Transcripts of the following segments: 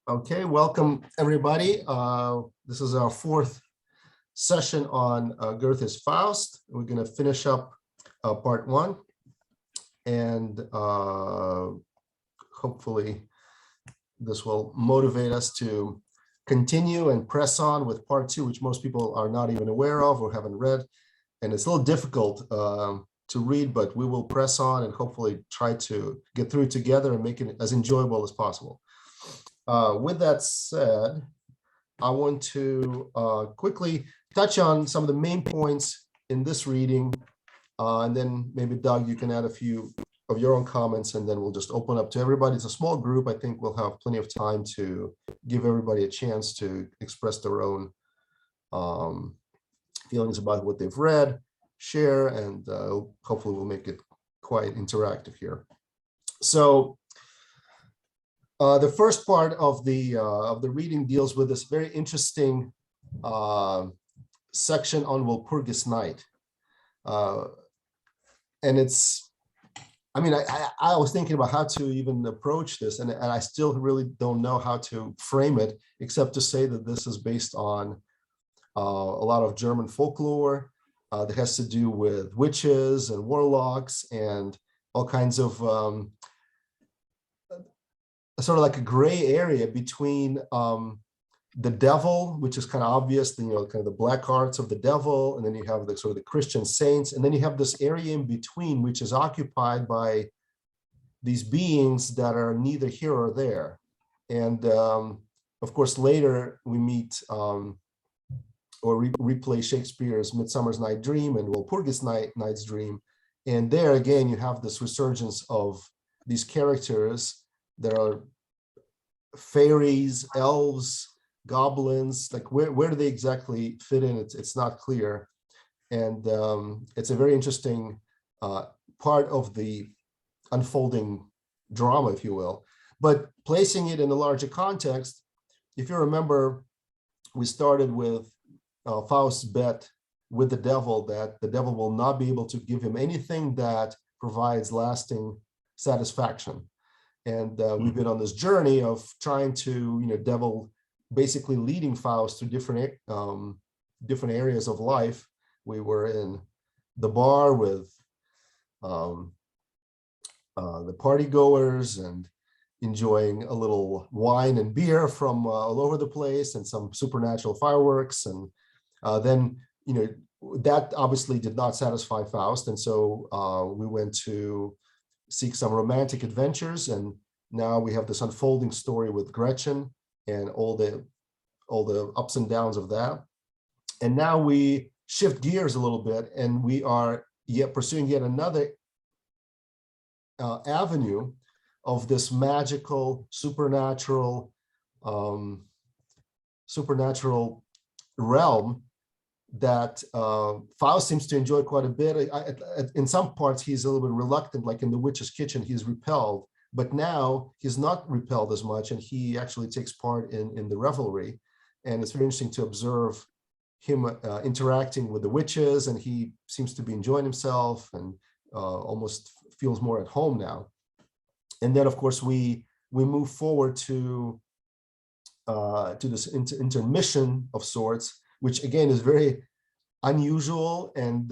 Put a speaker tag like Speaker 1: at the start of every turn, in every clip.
Speaker 1: Okay, welcome everybody. This is our fourth session on Goethe's Faust. We're going to finish up part one, and hopefully this will motivate us to continue and press on with part two, which most people are not even aware of or haven't read. And it's a little difficult to read, but we will press on and hopefully try to get through it together and make it as enjoyable as possible. With that said, I want to quickly touch on some of the main points in this reading, and then maybe Doug, you can add a few of your own comments, and then we'll just open up to everybody. It's a small group. I think we'll have plenty of time to give everybody a chance to express their own feelings about what they've read, share, and hopefully we'll make it quite interactive here. So the first part of the reading deals with this very interesting section on Walpurgis Night, and it's. I mean, I was thinking about how to even approach this, and I still really don't know how to frame it, except to say that this is based on a lot of German folklore that has to do with witches and warlocks and all kinds of sort of like a gray area between the devil, which is kind of obvious, kind of the black arts of the devil, and then you have the sort of the Christian saints, and then you have this area in between, which is occupied by these beings that are neither here or there. And of course, later we meet or replay Shakespeare's Midsummer's Night Dream and Walpurgis Night's Dream, and there again you have this resurgence of these characters that are fairies, elves, goblins. Like where do they exactly fit in? It's not clear, and it's a very interesting part of the unfolding drama, if you will. But placing it in a larger context, if you remember, we started with Faust's bet with the devil that the devil will not be able to give him anything that provides lasting satisfaction. And we've been on this journey of trying to, devil basically leading Faust to different areas of life. We were in the bar with the party goers and enjoying a little wine and beer from all over the place and some supernatural fireworks. And then, that obviously did not satisfy Faust. And so we went to seek some romantic adventures. And now we have this unfolding story with Gretchen and all the ups and downs of that. And now we shift gears a little bit, and we are pursuing yet another avenue of this magical, supernatural realm that Faust seems to enjoy quite a bit. In some parts, he's a little bit reluctant, like in the Witch's Kitchen, he's repelled. But now he's not repelled as much, and he actually takes part in the revelry. And it's very interesting to observe him interacting with the witches, and he seems to be enjoying himself and almost feels more at home now. And then, of course, we move forward to this intermission of sorts, which again is very unusual. And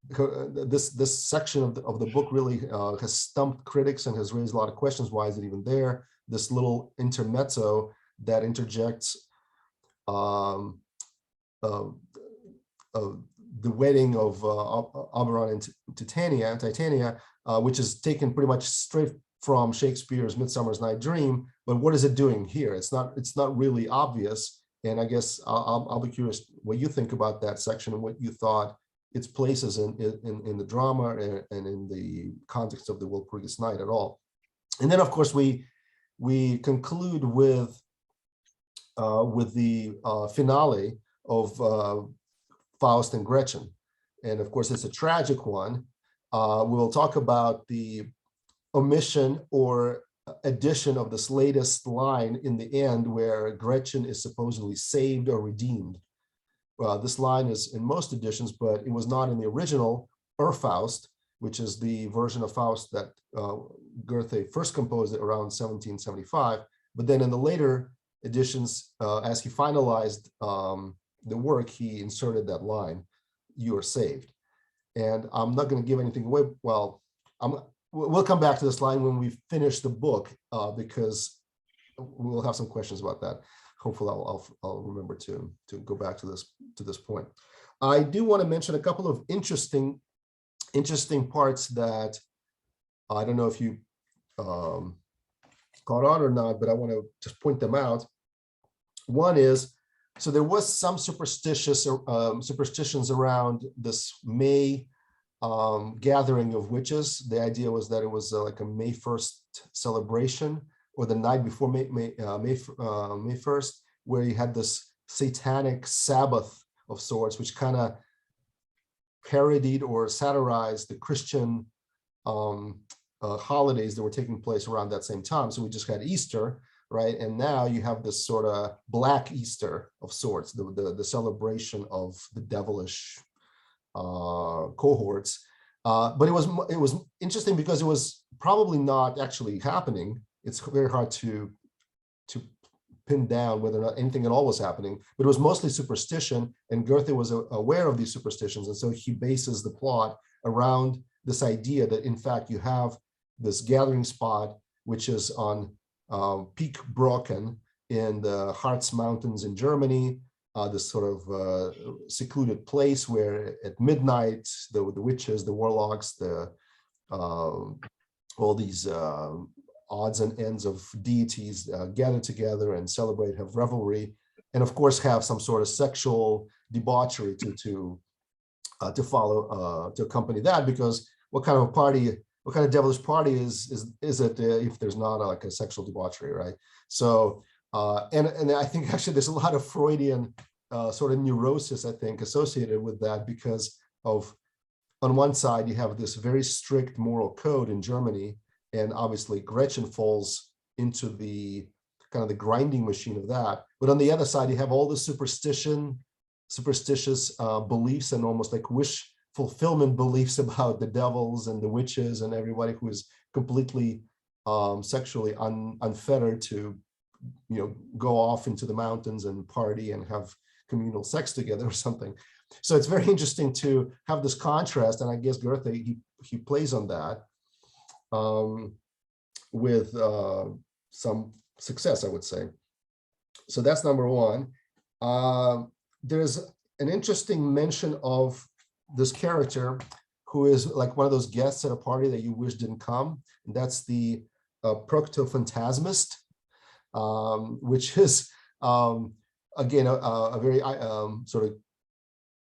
Speaker 1: this section of the book really has stumped critics and has raised a lot of questions. Why is it even there? This little intermezzo that interjects the wedding of Oberon and Titania, which is taken pretty much straight from Shakespeare's Midsummer's Night Dream. But what is it doing here? It's not really obvious. And I guess I'll be curious what you think about that section and what you thought its places in the drama and in the context of the Walpurgis Night at all. And then, of course, we conclude with the finale of Faust and Gretchen. And of course, it's a tragic one. We'll talk about the omission or addition of this latest line in the end where Gretchen is supposedly saved or redeemed. This line is in most editions, but it was not in the original Faust, which is the version of Faust that Goethe first composed around 1775. But then in the later editions, as he finalized the work, he inserted that line, "You are saved." And I'm not going to give anything away. Well, we'll come back to this line when we finish the book, because we'll have some questions about that. Hopefully I'll remember to go back to this point. I do want to mention a couple of interesting parts that I don't know if you caught on or not, but I want to just point them out. One is, so there was some superstitions around this May gathering of witches. The idea was that it was like a May 1st celebration, or the night before May 1st, where you had this satanic Sabbath of sorts, which kind of parodied or satirized the Christian holidays that were taking place around that same time. So we just had Easter, right? And now you have this sort of Black Easter of sorts, the celebration of the devilish cohorts. But it was interesting because it was probably not actually happening. It's very hard to pin down whether or not anything at all was happening, but it was mostly superstition, and Goethe was aware of these superstitions, and so he bases the plot around this idea that in fact you have this gathering spot, which is on Peak Brocken in the Harz Mountains in Germany, this sort of secluded place where at midnight the witches, the warlocks, all these odds and ends of deities gather together and celebrate, have revelry, and of course have some sort of sexual debauchery to follow, to accompany that, because what kind of a party, what kind of devilish party is it if there's not like a sexual debauchery, right? So and I think actually there's a lot of Freudian sort of neurosis, I think, associated with that, because of, on one side you have this very strict moral code in Germany, and obviously Gretchen falls into the kind of the grinding machine of that. But on the other side, you have all the superstitious beliefs and almost like wish fulfillment beliefs about the devils and the witches and everybody who is completely sexually unfettered to, you know, go off into the mountains and party and have communal sex together or something. So it's very interesting to have this contrast, and I guess Goethe, he plays on that with some success, I would say. So that's number one. There's an interesting mention of this character who is like one of those guests at a party that you wish didn't come. And that's the proctophantasmist, which is, again, a very sort of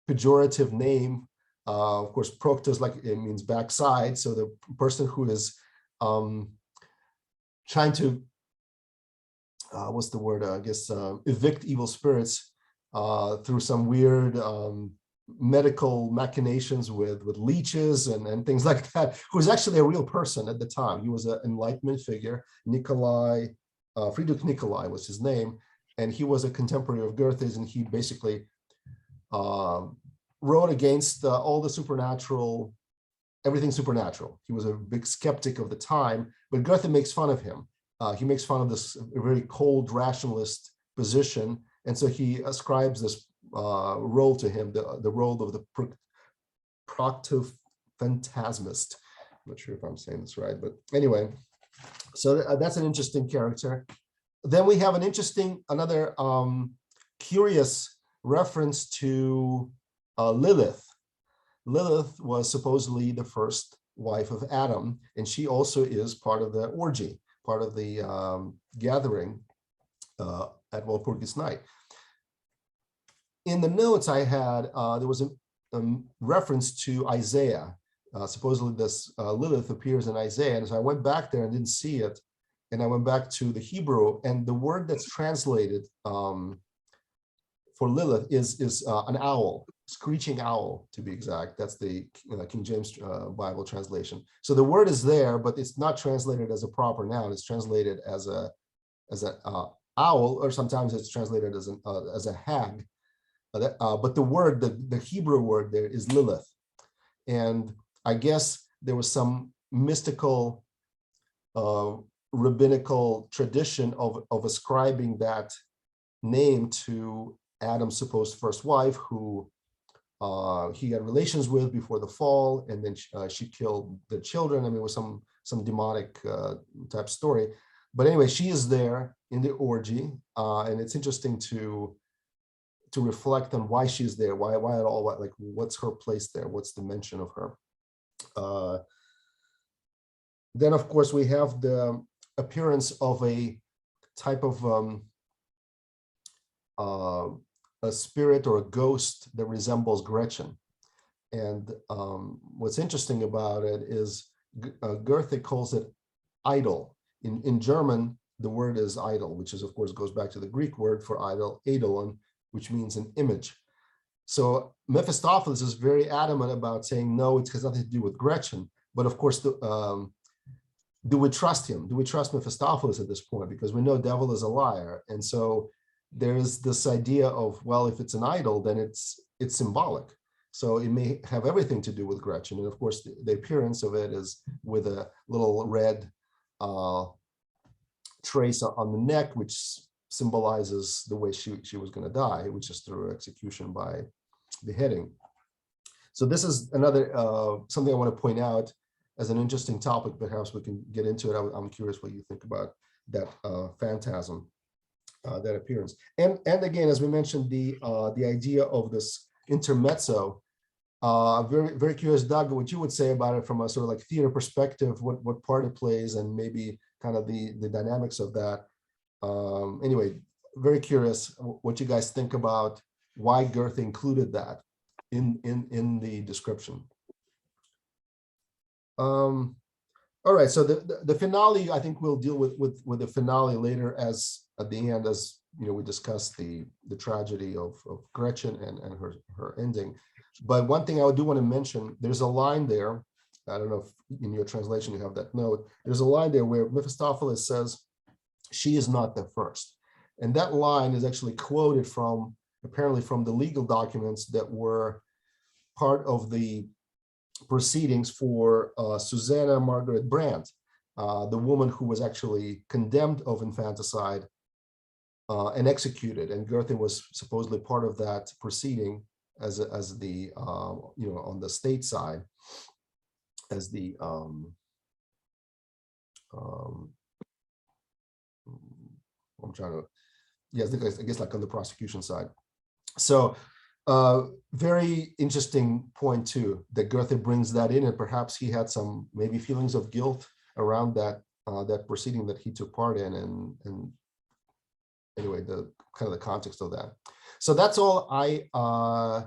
Speaker 1: pejorative name. Of course, proctos, like it means backside. So the person who is trying to, what's the word? I guess evict evil spirits through some weird medical machinations with leeches and things like that, who was actually a real person at the time. He was an Enlightenment figure. Friedrich Nicolai was his name, and he was a contemporary of Goethe's, and he basically wrote against all the supernatural, everything supernatural. He was a big skeptic of the time, but Goethe makes fun of him. He makes fun of this very cold rationalist position, and so he ascribes this role to him, the role of the proctophantasmist. I'm not sure if I'm saying this right, but anyway, so that's an interesting character. Then we have another curious reference to Lilith. Lilith was supposedly the first wife of Adam, and she also is part of the orgy, part of the gathering at Walpurgis Night. In the notes I had, there was a reference to Isaiah. Supposedly this Lilith appears in Isaiah, and so I went back there and didn't see it, and I went back to the Hebrew, and the word that's translated for Lilith is an owl, screeching owl to be exact. That's the King James Bible translation. So the word is there, but it's not translated as a proper noun. It's translated as an owl, or sometimes it's translated as a hag. But the word, the Hebrew word there is Lilith. And I guess there was some mystical rabbinical tradition of ascribing that name to Adam's supposed first wife, who he had relations with before the fall, and then she killed the children. I mean, it was some demonic type story. But anyway, she is there in the orgy, and it's interesting to reflect on why she's there, why at all, like what's her place there, what's the mention of her. Then, of course, we have the appearance of a type of a spirit or a ghost that resembles Gretchen. And what's interesting about it is Goethe calls it idol. In German, the word is idol, which is, of course, goes back to the Greek word for idol, eidolon, which means an image. So Mephistopheles is very adamant about saying, no, it has nothing to do with Gretchen. But of course, do we trust him? Do we trust Mephistopheles at this point? Because we know devil is a liar. And so there's this idea of, well, if it's an idol, then it's symbolic. So it may have everything to do with Gretchen. And of course, the appearance of it is with a little red trace on the neck, which symbolizes the way she was going to die, which is through execution by beheading. So this is another something I want to point out as an interesting topic. Perhaps we can get into it. I'm curious what you think about that phantasm, that appearance. And again, as we mentioned, the idea of this intermezzo. Very, very curious, Doug, what you would say about it from a sort of like theater perspective, what part it plays, and maybe kind of the dynamics of that. Anyway, very curious what you guys think about why Goethe included that in the description. All right, so the finale, I think we'll deal with the finale later, as at the end, as you know, we discussed the tragedy of Gretchen and her ending. But one thing I do want to mention, there's a line there. I don't know if in your translation you have that note. There's a line there where Mephistopheles says, "She is not the first," and that line is actually quoted from, apparently, from the legal documents that were part of the proceedings for Susanna Margaret Brandt, the woman who was actually condemned of infanticide and executed. And Goethe was supposedly part of that proceeding as the you know, on the state side, as the I'm trying to, yes, I guess like on the prosecution side. So very interesting point too, that Goethe brings that in, and perhaps he had some maybe feelings of guilt around that that proceeding that he took part in, and anyway, the kind of the context of that. So that's all I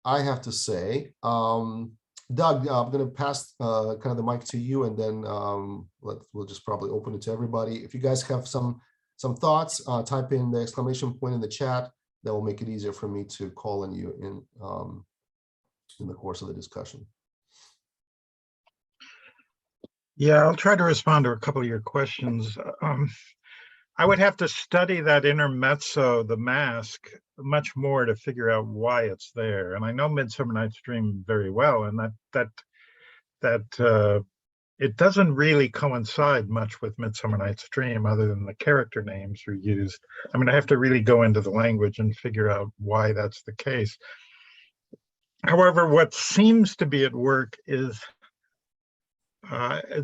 Speaker 1: have to say. Doug, I'm going to pass kind of the mic to you, and then we'll just probably open it to everybody. If you guys have some thoughts, type in the exclamation point in the chat. That will make it easier for me to call on you in the course of the discussion.
Speaker 2: Yeah, I'll try to respond to a couple of your questions. I would have to study that intermezzo, the mask, much more to figure out why it's there. And I know Midsummer Night's Dream very well, and that it doesn't really coincide much with Midsummer Night's Dream, other than the character names are used. I mean, I have to really go into the language and figure out why that's the case. However, what seems to be at work is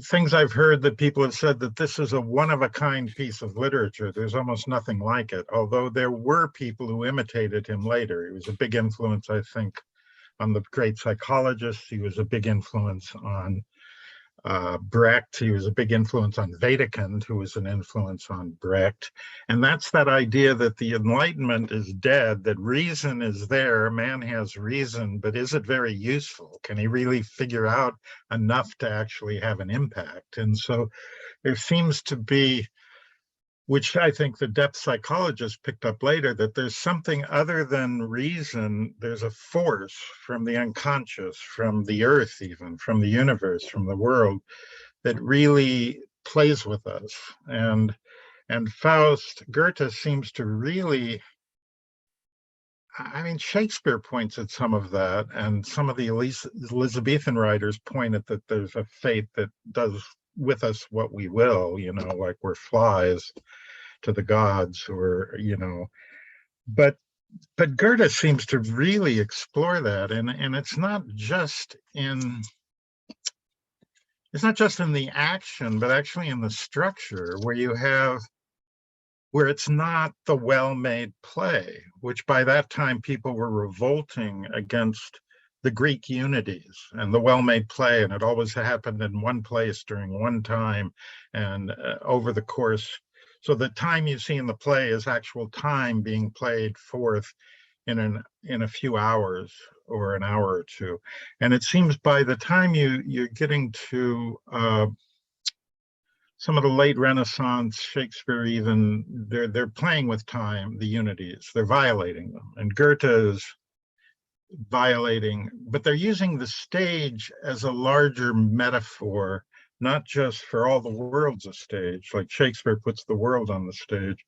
Speaker 2: things I've heard that people have said, that this is a one-of-a-kind piece of literature. There's almost nothing like it, although there were people who imitated him later. He was a big influence, I think, on the great psychologists. He was a big influence on Brecht. He was a big influence on Wedekind, who was an influence on Brecht. And that's that idea that the Enlightenment is dead, that reason is there, man has reason, but is it very useful? Can he really figure out enough to actually have an impact? And so there seems to be, which I think the depth psychologists picked up later, that there's something other than reason. There's a force from the unconscious, from the earth, even from the universe, from the world, that really plays with us. And Faust, Goethe seems to really, I mean, Shakespeare points at some of that, and some of the Elizabethan writers point at that there's a fate that does with us what we will, like we're flies to the gods, or, but Goethe seems to really explore that, and it's not just in the action, but actually in the structure, where it's not the well-made play, which by that time people were revolting against the Greek unities and the well-made play, and it always happened in one place during one time and over the course. So the time you see in the play is actual time being played forth in a few hours or an hour or two. And it seems by the time you're getting to some of the late Renaissance, Shakespeare even, they're playing with time, the unities, they're violating them. And Goethe is violating, but they're using the stage as a larger metaphor, not just for all the world's a stage, like Shakespeare puts the world on the stage,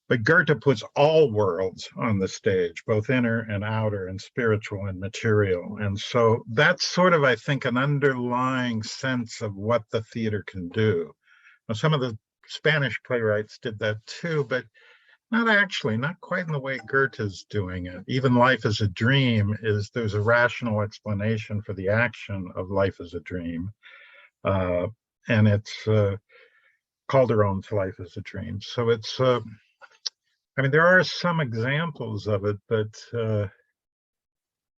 Speaker 2: but Goethe puts all worlds on the stage, both inner and outer and spiritual and material. And so that's sort of, I think, an underlying sense of what the theater can do. Now, some of the Spanish playwrights did that too, but not quite in the way Goethe's doing it. Even Life is a Dream there's a rational explanation for the action of Life is a Dream. And it's Calderon's Life is a Dream. So it's, there are some examples of it, but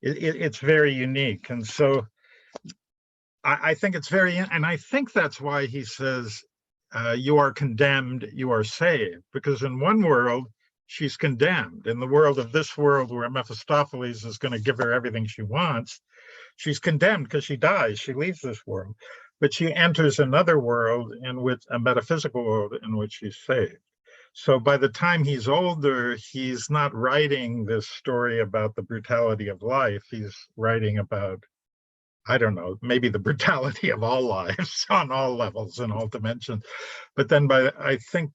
Speaker 2: it's very unique. And so I think it's and I think that's why he says, you are condemned, you are saved, because in one world, she's condemned. In the world of this world, where Mephistopheles is going to give her everything she wants, she's condemned because she dies, she leaves this world. But she enters another world, a metaphysical world, in which she's saved. So by the time he's older, he's not writing this story about the brutality of life. He's writing about, I don't know, maybe the brutality of all lives on all levels and all dimensions. But then I think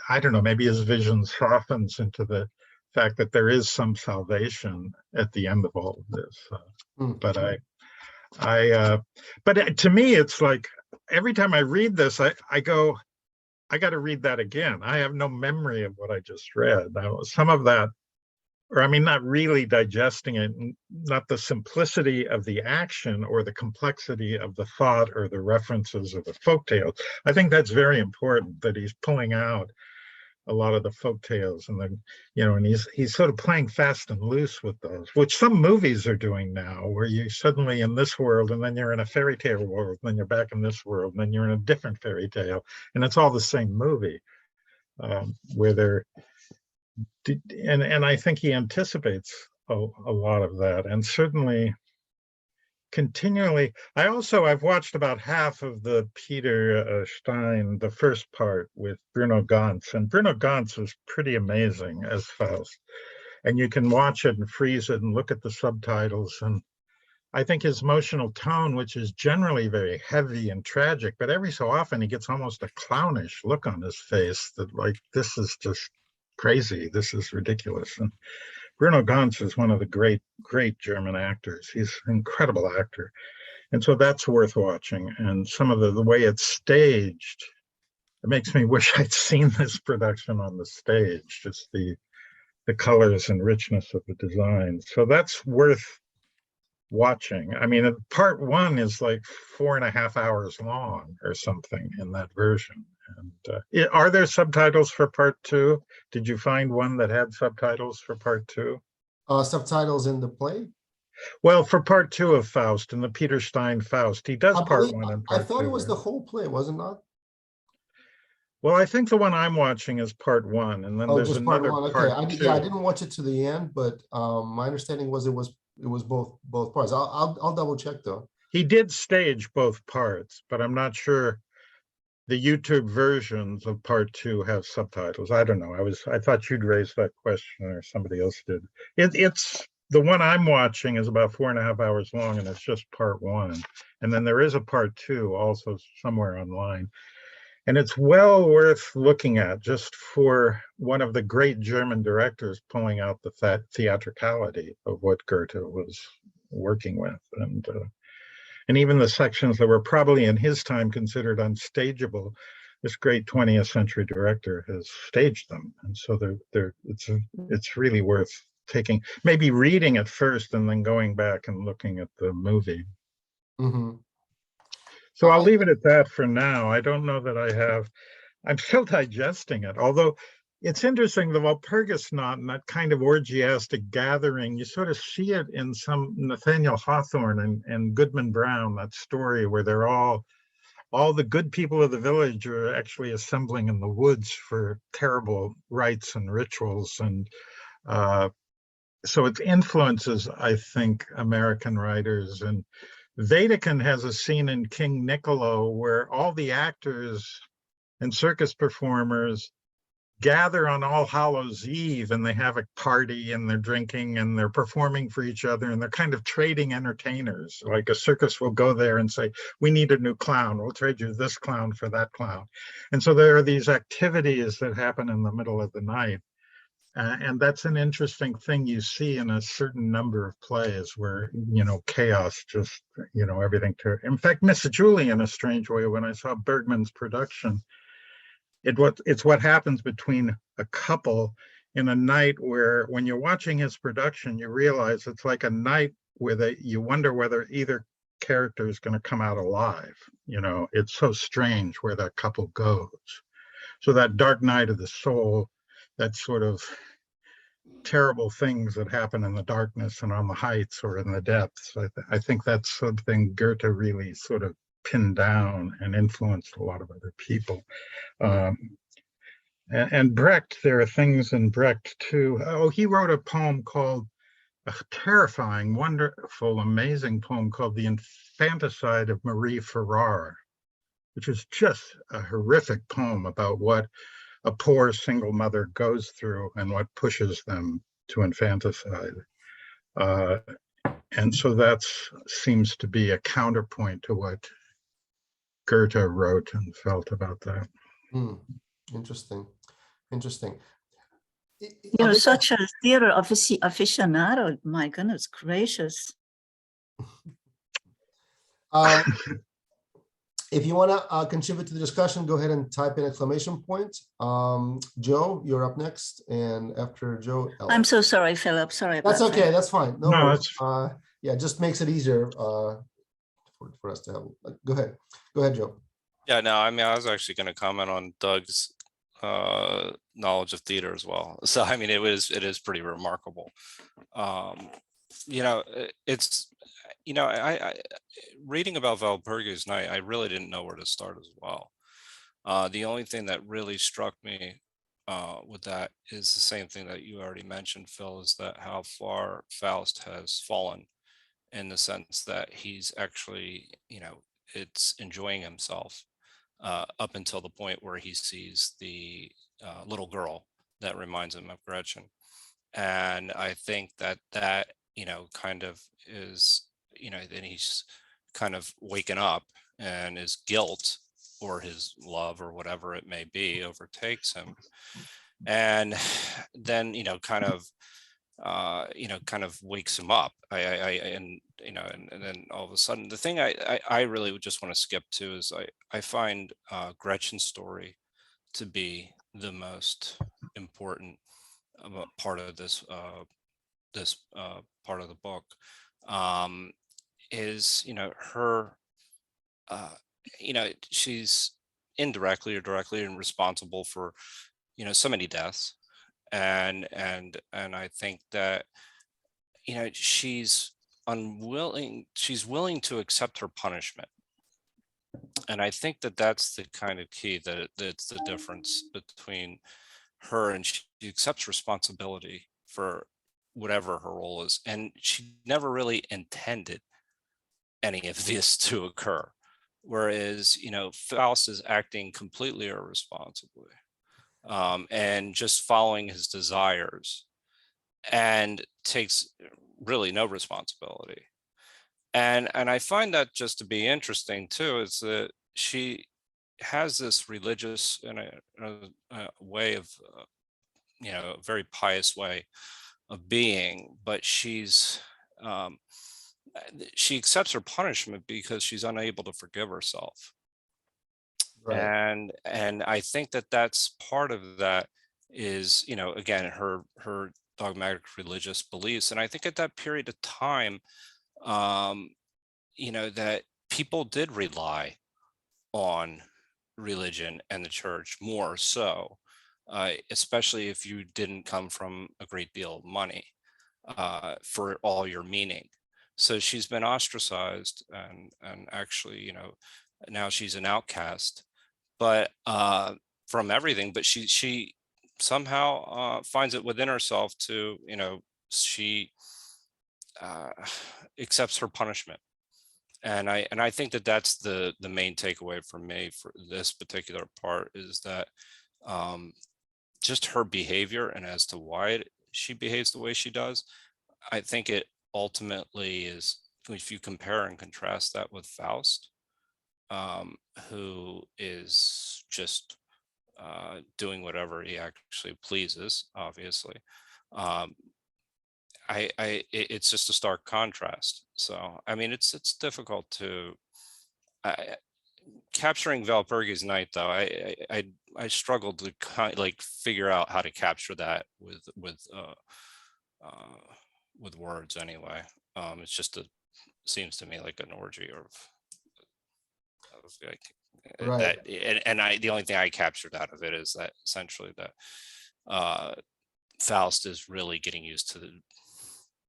Speaker 2: I don't know, maybe his vision softens into the fact that there is some salvation at the end of all of this. But to me, it's like every time I read this, I go, I got to read that again. I have no memory of what I just read. Some of that, or not really digesting it, not the simplicity of the action or the complexity of the thought or the references of the folktales. I think that's very important, that he's pulling out a lot of the folktales, and then, and he's sort of playing fast and loose with those, which some movies are doing now, where you're suddenly in this world and then you're in a fairy tale world, and then you're back in this world, and then you're in a different fairy tale, and it's all the same movie, where they're, and I think he anticipates a lot of that, and certainly continually. I've watched about half of the Peter Stein, the first part with Bruno Ganz, and Bruno Ganz is pretty amazing as Faust. And you can watch it and freeze it and look at the subtitles. And I think his emotional tone, which is generally very heavy and tragic, but every so often he gets almost a clownish look on his face that, like, this is just crazy, this is ridiculous. And Bruno Ganz is one of the great German actors. He's an incredible actor. And so that's worth watching. And some of the way it's staged, it makes me wish I'd seen this production on the stage, just the colors and richness of the design. So that's worth watching. Part one is like 4.5 hours long or something in that version. And are there subtitles for part two? Did you find one that had subtitles for part two?
Speaker 1: Subtitles in the play?
Speaker 2: Well, for part two of Faust, in the Peter Stein Faust, he does part one and part two.
Speaker 1: I thought it was the whole play, was it not?
Speaker 2: Well, I think the one I'm watching is part one, and then there's another part two.
Speaker 1: I didn't watch it to the end, but my understanding was it was both parts. I'll double check though.
Speaker 2: He did stage both parts, but I'm not sure the YouTube versions of part two have subtitles. I don't know. I thought you'd raised that question, or somebody else did. It's the one I'm watching is about 4.5 hours long, and it's just part one. And then there is a part two also somewhere online. And it's well worth looking at, just for one of the great German directors pulling out the theatricality of what Goethe was working with. And even the sections that were probably in his time considered unstageable, this great 20th century director has staged them. And so it's really worth taking, maybe reading it first and then going back and looking at the movie.
Speaker 1: Mm-hmm.
Speaker 2: So I'll leave it at that for now. I don't know that I'm still digesting it, although it's interesting, the Walpurgis knot and that kind of orgiastic gathering, you sort of see it in some Nathaniel Hawthorne and Goodman Brown, that story where they're all the good people of the village are actually assembling in the woods for terrible rites and rituals. And so it influences, I think, American writers. And Wedekind has a scene in King Niccolo where all the actors and circus performers gather on All Hallows Eve, and they have a party and they're drinking and they're performing for each other, and they're kind of trading entertainers. Like a circus will go there and say, we need a new clown, we'll trade you this clown for that clown. And so there are these activities that happen in the middle of the night. And that's an interesting thing you see in a certain number of plays where, chaos just, everything. In fact, Miss Julie, in a strange way, when I saw Bergman's production, it's what happens between a couple in a night where, when you're watching his production, you realize it's like a night where you wonder whether either character is going to come out alive. It's so strange where that couple goes. So that dark night of the soul, that sort of terrible things that happen in the darkness and on the heights or in the depths. I think that's something Goethe really sort of pinned down and influenced a lot of other people. And Brecht, there are things in Brecht too. Oh, he wrote a poem called, a terrifying, wonderful, amazing poem called The Infanticide of Marie Ferrar, which is just a horrific poem about what a poor single mother goes through and what pushes them to infanticide. And so that seems to be a counterpoint to what Goethe wrote and felt about that.
Speaker 1: Interesting.
Speaker 3: You're such a theater aficionado. My goodness gracious.
Speaker 1: If you want to contribute to the discussion, go ahead and type in exclamation point. Joe, you're up next. And after Joe, Ellen.
Speaker 3: I'm so sorry, Philip. Sorry about
Speaker 1: that. That's okay. That's fine. No worries. Yeah, just makes it easier for us to have. Go ahead, Joe.
Speaker 4: Yeah, no, I mean, I was actually going to comment on Doug's knowledge of theater as well. So, I mean, it is pretty remarkable. It's, I reading about Walpurgis Night, I really didn't know where to start as well. The only thing that really struck me with that is the same thing that you already mentioned, Phil, is that how far Faust has fallen, in the sense that he's actually, it's enjoying himself up until the point where he sees the little girl that reminds him of Gretchen. And I think that kind of is, then he's kind of waken up and his guilt or his love or whatever it may be overtakes him. And then, kind of wakes him up. And then all of a sudden, the thing I really would just want to skip to is I find Gretchen's story to be the most important part of this part of the book. Is her she's indirectly or directly responsible for so many deaths, and I think that she's willing to accept her punishment. And I think that that's the kind of key, that's the difference between her, and she accepts responsibility for whatever her role is, and she never really intended any of this to occur, whereas Faust is acting completely irresponsibly, and just following his desires, and takes really no responsibility. And I find that just to be interesting too, is that she has this religious and a way of a very pious way of being, but she's she accepts her punishment because she's unable to forgive herself.
Speaker 1: Right.
Speaker 4: And I think that that's part of that is, you know, again, her dogmatic religious beliefs. And I think at that period of time, you know, that people did rely on religion and the church more so, especially if you didn't come from a great deal of money for all your meaning. So she's been ostracized and actually, you know, now she's an outcast, but from everything. But she somehow finds it within herself to, you know, she uh, accepts her punishment. And I think that that's the main takeaway for me for this particular part is that just her behavior and as to why she behaves the way she does, I think it ultimately is, if you compare and contrast that with Faust, who is just doing whatever he actually pleases, obviously. Um, it's just a stark contrast. So, I mean, it's difficult to capturing Valpurgis Night, though. I struggled to like figure out how to capture that with words anyway. It's just seems to me like an orgy of like
Speaker 1: Right.
Speaker 4: that, and I the only thing I captured out of it is that essentially that Faust is really getting used to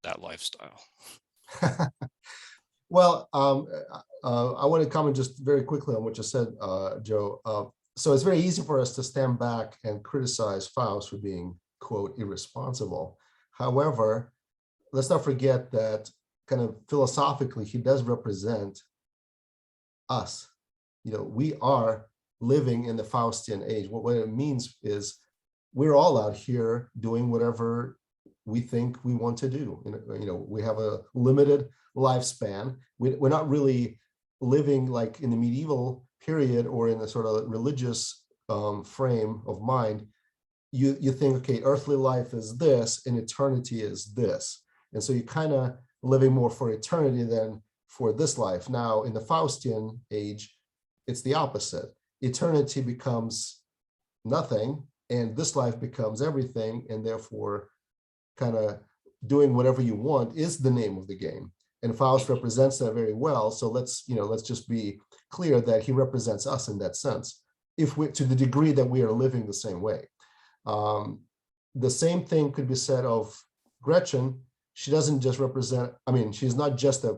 Speaker 4: that lifestyle.
Speaker 1: Well, I want to comment just very quickly on what you said, Joe. So it's very easy for us to stand back and criticize Faust for being, quote, irresponsible. However, let's not forget that kind of philosophically, he does represent us. You know, we are living in the Faustian age. What it means is we're all out here doing whatever we think we want to do. You know, we have a limited lifespan. We're not really living like in the medieval period or in a sort of religious frame of mind. You think, okay, earthly life is this and eternity is this. And so you're kind of living more for eternity than for this life. Now, in the Faustian age, it's the opposite. Eternity becomes nothing, and this life becomes everything, and therefore kind of doing whatever you want is the name of the game. And Faust represents that very well. So let's just be clear that he represents us in that sense, if we, to the degree that we are living the same way. The same thing could be said of Gretchen. She doesn't just represent, I mean, she's not just a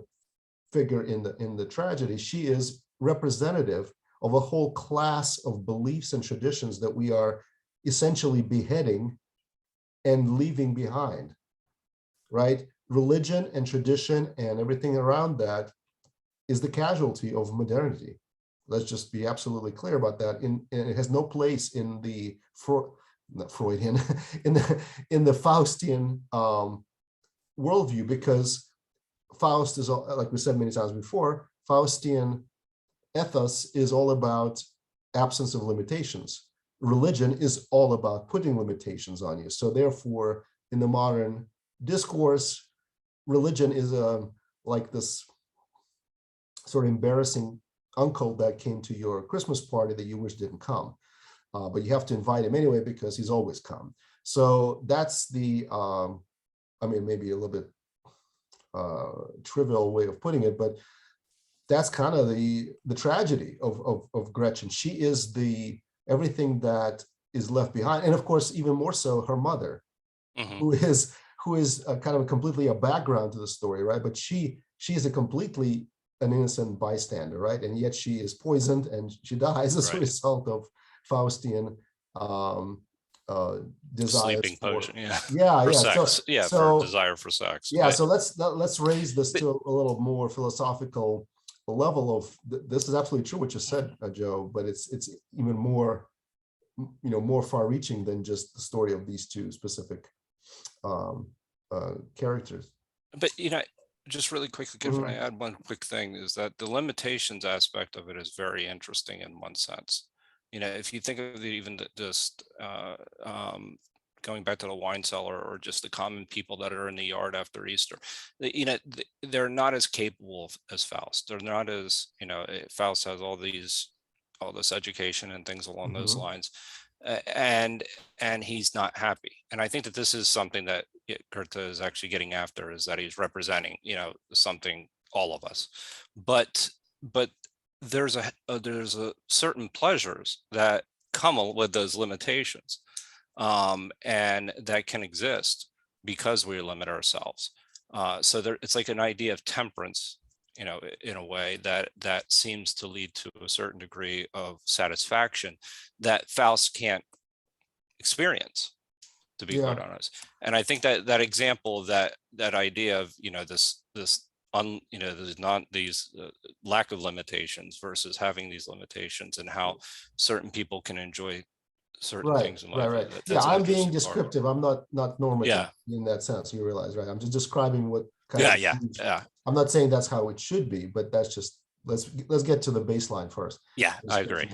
Speaker 1: figure in the tragedy. She is representative of a whole class of beliefs and traditions that we are essentially beheading and leaving behind, right? Religion and tradition and everything around that is the casualty of modernity. Let's just be absolutely clear about that. And it has no place in the Freudian, in the Faustian worldview, because Faust is, like we said many times before, Faustian ethos is all about absence of limitations. Religion is all about putting limitations on you. So therefore, in the modern discourse, religion is like this sort of embarrassing uncle that came to your Christmas party that you wish didn't come. But you have to invite him anyway because he's always come. So that's the, I mean, maybe a little bit trivial way of putting it, but that's kind of the tragedy of Gretchen. She is the everything that is left behind, and of course, even more so, her mother, who is kind of completely a background to the story, right? But she is a completely an innocent bystander, right? And yet she is poisoned and she dies as a result of Faustian desires
Speaker 4: sleeping
Speaker 1: for
Speaker 4: potion,
Speaker 1: yeah.
Speaker 4: Sex.
Speaker 1: So
Speaker 4: for desire for sex.
Speaker 1: yeah, so let's raise this to a little more philosophical level of this is absolutely true what you said, Joe, but it's even more, more far-reaching than just the story of these two specific characters.
Speaker 4: But just really quickly, if I add one quick thing, is that the limitations aspect of it is very interesting in one sense. If you think of even just going back to the wine cellar, or just the common people that are in the yard after Easter. You know, they're not as capable as Faust. They're not as, you know, Faust has all this education and things along those lines, and he's not happy. And I think that this is something that Goethe is actually getting after, is that he's representing, you know, something, all of us, but there's a certain pleasures that come with those limitations, and that can exist because we limit ourselves. So it's like an idea of temperance, you know, in a way that seems to lead to a certain degree of satisfaction that Faust can't experience, to be quite honest. And I think that example of that idea of, you know, these lack of limitations versus having these limitations, and how certain people can enjoy certain things in life.
Speaker 1: Right.
Speaker 4: That's
Speaker 1: Yeah,
Speaker 4: an
Speaker 1: I'm being
Speaker 4: interesting part.
Speaker 1: descriptive. I'm not normative in that sense. You realize, right? I'm just describing what kind of.
Speaker 4: Yeah.
Speaker 1: I'm not saying that's how it should be, but that's just, let's get to the baseline first.
Speaker 4: Yeah, I agree.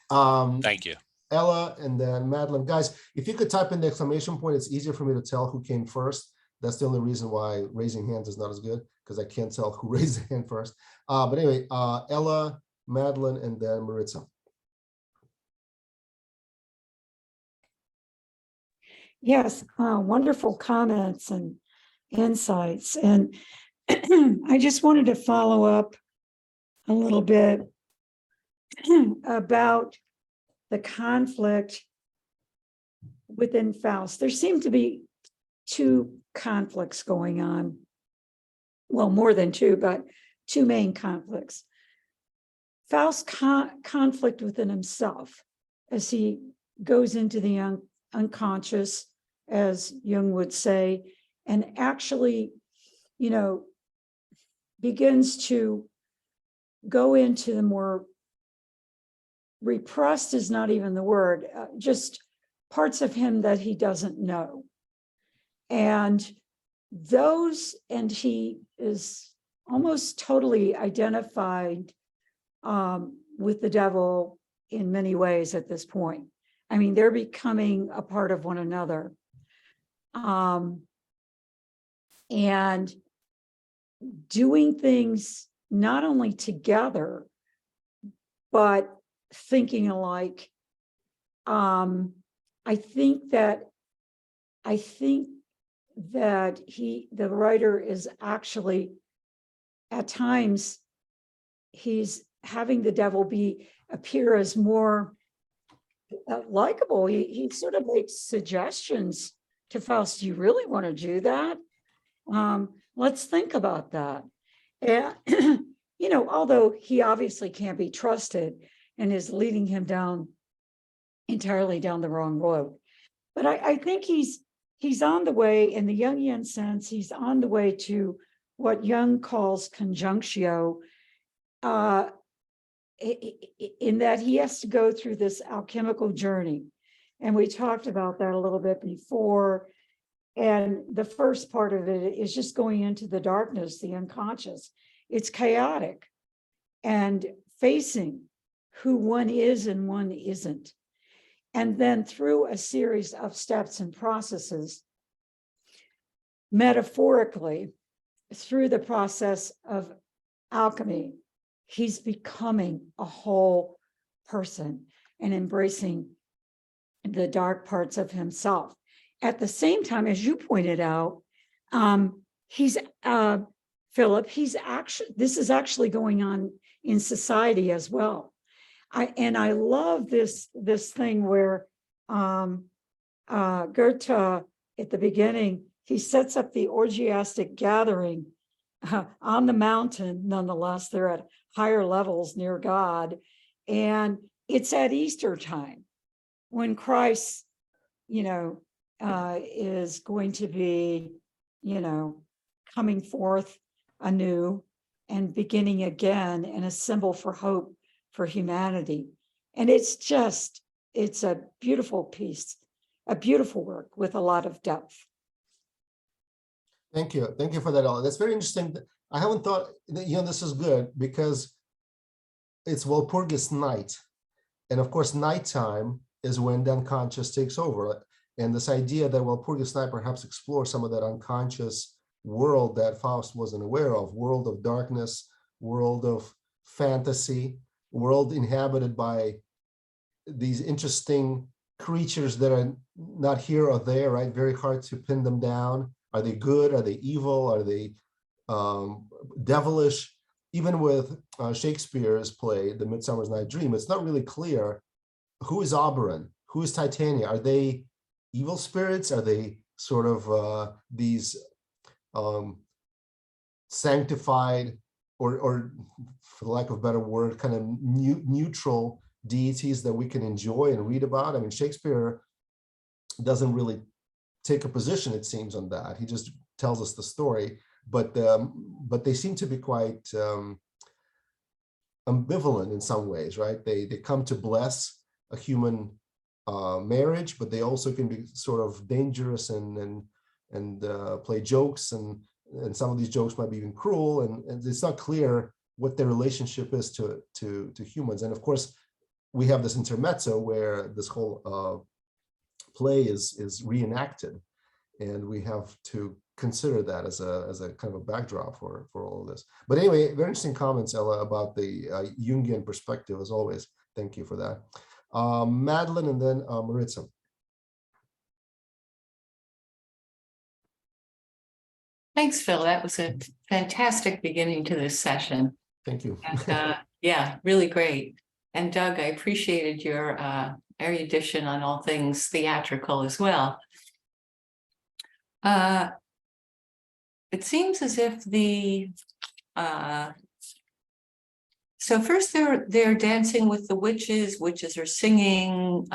Speaker 4: Thank you.
Speaker 1: Ella and then Madeline. Guys, if you could type in the exclamation point, it's easier for me to tell who came first. That's the only reason why raising hands is not as good, because I can't tell who raised the hand first. But anyway, Ella, Madeline, and then Maritza.
Speaker 5: Yes, wonderful comments and insights. And I just wanted to follow up a little bit about the conflict within Faust. There seem to be two conflicts going on. Well, more than two, but two main conflicts. Faust's conflict within himself as he goes into the unconscious, as Jung would say, and actually, you know, begins to go into the more repressed, is not even the word, just parts of him that he doesn't know. And he is almost totally identified with the devil in many ways at this point. I mean, they're becoming a part of one another. And doing things not only together, but thinking alike. I think that the writer is actually, at times, he's having the devil appear as more likable. He sort of makes suggestions to Faust. Do you really want to do that? Let's think about that. And, you know, although he obviously can't be trusted and is leading him entirely down the wrong road. But I think he's on the way, in the Jungian sense, he's on the way to what Jung calls conjunctio, in that he has to go through this alchemical journey. And we talked about that a little bit before. And the first part of it is just going into the darkness, the unconscious. It's chaotic, and facing who one is and one isn't. And then through a series of steps and processes, metaphorically, through the process of alchemy, he's becoming a whole person and embracing the dark parts of himself. At the same time, as you pointed out, Philip, this is actually going on in society as well. I love this thing where Goethe, at the beginning, he sets up the orgiastic gathering on the mountain. Nonetheless, they're at higher levels near God, and it's at Easter time when Christ, is going to be, coming forth anew and beginning again, and a symbol for hope for humanity. And it's a beautiful piece, a beautiful work with a lot of depth.
Speaker 1: Thank you for that, Ella. That's very interesting. I haven't thought, this is good because it's Walpurgis night. And of course, nighttime is when the unconscious takes over. And this idea that Walpurgis Night perhaps explores some of that unconscious world that Faust wasn't aware of, world of darkness, world of fantasy, world inhabited by these interesting creatures that are not here or there, right? Very hard to pin them down. Are they good? Are they evil? Are they devilish? Even with Shakespeare's play, The Midsummer Night's Dream, it's not really clear who is Oberon, who is Titania. Are they evil spirits? Are they sort of these sanctified, or for the lack of a better word, kind of neutral deities that we can enjoy and read about? I mean, Shakespeare doesn't really take a position, it seems, on that. He just tells us the story, but they seem to be quite ambivalent in some ways, right? They come to bless a human marriage, but they also can be sort of dangerous and play jokes, and some of these jokes might be even cruel, and it's not clear what their relationship is to humans. And of course, we have this intermezzo where this whole play is reenacted, and we have to consider that as a kind of a backdrop for all of this. But anyway, very interesting comments, Ella, about the Jungian perspective, as always. Thank you for that. Madeline, and then Maritza.
Speaker 6: Thanks, Phil. That was a fantastic beginning to this session.
Speaker 1: Thank you.
Speaker 6: And, yeah, really great. And Doug, I appreciated your erudition on all things theatrical as well. It seems as if the so first they're dancing with the witches. Witches are singing.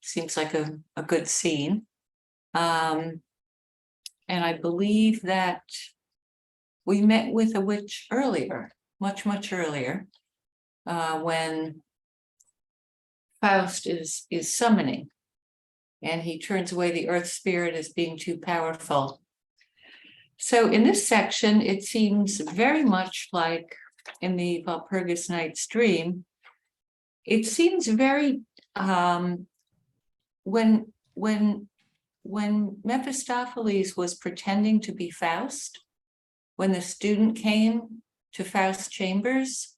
Speaker 6: Seems like a good scene. And I believe that we met with a witch earlier, much earlier, when Faust is summoning, and he turns away the earth spirit as being too powerful. So in this section, it seems very much like in the Walpurgis Night's Dream. It seems very when Mephistopheles was pretending to be Faust, when the student came to Faust's chambers,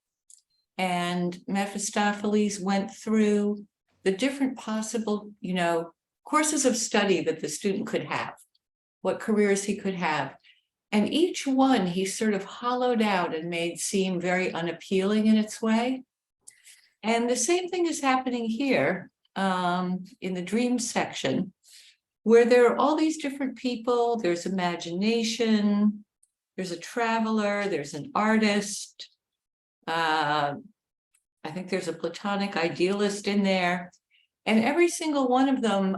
Speaker 6: and Mephistopheles went through the different possible, courses of study that the student could have, what careers he could have. And each one he sort of hollowed out and made seem very unappealing in its way. And the same thing is happening here in the dream section, where there are all these different people. There's imagination, there's a traveler, there's an artist. I think there's a Platonic idealist in there. And every single one of them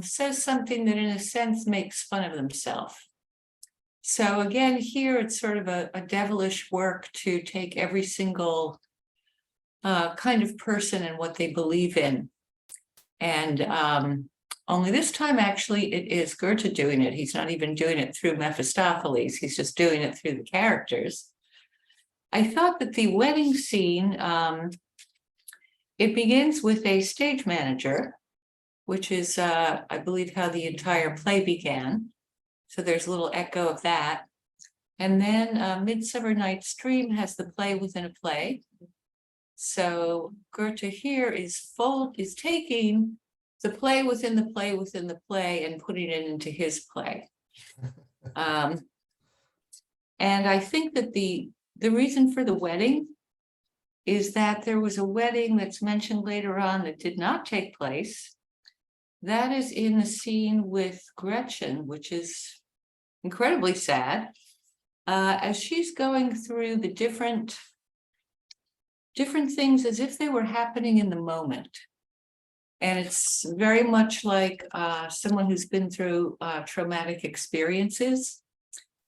Speaker 6: says something that in a sense makes fun of themselves. So again, here it's sort of a devilish work to take every single kind of person and what they believe in. And only this time, actually, it is Goethe doing it. He's not even doing it through Mephistopheles. He's just doing it through the characters. I thought that the wedding scene, it begins with a stage manager, which is, I believe, how the entire play began. So there's a little echo of that. And then Midsummer Night's Dream has the play within a play. So Goethe here is taking the play within the play within the play and putting it into his play. And I think that the reason for the wedding is that there was a wedding that's mentioned later on that did not take place. That is in the scene with Gretchen, which is incredibly sad, as she's going through the different things as if they were happening in the moment. And it's very much like someone who's been through traumatic experiences,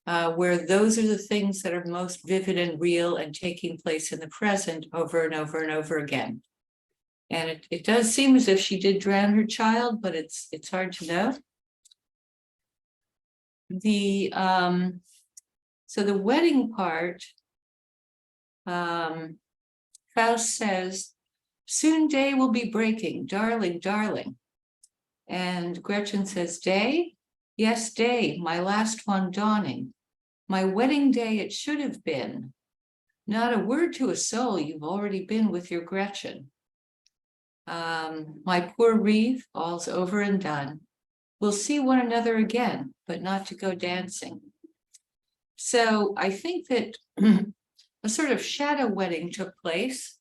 Speaker 6: where those are the things that are most vivid and real and taking place in the present over and over and over again. And it does seem as if she did drown her child, but it's hard to know. So the wedding part, Faust says, "Soon day will be breaking, darling, darling." And Gretchen says, day? Yes, day, my last one dawning. My wedding day it should have been. Not a word to a soul, you've already been with your Gretchen. My poor Reeve, all's over and done. We'll see one another again, but not to go dancing. So I think that a sort of shadow wedding took place.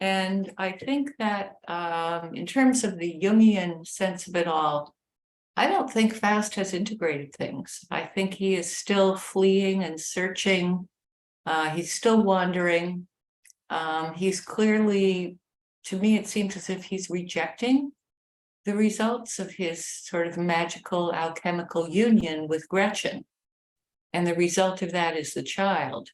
Speaker 6: And I think that in terms of the Jungian sense of it all, I don't think Faust has integrated things. I think he is still fleeing and searching. He's still wandering. He's clearly, to me, it seems as if he's rejecting the results of his sort of magical alchemical union with Gretchen. And the result of that is the child.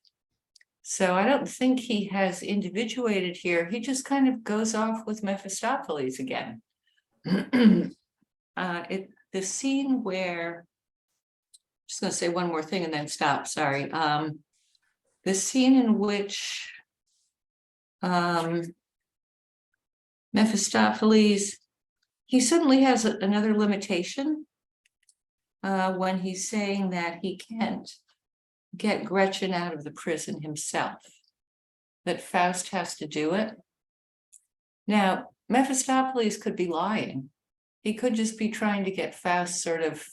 Speaker 6: So I don't think he has individuated here. He just kind of goes off with Mephistopheles again. The scene where, just going to say one more thing and then stop, sorry. The scene in which Mephistopheles, he suddenly has another limitation when he's saying that he can't get Gretchen out of the prison himself, that Faust has to do it. Now, Mephistopheles could be lying. He could just be trying to get Faust sort of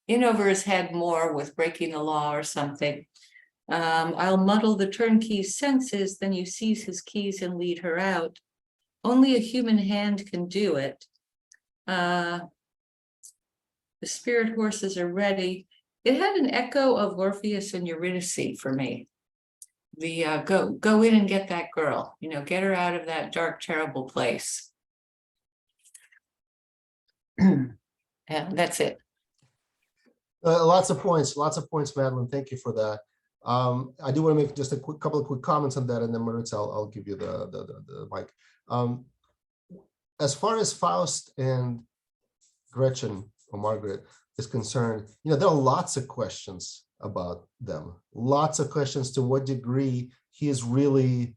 Speaker 6: in over his head more with breaking the law or something. I'll muddle the turnkey's senses, then you seize his keys and lead her out. Only a human hand can do it. The spirit horses are ready. It had an echo of Orpheus and Eurydice for me. The go in and get that girl, you know, get her out of that dark, terrible place. And that's it.
Speaker 1: Lots of points, Madeline. Thank you for that. I do want to make just a couple of quick comments on that, and then Maritza, I'll give you the mic. As far as Faust and Gretchen or Margaret is concerned, you know, there are lots of questions about them. Lots of questions to what degree he is really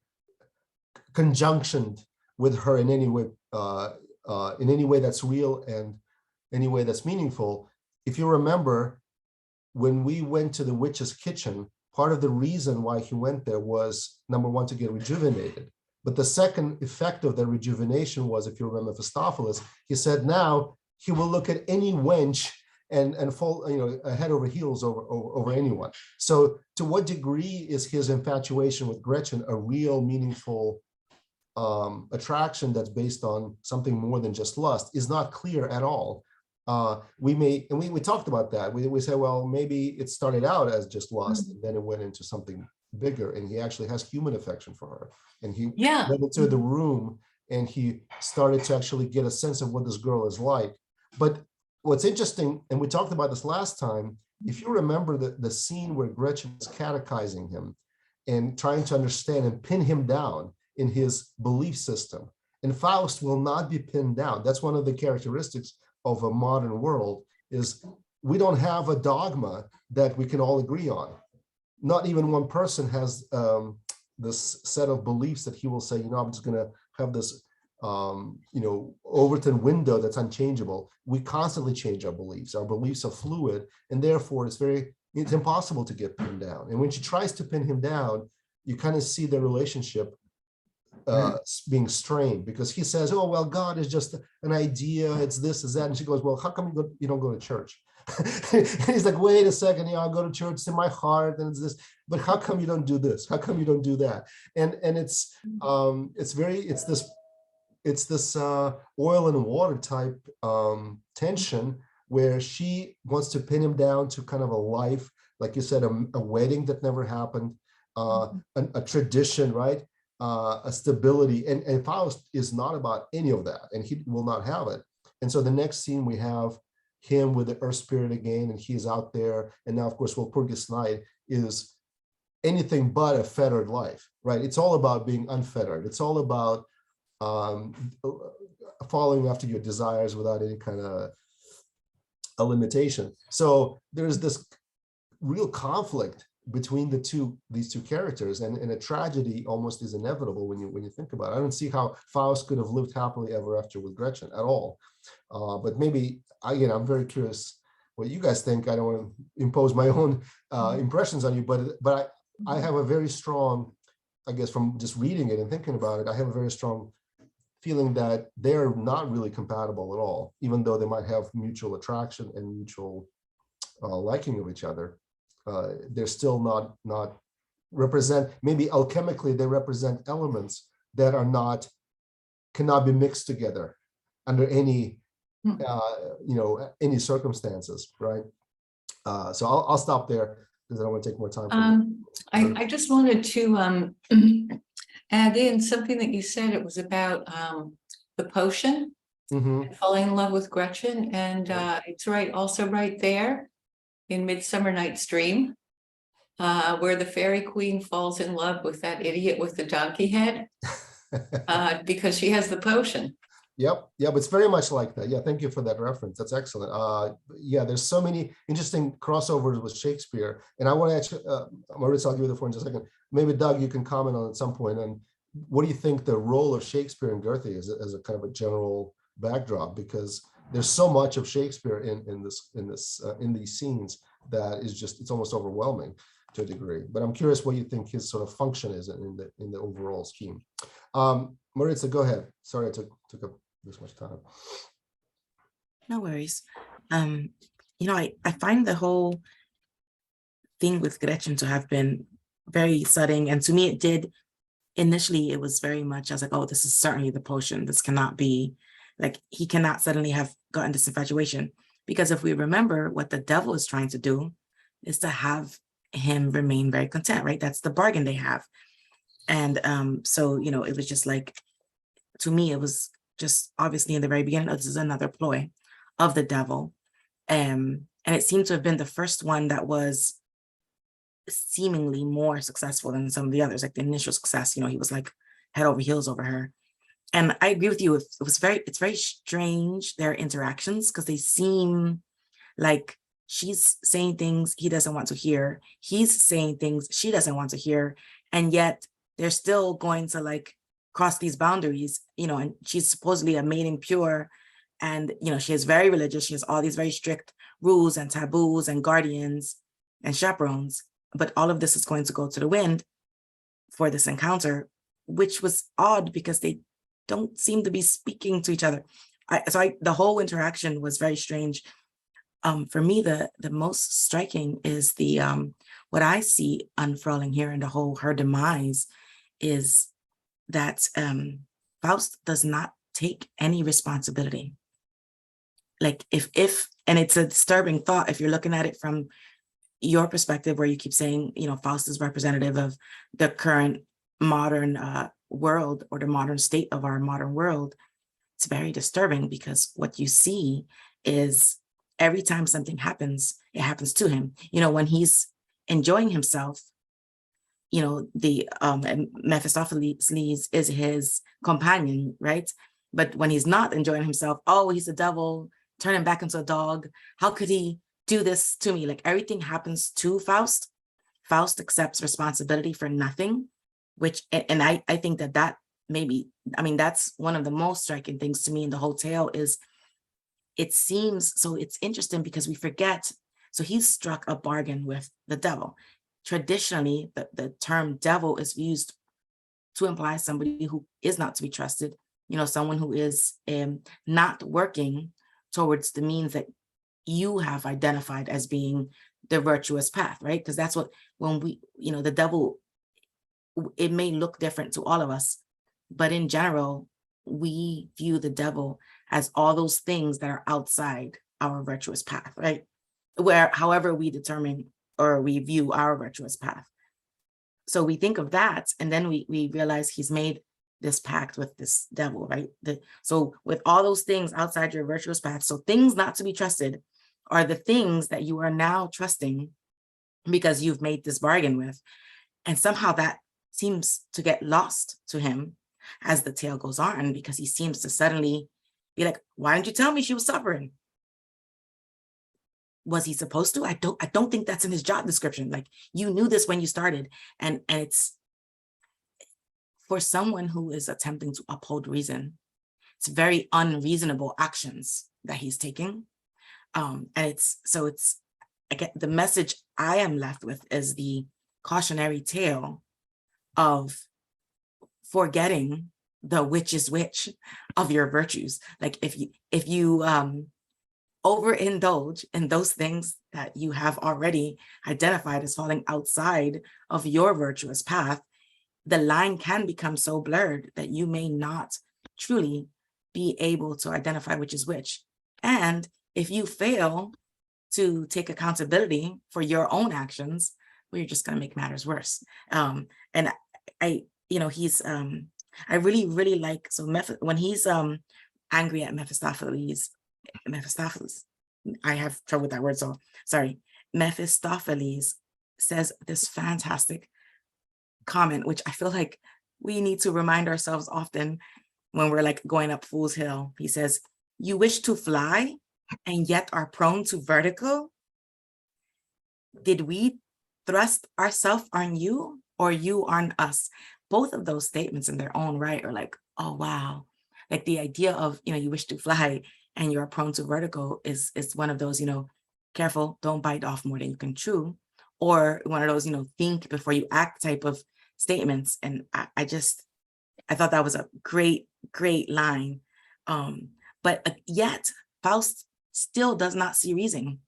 Speaker 1: conjunctioned with her in any way that's real and any way that's meaningful. If you remember, when we went to the witch's kitchen, part of the reason why he went there was, number one, to get rejuvenated. But the second effect of the rejuvenation was, if you remember Mephistopheles, he said now he will look at any wench and fall, you know, head over heels over anyone. So to what degree is his infatuation with Gretchen a real, meaningful attraction that's based on something more than just lust is not clear at all. We talked about that. We said, well, maybe it started out as just lust, and then it went into something bigger, and he actually has human affection for her. And he went into the room and he started to actually get a sense of what this girl is like. But what's interesting, and we talked about this last time, if you remember the scene where Gretchen is catechizing him and trying to understand and pin him down in his belief system, and Faust will not be pinned down. That's one of the characteristics of a modern world, is we don't have a dogma that we can all agree on. Not even one person has this set of beliefs that he will say, you know, I'm just going to have this, you know, Overton window that's unchangeable. We constantly change our beliefs. Our beliefs are fluid, and therefore it's impossible to get pinned down. And when she tries to pin him down, you kind of see the relationship being strained, because he says, oh, well, God is just an idea, it's this, is that. And she goes, well, how come you don't go to church? And he's like, wait a second, you know, I go to church, it's in my heart, and it's this, but how come you don't do this? How come you don't do that? And it's this oil and water type tension, where she wants to pin him down to kind of a life, like you said, a wedding that never happened, a tradition, right? A stability, and Faust is not about any of that, and he will not have it. And so the next scene, we have him with the earth spirit again, and he's out there, and now of course Walpurgis Night is anything but a fettered life, right? It's all about being unfettered. It's all about following after your desires without any kind of a limitation. So there's this real conflict between these two characters, and a tragedy almost is inevitable when you think about it. I don't see how Faust could have lived happily ever after with Gretchen at all. But maybe, again, I'm very curious what you guys think. I don't want to impose my own impressions on you, but I have a very strong, I guess, from just reading it and thinking about it, I have a very strong feeling that they're not really compatible at all, even though they might have mutual attraction and mutual liking of each other. They're still not represent, maybe alchemically they represent elements that are cannot be mixed together under any any circumstances, right? So I'll stop there because I don't want to take more time.
Speaker 6: I just wanted to add in something that you said. It was about the potion, falling in love with Gretchen, and it's right, also right there in Midsummer Night's Dream, where the fairy queen falls in love with that idiot with the donkey head, because she has the potion.
Speaker 1: Yep, it's very much like that. Yeah, thank you for that reference. That's excellent. Yeah, there's so many interesting crossovers with Shakespeare, and I want to actually, Maurice, I'll give you the floor in just a second. Maybe Doug, you can comment on at some point. And what do you think the role of Shakespeare and Goethe is as a kind of a general backdrop? Because there's so much of Shakespeare in these scenes that is just, it's almost overwhelming to a degree. But I'm curious what you think his sort of function is in the overall scheme. Maritza, go ahead. Sorry I took up this much time.
Speaker 7: No worries. I find the whole thing with Gretchen to have been very sudden, and to me it did. Initially, it was very much, I was like, oh, this is certainly the potion. This cannot be, like, he cannot suddenly have gotten this infatuation. Because if we remember, what the devil is trying to do is to have him remain very content, right? That's the bargain they have. And so, it was just like, to me, it was just obviously in the very beginning, this is another ploy of the devil. And it seemed to have been the first one that was seemingly more successful than some of the others. Like the initial success, he was like head over heels over her. And I agree with you. It's very strange, their interactions, because they seem like she's saying things he doesn't want to hear. He's saying things she doesn't want to hear. And yet they're still going to like cross these boundaries, and she's supposedly a maiden pure. And, she is very religious. She has all these very strict rules and taboos and guardians and chaperones. But all of this is going to go to the wind for this encounter, which was odd because they don't seem to be speaking to each other. The whole interaction was very strange. For me, the most striking is the what I see unfurling here in her demise is that Faust does not take any responsibility. Like and it's a disturbing thought if you're looking at it from your perspective, where you keep saying, Faust is representative of the current modern world, or the modern state of our modern world. It's very disturbing because what you see is every time something happens, it happens to him. When he's enjoying himself, the Mephistopheles is his companion, right? But when he's not enjoying himself, oh, he's a devil, turn him back into a dog. How could he do this to me? Like, everything happens to Faust. Faust accepts responsibility for nothing, and I think that that's one of the most striking things to me in the whole tale. Is it seems, so it's interesting because we forget, so he's struck a bargain with the devil. Traditionally, the term devil is used to imply somebody who is not to be trusted, someone who is not working towards the means that you have identified as being the virtuous path, right? Because that's what, when we, the devil, it may look different to all of us, but in general, we view the devil as all those things that are outside our virtuous path, right? However we determine or we view our virtuous path. So we think of that, and then we realize he's made this pact with this devil, right? So with all those things outside your virtuous path, so things not to be trusted are the things that you are now trusting because you've made this bargain with. And somehow that seems to get lost to him as the tale goes on, because he seems to suddenly be like, why didn't you tell me she was suffering? was he supposed to? I don't think that's in his job description. Like, you knew this when you started, and it's for someone who is attempting to uphold reason, it's very unreasonable actions that he's taking. And it's again, the message I am left with is the cautionary tale of forgetting the which is which of your virtues. Like, if you overindulge in those things that you have already identified as falling outside of your virtuous path, the line can become so blurred that you may not truly be able to identify which is which. And if you fail to take accountability for your own actions, well, you're just going to make matters worse. And I really like, so when he's angry at Mephistopheles, I have trouble with that word, so sorry. Mephistopheles says this fantastic comment, which I feel like we need to remind ourselves often when we're like going up Fool's Hill. He says, "You wish to fly and yet are prone to vertigo. Did we thrust ourselves on you, or you on us?" Both of those statements in their own right are like, oh wow. Like, the idea of, you wish to fly and you're prone to vertigo is one of those, careful, don't bite off more than you can chew, or one of those, think before you act type of statements. And I thought that was a great line. But yet Faust still does not see reason.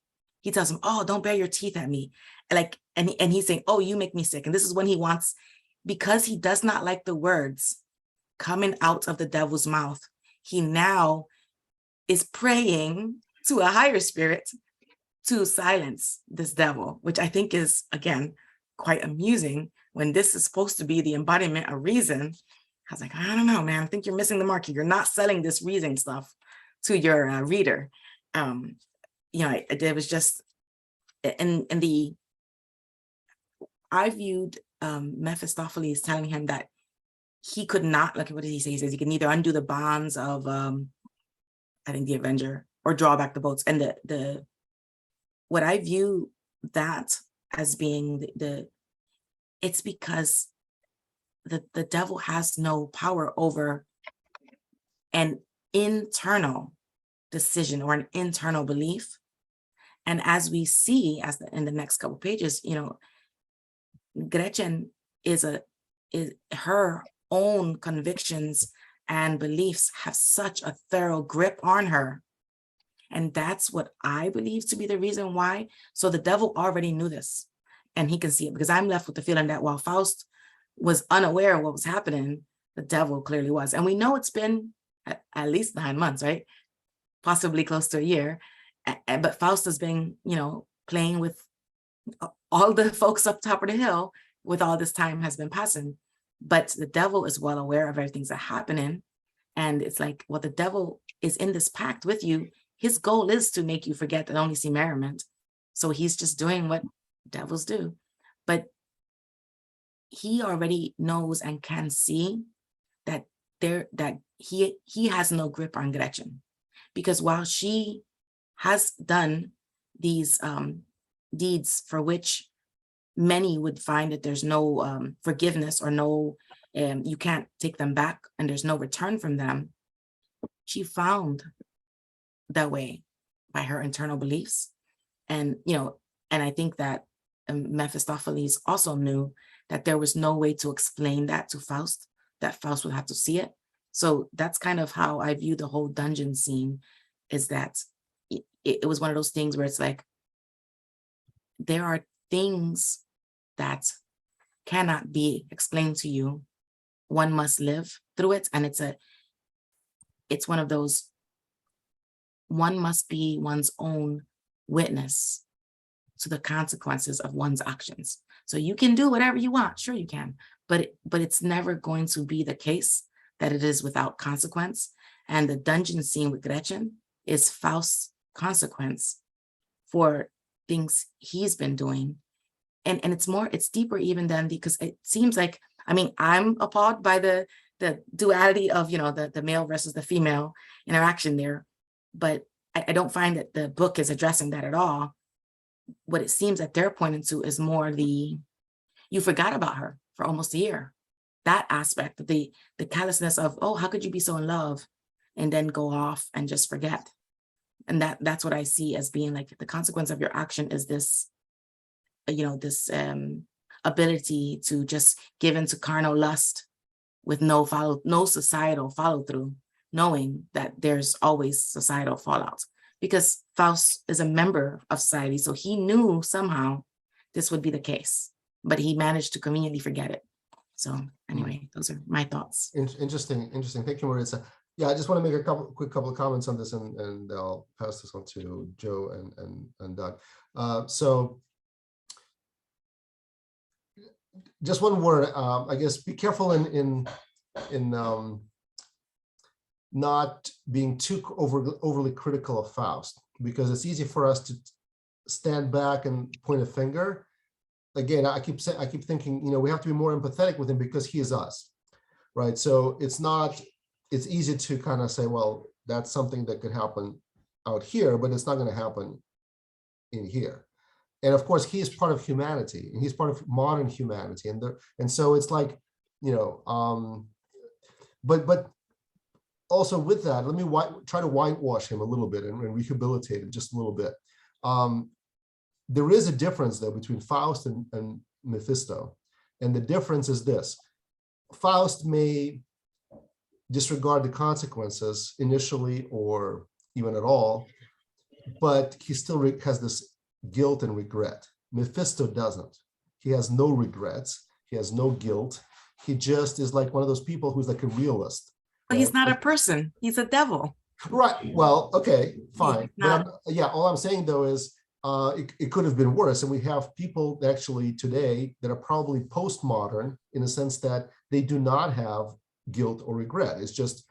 Speaker 7: He tells him, "Oh, don't bare your teeth at me." And he's saying, "Oh, you make me sick." And this is when he wants, because he does not like the words coming out of the devil's mouth, he now is praying to a higher spirit to silence this devil, which I think is, again, quite amusing when this is supposed to be the embodiment of reason. I was like, I don't know, man, I think you're missing the mark here. You're not selling this reason stuff to your reader. It was just, I viewed Mephistopheles telling him that he could not, like, what did he say? He says he can neither undo the bonds of, I think, the Avenger, or draw back the bolts. And what I view that as being it's because the devil has no power over an internal decision or an internal belief. And as we see, in the next couple pages, Gretchen is her own convictions and beliefs have such a thorough grip on her. And that's what I believe to be the reason why. So the devil already knew this, and he can see it, because I'm left with the feeling that while Faust was unaware of what was happening, the devil clearly was. And we know it's been at least 9 months, right? Possibly close to a year. But Faust has been, playing with all the folks up top of the hill with all this time has been passing. But the devil is well aware of everything that's happening. And it's like, well, the devil is in this pact with you. His goal is to make you forget and only see merriment. So he's just doing what devils do. But he already knows and can see that he has no grip on Gretchen. Because while she has done these deeds for which many would find that there's no forgiveness or no, you can't take them back and there's no return from them, she found that way by her internal beliefs. And, and I think that Mephistopheles also knew that there was no way to explain that to Faust, that Faust would have to see it. So that's kind of how I view the whole dungeon scene, is that it was one of those things where it's like, there are things that cannot be explained to you. One must live through it. And it's one of those, one must be one's own witness to the consequences of one's actions. So you can do whatever you want, sure you can, but it's never going to be the case that it is without consequence. And the dungeon scene with Gretchen is Faust's consequence for things he's been doing. And it's deeper even than, because it seems like, I mean, I'm appalled by the duality of, the male versus the female interaction there, but I don't find that the book is addressing that at all. what it seems that they're pointing to is more you forgot about her for almost a year. That aspect, the callousness of, oh, how could you be so in love and then go off and just forget? And that's what I see as being like the consequence of your action is this, this ability to just give into carnal lust with no societal follow through, knowing that there's always societal fallout. Because Faust is a member of society, so he knew somehow this would be the case, but he managed to conveniently forget it. So anyway, those are my thoughts.
Speaker 1: Interesting. Thank you, Maritza. Yeah, I just want to make a quick couple of comments on this, and I'll pass this on to Joe and Doug. So just one word, I guess, be careful in not being too overly critical of Faust, because it's easy for us to stand back and point a finger. Again, I keep thinking, we have to be more empathetic with him because he is us, right? So it's easy to kind of say, well, that's something that could happen out here, but it's not going to happen in here. And of course, he is part of humanity, and he's part of modern humanity, and so it's like, but also with that, let me try to whitewash him a little bit and rehabilitate him just a little bit. There is a difference though between Faust and Mephisto, and the difference is this: Faust may disregard the consequences initially or even at all, but he still has this guilt and regret. Mephisto doesn't. He has no regrets. He has no guilt. He just is like one of those people who's like a realist.
Speaker 7: But he's not a person. He's a devil.
Speaker 1: Right. Well, okay, fine.
Speaker 7: Not...
Speaker 1: But all I'm saying though is it could have been worse. And we have people actually today that are probably postmodern in the sense that they do not have guilt or regret. It's just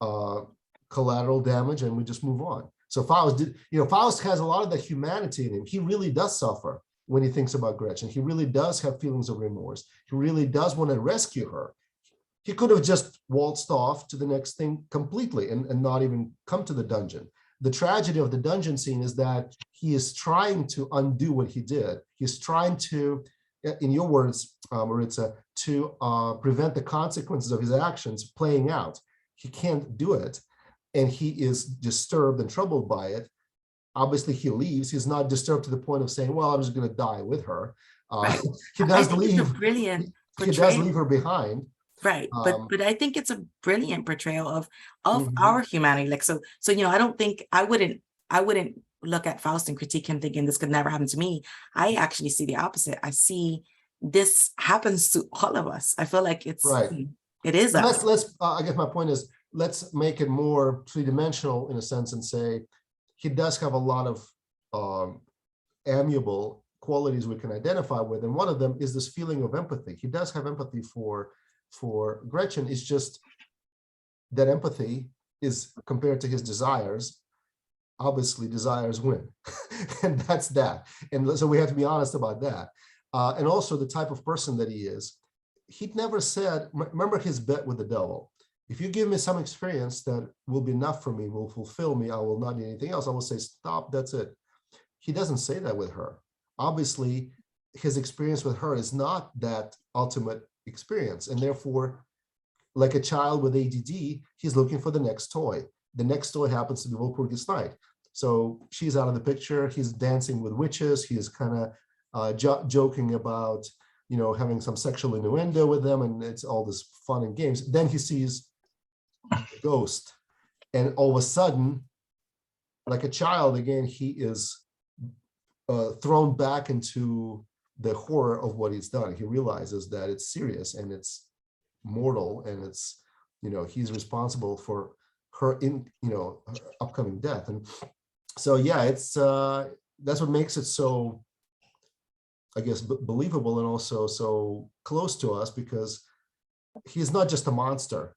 Speaker 1: collateral damage, and we just move on. So Faust has a lot of the humanity in him. He really does suffer when he thinks about Gretchen. He really does have feelings of remorse. He really does want to rescue her. He could have just waltzed off to the next thing completely and not even come to the dungeon. The tragedy of the dungeon scene is that he is trying to undo what he did. He's trying to, in your words, Maritza, to prevent the consequences of his actions playing out. He can't do it, and he is disturbed and troubled by it. Obviously, he leaves. He's not disturbed to the point of saying, well, I'm just going to die with her. He does leave.
Speaker 7: Brilliant.
Speaker 1: He does leave her behind.
Speaker 7: Right, but I think it's a brilliant portrayal of our humanity. Like so I don't think I wouldn't look at Faust and critique him thinking this could never happen to me. I actually see the opposite. I see this happens to all of us. I feel like it's
Speaker 1: right.
Speaker 7: It is us.
Speaker 1: Let's I guess my point is, let's make it more three-dimensional in a sense and say he does have a lot of amiable qualities we can identify with, and one of them is this feeling of empathy. He does have empathy for Gretchen. It's just that empathy is compared to his desires. Obviously, desires win, and that's that. And so we have to be honest about that. And also the type of person that he is. He'd never said, remember his bet with the devil, if you give me some experience that will be enough for me, will fulfill me, I will not need anything else. I will say, stop, that's it. He doesn't say that with her. Obviously, his experience with her is not that ultimate experience. And therefore, like a child with ADD, he's looking for the next toy. The next toy happens to be Walpurgis Night. So she's out of the picture. He's dancing with witches. He's kind of joking about, having some sexual innuendo with them, and it's all this fun and games. Then he sees a ghost, and all of a sudden, like a child again, he is thrown back into the horror of what he's done. He realizes that it's serious and it's mortal, and it's, he's responsible for her her upcoming death. And so, yeah, it's that's what makes it so, I guess, believable and also so close to us, because he's not just a monster.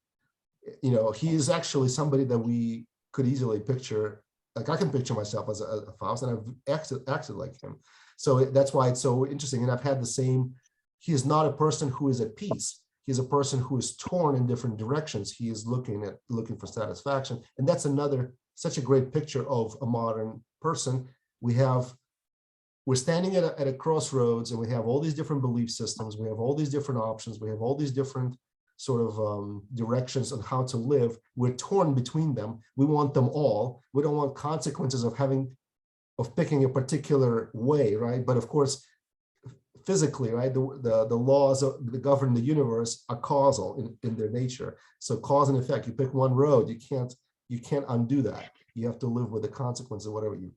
Speaker 1: He is actually somebody that we could easily picture. Like I can picture myself as a Faust, and I've acted like him. So that's why it's so interesting. And I've had the same, he is not a person who is at peace. He's a person who is torn in different directions. He is looking for satisfaction. And that's such a great picture of a modern person. We have we're standing at a crossroads, and we have all these different belief systems. We have all these different options. We have all these different sort of directions on how to live. We're torn between them. We want them all. We don't want consequences of picking a particular way, right? But of course, physically, right, the laws that govern the universe are causal in their nature. So cause and effect. You pick one road, you can't undo that. You have to live with the consequence of whatever you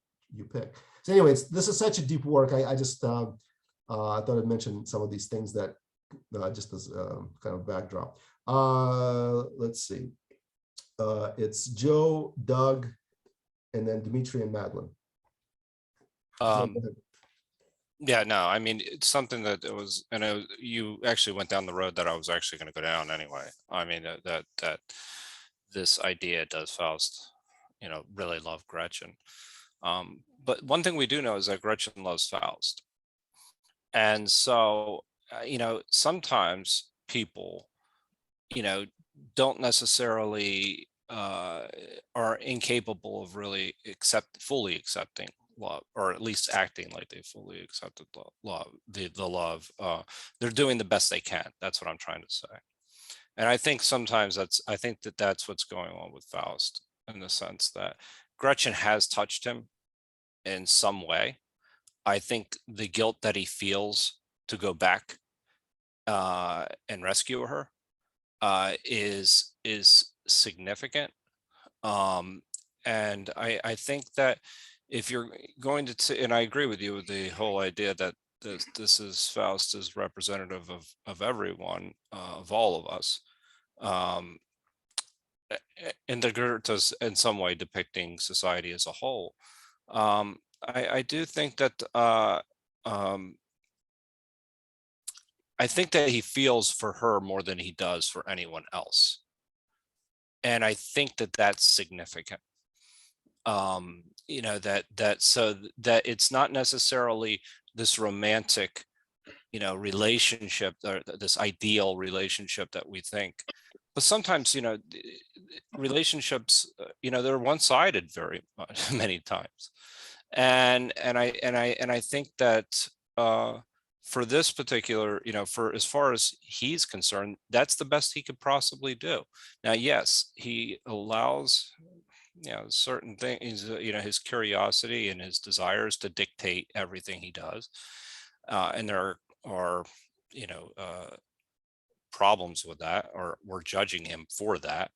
Speaker 1: pick. So anyways, this is such a deep work. I just thought I'd mention some of these things that just as kind of backdrop. Let's see. It's Joe, Doug, and then Dimitri and Madeline.
Speaker 4: Yeah, no, I mean, it's something that it was, and you actually went down the road that I was actually going to go down anyway. I mean, that this idea, does Faust, really love Gretchen? But one thing we do know is that Gretchen loves Faust. And so, sometimes people, don't necessarily are incapable of really fully accepting love, or at least acting like they fully accepted love, the love. They're doing the best they can. That's what I'm trying to say. And I think sometimes that's what's going on with Faust, in the sense that Gretchen has touched him in some way. I think the guilt that he feels to go back and rescue her is significant. And I think that if you're going to, and I agree with you with the whole idea that this is Faust is representative of everyone, of all of us. And the Goethe's in some way depicting society as a whole. I do think that I think that he feels for her more than he does for anyone else. And I think that that's significant. That it's not necessarily this romantic, relationship, or this ideal relationship that we think. But sometimes, relationships, they're one-sided very much, many times. And I think that for this particular, for as far as he's concerned, that's the best he could possibly do. Now, yes, he allows, certain things, his curiosity and his desires to dictate everything he does. And there are, problems with that, or we're judging him for that.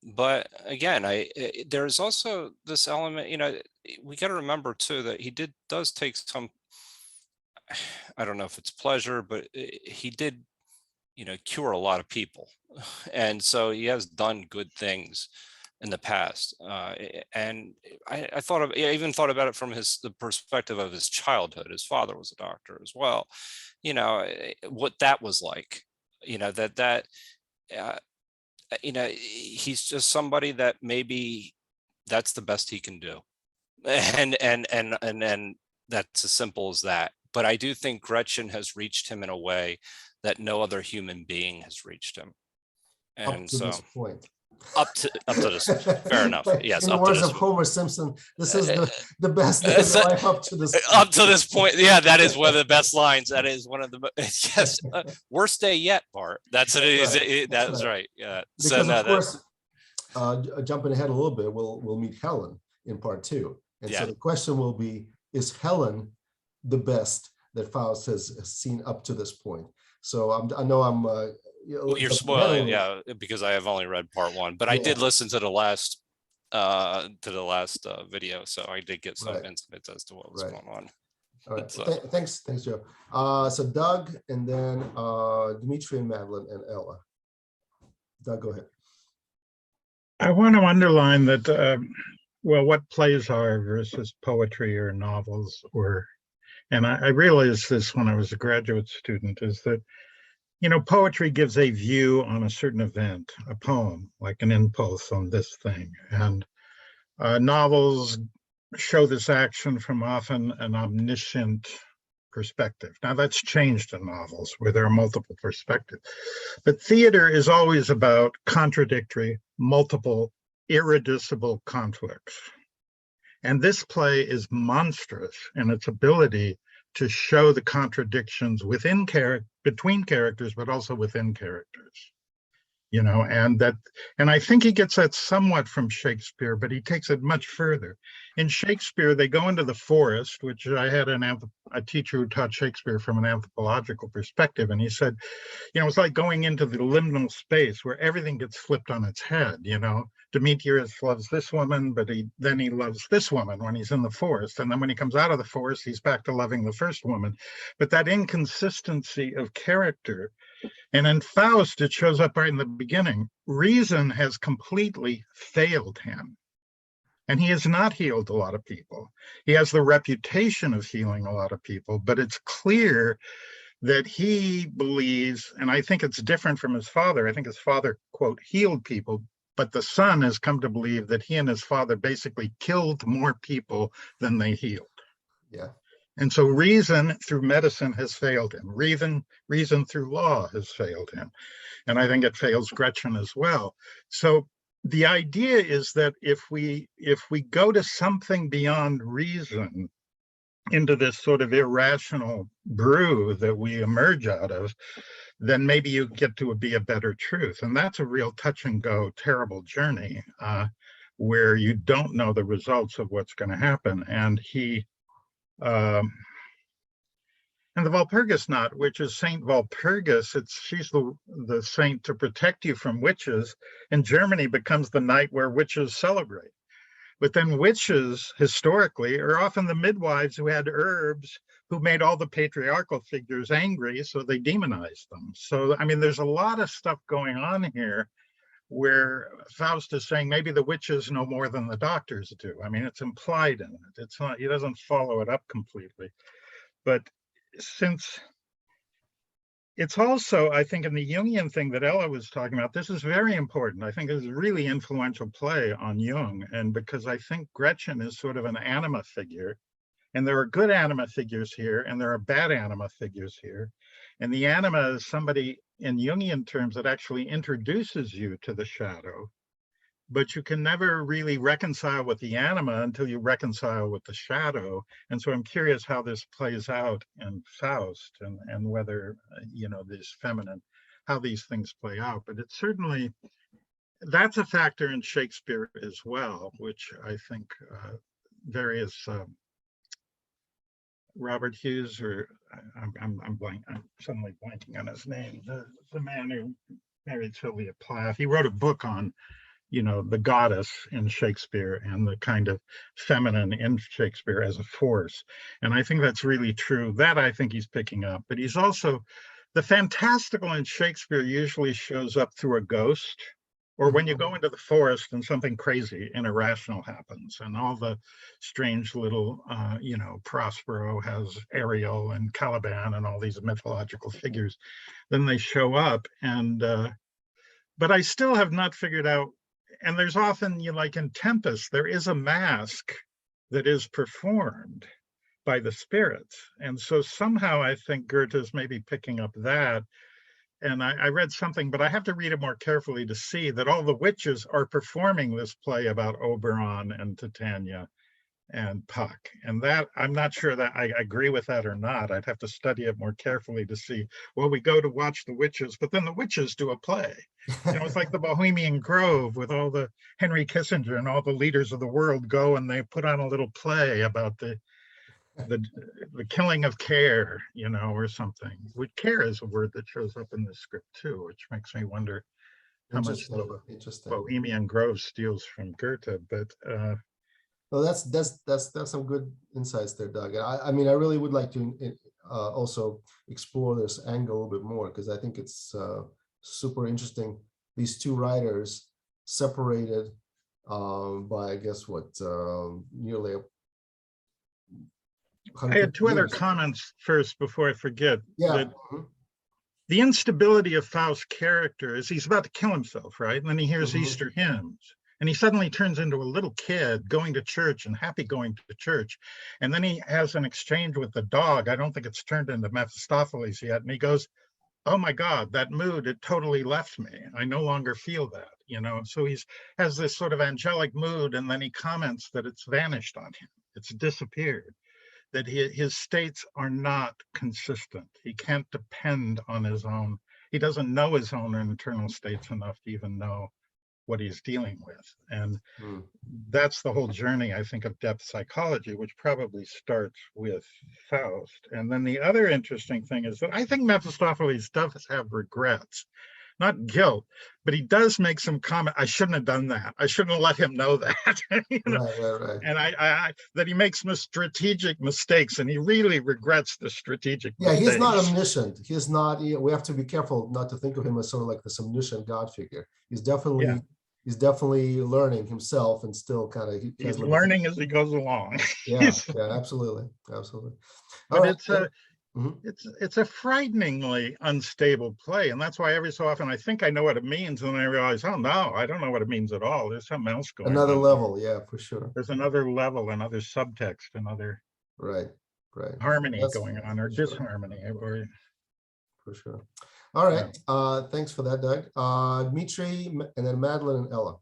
Speaker 4: But again, there's also this element, we got to remember too, that he does take some, I don't know if it's pleasure, but he did, cure a lot of people. And so he has done good things in the past. And I even thought about it from the perspective of his childhood. His father was a doctor as well. What that was like, he's just somebody that maybe that's the best he can do. And that's as simple as that. But I do think Gretchen has reached him in a way that no other human being has reached him. And
Speaker 1: up to this point.
Speaker 4: Up to this, fair enough. Yes,
Speaker 1: in the words of Homer Simpson, this is the best day of your life up to this point.
Speaker 4: Up to this point. Yeah, that is one of the best lines. That is one of the yes, worst day yet, Bart. That's it. That's right. Yeah.
Speaker 1: Because of course, jumping ahead a little bit, we'll meet Helen in part 2, and so the question will be: is Helen the best that Faust has seen up to this point? So I know I'm.
Speaker 4: You're spoiling, because I have only read part 1, but I did listen to the last video, so I did get some insights as to what was going on.
Speaker 1: All right, so. Thanks, Joe. So Doug, and then Dimitri and Madeline and Ella. Doug, go ahead.
Speaker 2: I want to underline that, what plays are versus poetry or novels, and I realized this when I was a graduate student, is that poetry gives a view on a certain event, a poem, like an impulse on this thing. And novels show this action from often an omniscient perspective. Now that's changed in novels where there are multiple perspectives. But theater is always about contradictory, multiple, irreducible conflicts. And this play is monstrous in its ability to show the contradictions between characters, but also within characters. You know, and I think he gets that somewhat from Shakespeare, but he takes it much further. In Shakespeare, they go into the forest, which I had a teacher who taught Shakespeare from an anthropological perspective, and he said, you know, it's like going into the liminal space where everything gets flipped on its head. You know, Demetrius loves this woman, but then he loves this woman when he's in the forest, and then when he comes out of the forest, he's back to loving the first woman. But that inconsistency of character. And in Faust, it shows up right in the beginning. Reason has completely failed him. And he has not healed a lot of people. He has the reputation of healing a lot of people, but it's clear that he believes, and I think it's different from his father. I think his father, quote, healed people, but the son has come to believe that he and his father basically killed more people than they healed.
Speaker 1: Yeah.
Speaker 2: And so reason through medicine has failed him. Reason through law has failed him. And I think it fails Gretchen as well. So the idea is that if we go to something beyond reason, into this sort of irrational brew that we emerge out of, then maybe you get to be a better truth. And that's a real touch and go, terrible journey where you don't know the results of what's going to happen. And and the Walpurgis knot, which is Saint Walpurgis, she's the saint to protect you from witches. In Germany becomes the night where witches celebrate. But then witches, historically, are often the midwives who had herbs who made all the patriarchal figures angry, so they demonized them. So, I mean, there's a lot of stuff going on here where Faust is saying maybe the witches know more than the doctors do. I mean, it's implied in it. It's not, he doesn't follow it up completely. But since it's also, I think, in the Jungian thing that Ella was talking about, this is very important. I think it's a really influential play on Jung. And because I think Gretchen is sort of an anima figure, and there are good anima figures here, and there are bad anima figures here. And the anima is somebody in Jungian terms that actually introduces you to the shadow, but you can never really reconcile with the anima until you reconcile with the shadow. And so I'm curious how this plays out in Faust and whether, you know, this feminine, how these things play out. But it's certainly, that's a factor in Shakespeare as well, which I think various Robert Hughes, or I'm suddenly blanking on his name, the man who married Sylvia Plath. He wrote a book on, you know, the goddess in Shakespeare and the kind of feminine in Shakespeare as a force. And I think that's really true. That I think he's picking up. But he's also, the fantastical in Shakespeare usually shows up through a ghost, or when you go into the forest and something crazy and irrational happens, and all the strange little, you know, Prospero has Ariel and Caliban and all these mythological figures, then they show up. And but I still have not figured out, and there's often, you know, like in Tempest, there is a mask that is performed by the spirits. And so somehow I think Goethe is maybe picking up that. And I read something, but I have to read it more carefully to see that all the witches are performing this play about Oberon and Titania and Puck. And that, I'm not sure that I agree with that or not. I'd have to study it more carefully to see, well, we go to watch the witches, but then the witches do a play. You know, it's like the Bohemian Grove with all the Henry Kissinger and all the leaders of the world go and they put on a little play about the killing of care, you know, or something. Which care is a word that shows up in the script too, which makes me wonder how much Bohemian Grove steals from Goethe. But
Speaker 1: well, that's some good insights there, Doug. I mean, I really would like to also explore this angle a little bit more, because I think it's super interesting. These two writers separated by, I guess, what, nearly
Speaker 2: I had two other comments first before I forget.
Speaker 1: Yeah.
Speaker 2: The instability of Faust's character is he's about to kill himself, right? And then he hears Easter hymns. And he suddenly turns into a little kid going to church and happy going to church. And then he has an exchange with the dog. I don't think it's turned into Mephistopheles yet. And he goes, oh my God, that mood, it totally left me. I no longer feel that. you know, so he's has this sort of angelic mood, and then he comments that it's vanished on him, it's disappeared, that his states are not consistent. He can't depend on his own, he doesn't know his own internal states enough to even know what he's dealing with. And that's the whole journey, I think, of depth psychology, which probably starts with Faust. And then the other interesting thing is that I think Mephistopheles does have regrets, not guilt, but he does make some comment. I shouldn't have done that. I shouldn't have let him know that. You know?
Speaker 1: Right.
Speaker 2: And I that he makes strategic mistakes, and he really regrets the strategic
Speaker 1: Yeah,
Speaker 2: mistakes.
Speaker 1: he's not omniscient. He's not. We have to be careful not to think of him as sort of like this omniscient God figure. He's definitely learning himself, and still kind of
Speaker 2: he's learning as he goes along.
Speaker 1: Yeah, absolutely.
Speaker 2: But
Speaker 1: right.
Speaker 2: it's a frighteningly unstable play, and that's why every so often I think I know what it means, and then I realize, oh no, I don't know what it means at all. There's something else going on.
Speaker 1: Another level, yeah, for sure.
Speaker 2: There's another level, another subtext, another harmony going on, or disharmony, or
Speaker 1: for sure. All right. Thanks for that, Doug. Dmitry, and then Madeline and Ella.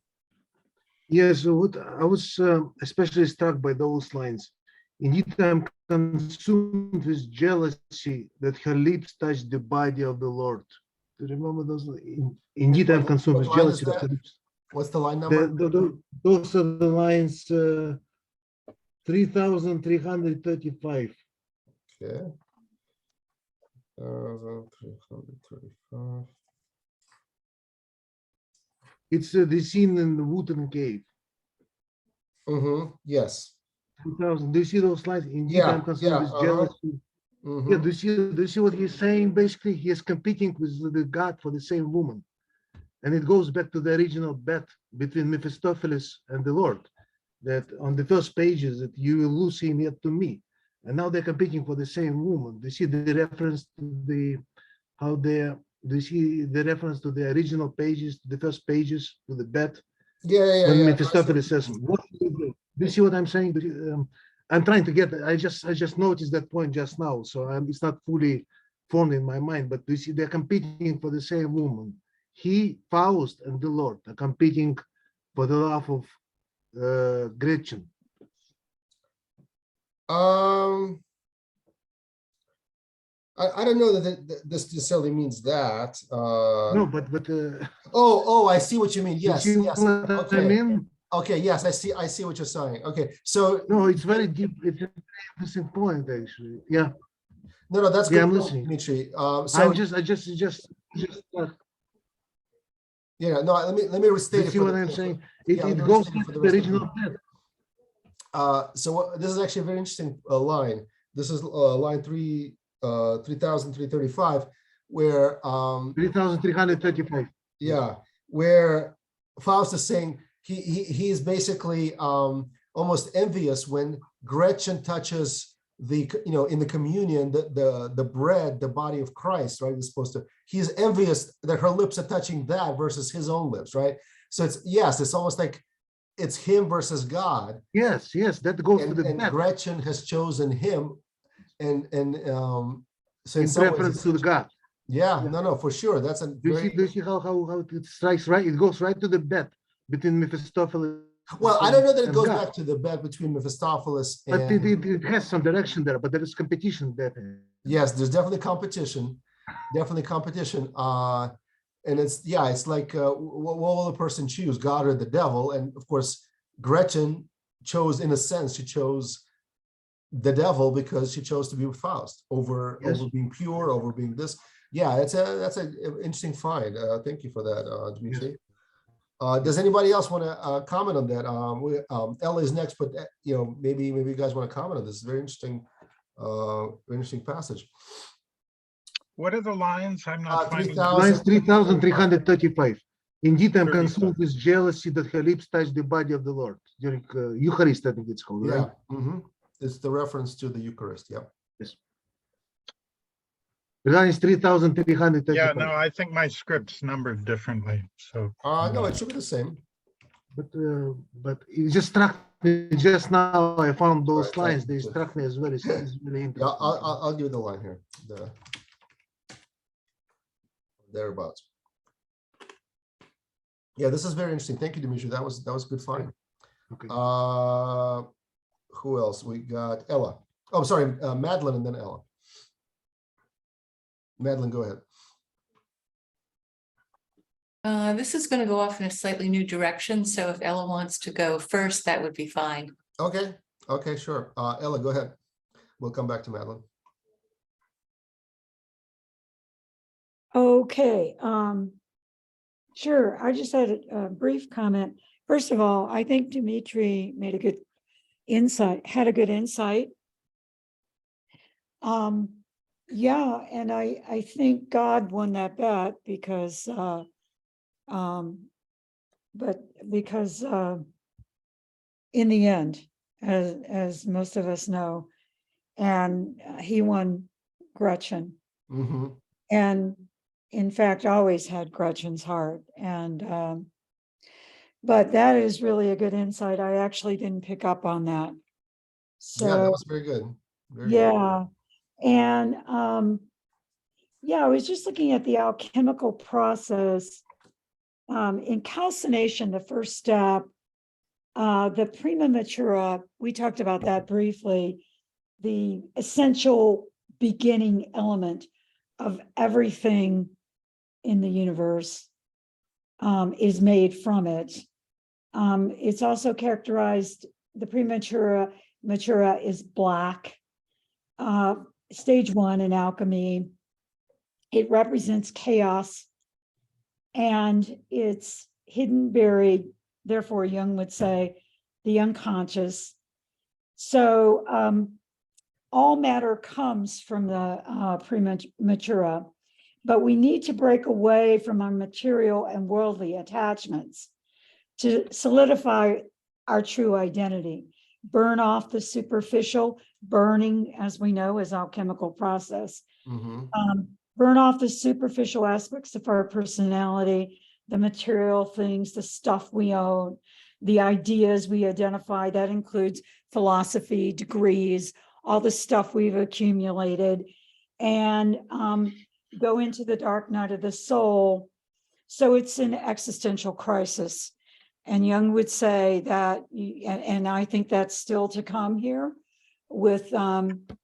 Speaker 8: Yes, what I was especially struck by those lines. Indeed, I'm consumed with jealousy that her lips touch the body of the Lord. Do you remember those? Indeed, I'm consumed with jealousy that her lips.
Speaker 1: What's the line number?
Speaker 8: Those are the lines 3,335.
Speaker 1: Okay. 335.
Speaker 8: It's the scene in the wooden cave.
Speaker 1: Yes.
Speaker 8: 2000. Do you see those lines? Indeed, I'm consumed with jealousy. Yeah, do you see what he's saying? Basically, he is competing with the God for the same woman. And it goes back to the original bet between Mephistopheles and the Lord, that on the first pages that you will lose him yet to me. And now they're competing for the same woman. Do you see the reference to do you see the reference to the original pages, the first pages, to the bet? When Mephistopheles says, what do you do? Do you see what I'm saying? I'm trying to get, I just noticed that point just now. So it's not fully formed in my mind, but do you see they're competing for the same woman. He, Faust, and the Lord are competing for the love of Gretchen.
Speaker 1: I don't know that this necessarily means that.
Speaker 8: No, but
Speaker 1: I see what you mean. Yes.
Speaker 8: Okay. I mean?
Speaker 1: Okay. Yes, I see what you're saying. Okay. So
Speaker 8: no, it's very deep. It's a very interesting point, actually. Yeah.
Speaker 1: No, that's good.
Speaker 8: I'm listening,
Speaker 1: Dmitry.
Speaker 8: so I just.
Speaker 1: Yeah. No. Let me restate.
Speaker 8: You see what I'm saying? It goes to the original bet.
Speaker 1: So this is actually a very interesting line. This is line 3,335, where
Speaker 8: 3,335.
Speaker 1: Yeah, where Faust is saying he is basically almost envious when Gretchen touches the in the communion the bread, the body of Christ, right? He's envious that her lips are touching that versus his own lips, right? So it's almost like it's him versus God.
Speaker 8: Yes, that goes to the
Speaker 1: and Gretchen has chosen him, and so
Speaker 8: in preference to the God.
Speaker 1: Yeah, no, for sure. That's a
Speaker 8: do you see how it strikes right? It goes right to the bet between Mephistopheles.
Speaker 1: Well, I don't know that it goes back to the bet between Mephistopheles and.
Speaker 8: But it has some direction there, but there is competition there.
Speaker 1: Yes, there's definitely competition. And it's like what will the person choose, God or the devil? And of course, Gretchen chose, in a sense, she chose the devil because she chose to be with Faust over being pure, over being this. Yeah, that's an interesting find. Thank you for that, Dmitry. Does anybody else want to comment on that? Ella is next, but maybe you guys want to comment on this. It's very interesting passage.
Speaker 2: What are the lines? I'm not finding.
Speaker 8: Lines 3,335. Indeed, I'm consumed with jealousy that her lips touch the body of the Lord during Eucharist. I think it's called.
Speaker 1: Yeah,
Speaker 8: right?
Speaker 1: It's the reference to the Eucharist. Yeah.
Speaker 8: Yes. Lines 3,335.
Speaker 2: Yeah, no, I think my script's numbered differently. So.
Speaker 1: No, it should be the same.
Speaker 8: But it just struck me just now. I found those lines. They struck me as very interesting.
Speaker 1: Yeah, I'll give you the line here. Thereabouts. Yeah, this is very interesting. Thank you, Dimitri. That was a good find.
Speaker 8: Okay.
Speaker 1: Who else? We got Ella. Oh, sorry, Madeline, and then Ella. Madeline, go ahead.
Speaker 6: This is going to go off in a slightly new direction, so if Ella wants to go first, that would be fine.
Speaker 1: Okay. Okay, sure. Ella, go ahead. We'll come back to Madeline.
Speaker 5: Okay, sure. I just had a brief comment. First of all, I think Dimitri made a good insight, had a good insight. Yeah, and I think God won that bet because because in the end, as most of us know, and he won Gretchen.
Speaker 1: Mm-hmm.
Speaker 5: And in fact, always had Gretchen's heart. And but that is really a good insight. I actually didn't pick up on that. So
Speaker 1: Yeah, that was very good. Very good.
Speaker 5: yeah. And yeah, I was just looking at the alchemical process. In calcination, the first step, the prima matura, we talked about that briefly, the essential beginning element of everything in the universe is made from it. It's also characterized, the prematura matura is black. Stage 1 in alchemy, it represents chaos and it's hidden, buried, therefore Jung would say the unconscious. So all matter comes from the prematura, but we need to break away from our material and worldly attachments to solidify our true identity, burn off the superficial. Burning, as we know, is alchemical process.
Speaker 1: Mm-hmm.
Speaker 5: Burn off the superficial aspects of our personality, the material things, the stuff we own, the ideas we identify. That includes philosophy, degrees, all the stuff we've accumulated, and go into the dark night of the soul. So it's an existential crisis. And Jung would say that, and I think that's still to come here with Goethe.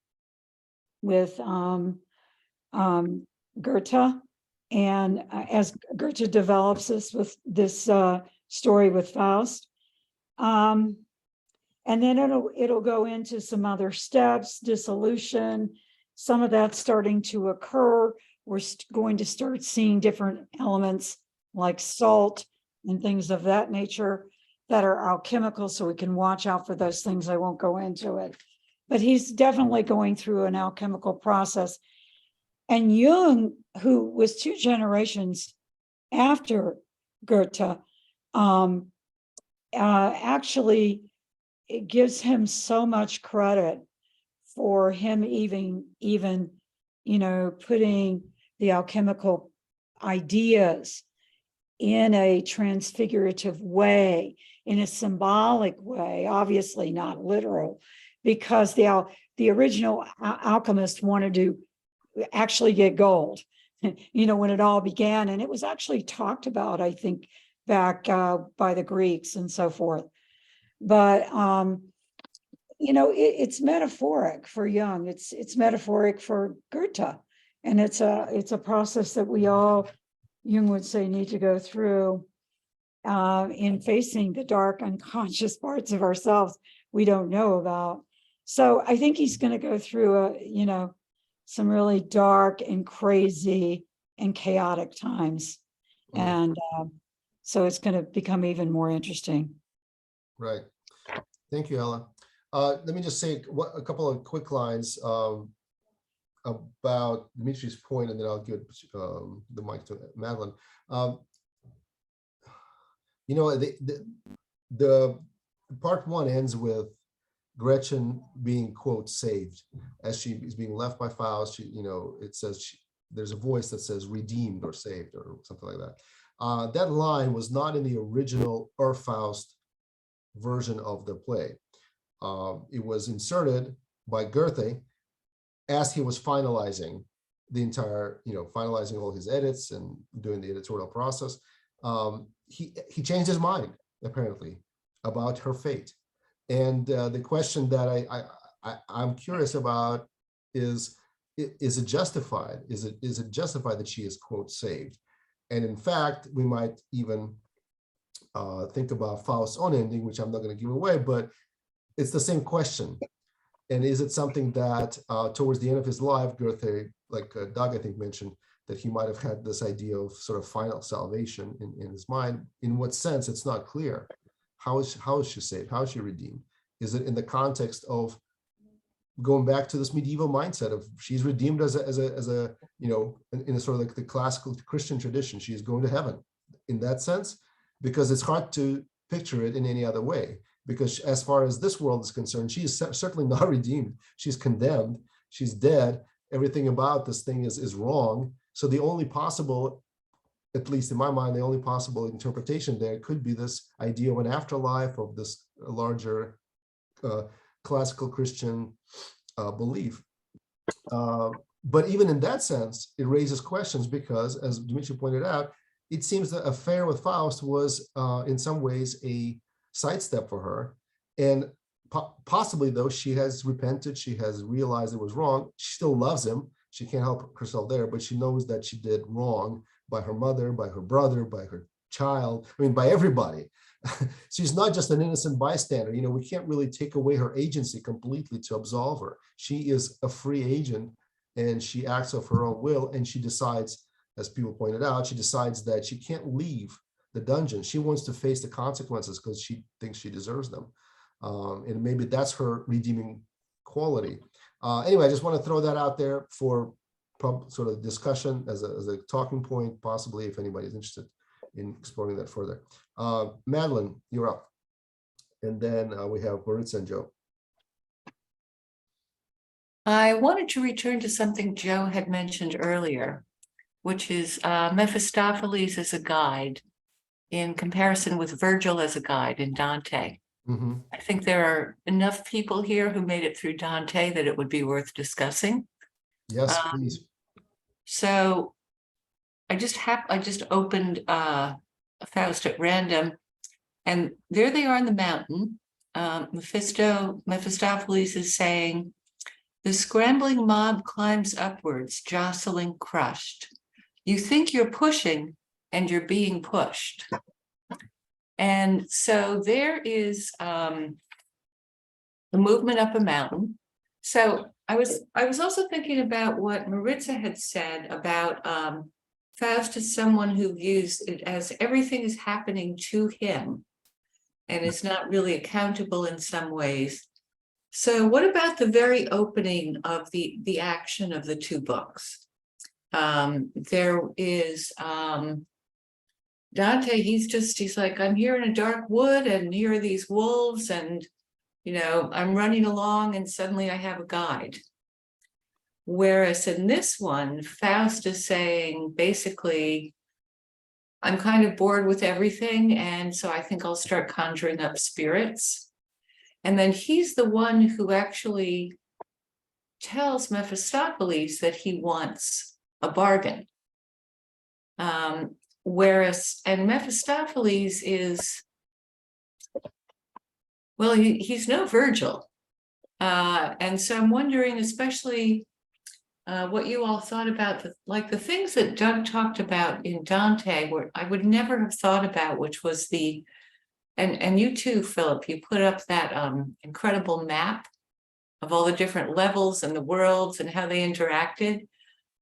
Speaker 5: And as Goethe develops this with this story with Faust. And then it'll go into some other steps, dissolution. Some of that's starting to occur. We're going to start seeing different elements like salt and things of that nature that are alchemical, so we can watch out for those things. I won't go into it. But he's definitely going through an alchemical process. And Jung, who was 2 generations after Goethe, actually, it gives him so much credit for him even putting the alchemical ideas in a transfigurative way, in a symbolic way, obviously not literal, because the original alchemist wanted to actually get gold, when it all began. And it was actually talked about, I think, back by the Greeks and so forth. But, it's metaphoric for Jung. It's metaphoric for Goethe. And it's a process that we all, Jung would say, need to go through in facing the dark unconscious parts of ourselves we don't know about. So I think he's going to go through some really dark and crazy and chaotic times. And so it's going to become even more interesting.
Speaker 1: Right. Thank you, Ella. Let me just say a couple of quick lines about Dimitri's point, and then I'll give the mic to Madeline. The part 1 ends with Gretchen being, quote, saved as she is being left by Faust. It says there's a voice that says redeemed or saved or something like that. That line was not in the original Faust version of the play. It was inserted by Goethe as he was finalizing the entire, finalizing all his edits and doing the editorial process. he changed his mind apparently about her fate. And the question that I'm curious about is it justified? Is it justified that she is, quote, saved? And in fact, we might even think about Faust's own ending, which I'm not going to give away, but it's the same question. And is it something that towards the end of his life, Goethe, like Doug, I think, mentioned, that he might have had this idea of sort of final salvation in his mind? In what sense? It's not clear. How is she saved? How is she redeemed? Is it in the context of going back to this medieval mindset of she's redeemed as a you know, in a sort of like the classical Christian tradition, she's going to heaven in that sense? Because it's hard to picture it in any other way. Because as far as this world is concerned, she is certainly not redeemed. She's condemned. She's dead. Everything about this thing is wrong. So the only possible, at least in my mind, the only possible interpretation there could be this idea of an afterlife, of this larger classical Christian belief. But even in that sense, it raises questions because, as Dmitry pointed out, it seems that affair with Faust was in some ways a sidestep for her. And possibly, though, she has repented, she has realized it was wrong. She still loves him. She can't help herself there, but she knows that she did wrong by her mother, by her brother, by her child, I mean, by everybody. She's not just an innocent bystander. You know, we can't really take away her agency completely to absolve her. She is a free agent and she acts of her own will. And she decides, as people pointed out, she decides that she can't leave the dungeon. She wants to face the consequences because she thinks she deserves them. And maybe that's her redeeming quality. Anyway, I just want to throw that out there for sort of discussion as a talking point, possibly if anybody's interested in exploring that further. Madeline, you're up. And then we have Maritza and Joe.
Speaker 6: I wanted to return to something Joe had mentioned earlier, which is Mephistopheles as a guide in comparison with Virgil as a guide in Dante.
Speaker 1: Mm-hmm.
Speaker 6: I think there are enough people here who made it through Dante that it would be worth discussing.
Speaker 1: Yes, please.
Speaker 6: So I just opened Faust at random, and there they are on the mountain. Mephistopheles is saying, "The scrambling mob climbs upwards, jostling, crushed. You think you're pushing, and you're being pushed." And so there is the movement up a mountain. So I was also thinking about what Maritza had said about Faust as someone who views it as everything is happening to him and is not really accountable in some ways. So what about the very opening of the action of the two books? There is Dante, he's like, I'm here in a dark wood and here are these wolves and, you know, I'm running along and suddenly I have a guide. Whereas in this one, Faust is saying, basically, I'm kind of bored with everything. And so I think I'll start conjuring up spirits. And then he's the one who actually tells Mephistopheles that he wants a bargain. Whereas, and Mephistopheles is, well, he's no Virgil. And so I'm wondering, especially what you all thought about, the things that Doug talked about in Dante, where I would never have thought about, which was and you too, Philip, you put up that incredible map of all the different levels and the worlds and how they interacted.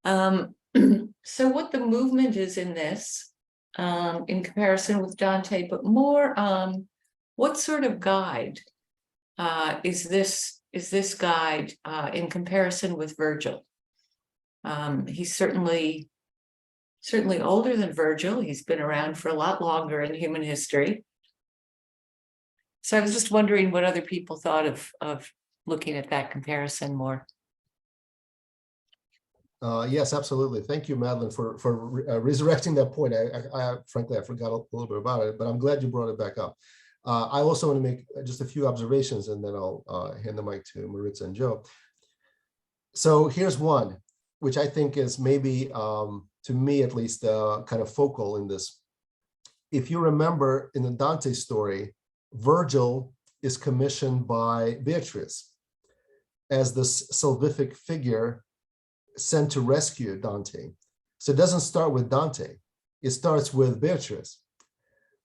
Speaker 6: So what the movement is in this, in comparison with Dante, but more, what sort of guide is this guide in comparison with Virgil? He's certainly older than Virgil. He's been around for a lot longer in human history. So I was just wondering what other people thought of looking at that comparison more.
Speaker 1: Yes, absolutely. Thank you, Madeline, for resurrecting that point. I frankly, I forgot a little bit about it, but I'm glad you brought it back up. I also want to make just a few observations, and then I'll hand the mic to Maritza and Joe. So here's one, which I think is maybe, to me at least, kind of focal in this if you remember in the Dante story, Virgil is commissioned by Beatrice as this salvific figure sent to rescue Dante. So it doesn't start with Dante, it starts with Beatrice.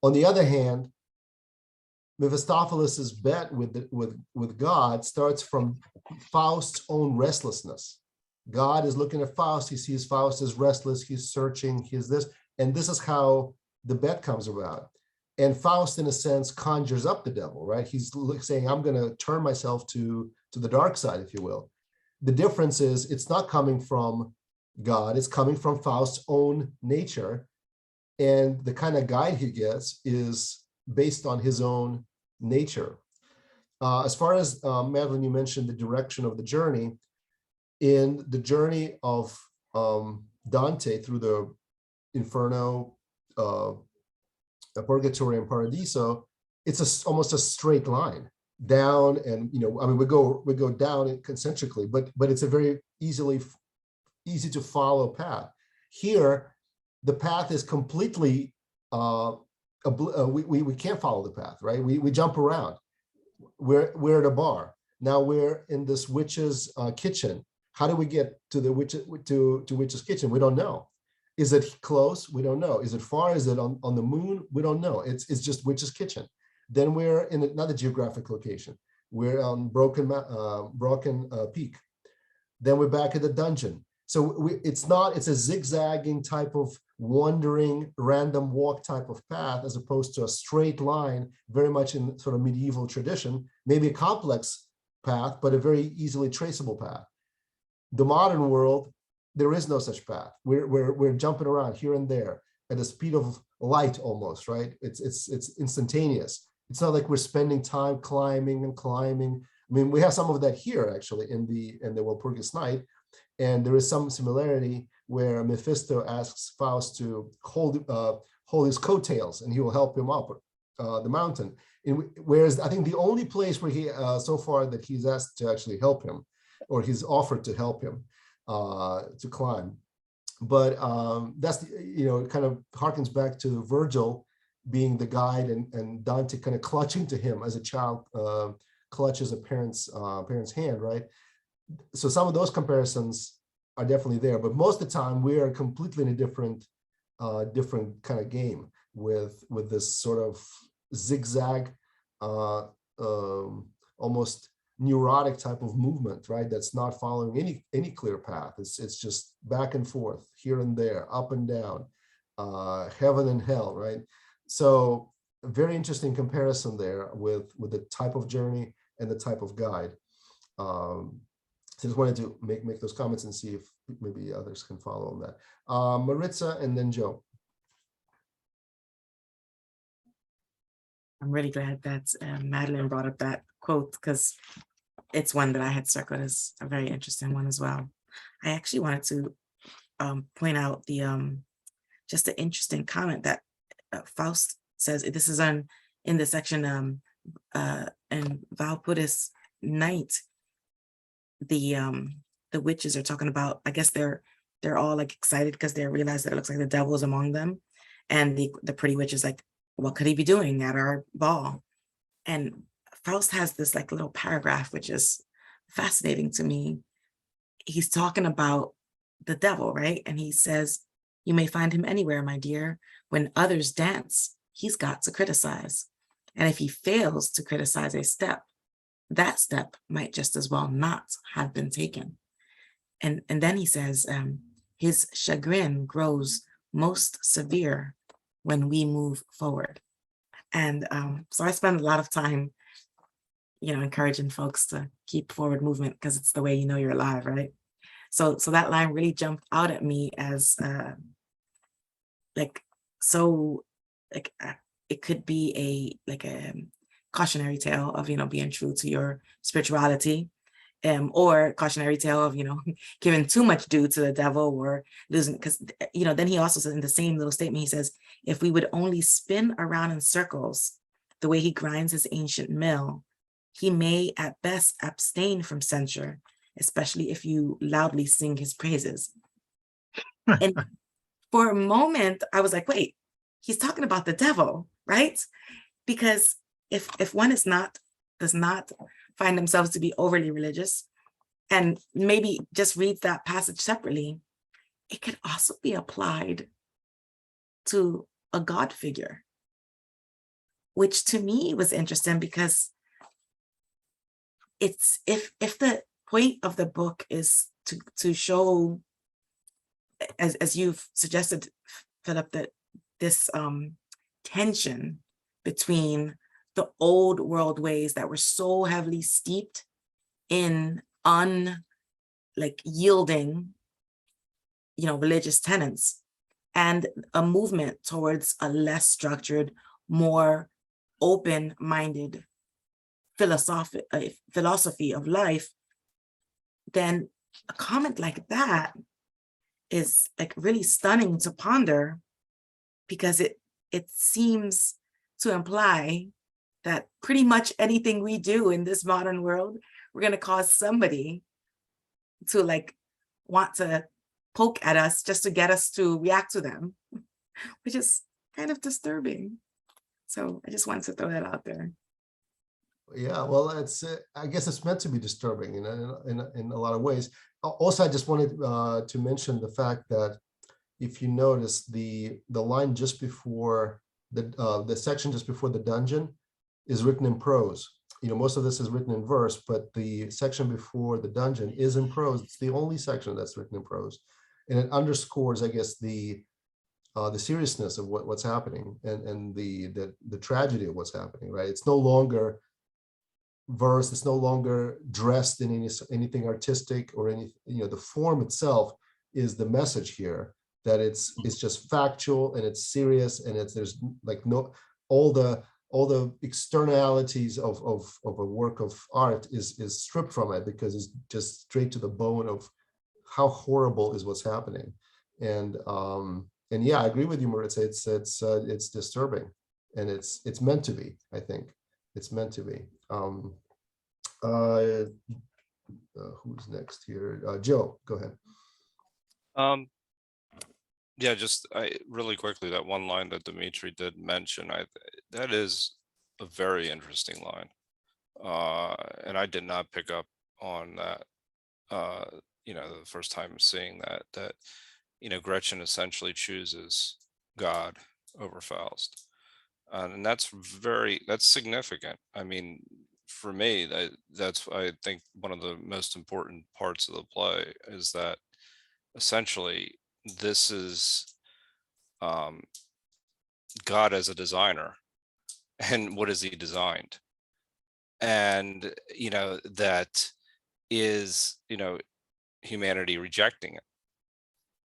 Speaker 1: On the other hand, Mephistopheles' bet with God starts from Faust's own restlessness. God is looking at Faust, he sees Faust is restless, he's searching, he's this, and this is how the bet comes about. And Faust, in a sense, conjures up the devil, right? He's saying, I'm going to turn myself to the dark side, if you will. The difference is it's not coming from God, it's coming from Faust's own nature. And the kind of guide he gets is based on his own nature. As far as, Madeline, you mentioned the direction of the journey. In the journey of Dante through the Inferno, Purgatory and Paradiso, it's almost a straight line down, and I mean we go down it concentrically, but it's a very easy to follow path. Here, the path is completely we can't follow the path, right? We jump around. We're at a bar now. We're in this witch's kitchen. How do we get to the witch's kitchen? We don't know. Is it close? We don't know. Is it far? Is it on the moon? We don't know. It's just witch's kitchen. Then we're in another geographic location. We're on Broken Peak. Then we're back at the dungeon. So it's a zigzagging type of wandering, random walk type of path, as opposed to a straight line, very much in sort of medieval tradition, maybe a complex path, but a very easily traceable path. The modern world, there is no such path. We're jumping around here and there at the speed of light almost, right? It's instantaneous. It's not like we're spending time climbing and climbing. I mean, we have some of that here actually in the Walpurgis Night, and there is some similarity where Mephisto asks Faust to hold his coattails, and he will help him up the mountain. Whereas I think the only place where he so far that he's asked to actually help him, or he's offered to help him to climb. But that's, kind of harkens back to Virgil being the guide, and Dante kind of clutching to him as a child clutches a parent's hand, right? So some of those comparisons are definitely there, but most of the time we are completely in a different kind of game with this sort of zigzag, almost neurotic type of movement, right? That's not following any clear path. It's just back and forth, here and there, up and down, heaven and hell, right? So a very interesting comparison there with the type of journey and the type of guide. So just wanted to make those comments and see if maybe others can follow on that. Maritza and then Joe.
Speaker 7: I'm really glad that Madeline brought up that quote, because it's one that I had circled as a very interesting one as well. I actually wanted to point out just the interesting comment that Faust says. This is in the section in Walpurgis Night. The witches are talking about, I guess they're all like excited because they realize that it looks like the devil is among them, and the pretty witch is like, what could he be doing at our ball? And Faust has this like little paragraph which is fascinating to me. He's talking about the devil, right? And he says, you may find him anywhere, my dear. When others dance, he's got to criticize. And if he fails to criticize a step, that step might just as well not have been taken. And then he says, his chagrin grows most severe when we move forward. And so I spend a lot of time, encouraging folks to keep forward movement, because it's the way you know you're alive, right? So that line really jumped out at me as it could be a cautionary tale of being true to your spirituality, or cautionary tale of giving too much due to the devil, or losing, because then he also says in the same little statement, he says, if we would only spin around in circles the way he grinds his ancient mill, he may at best abstain from censure, especially if you loudly sing his praises. And for a moment I was like, wait, he's talking about the devil, right? Because if one does not find themselves to be overly religious, and maybe just reads that passage separately, it could also be applied to a God figure, which to me was interesting, because it's if the point of the book is to show, as you've suggested, Philip, that this tension between the old world ways that were so heavily steeped in yielding, religious tenets, and a movement towards a less structured, more open-minded philosophy of life, then a comment like that is like really stunning to ponder, because it seems to imply that pretty much anything we do in this modern world, we're going to cause somebody to want to poke at us just to get us to react to them, which is kind of disturbing. So I just wanted to throw that out there.
Speaker 1: Yeah, well, I guess it's meant to be disturbing in a lot of ways. Also, I just wanted to mention the fact that if you notice the line just before the section just before the dungeon is written in prose. Most of this is written in verse, but the section before the dungeon is in prose. It's the only section that's written in prose, and it underscores, I guess, the seriousness of what's happening and the tragedy of what's happening. Right? It's no longer verse. It's no longer dressed in anything artistic or any. The form itself is the message here. That it's just factual and it's serious, and there's no all the externalities of a work of art is stripped from it, because it's just straight to the bone of how horrible is what's happening. And yeah, I agree with you, Maritza. It's disturbing, and it's meant to be. I think it's meant to be. Who's next here? Joe, go ahead.
Speaker 4: Yeah, just really quickly, that one line that Dimitri did mention, that is a very interesting line, and I did not pick up on that. The first time seeing that Gretchen essentially chooses God over Faust, and that's significant. I mean, for me, that's I think one of the most important parts of the play is that essentially this is God as a designer, and what has he designed? And that is humanity rejecting it,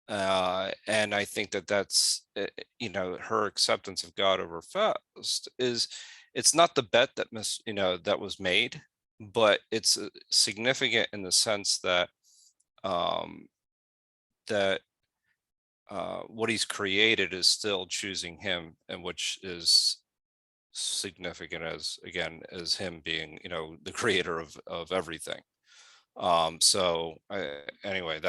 Speaker 4: and I think that's her acceptance of God over Faust it's not the bet that that was made, but it's significant in the sense that what he's created is still choosing him, and which is significant as him being the creator of everything. So anyway,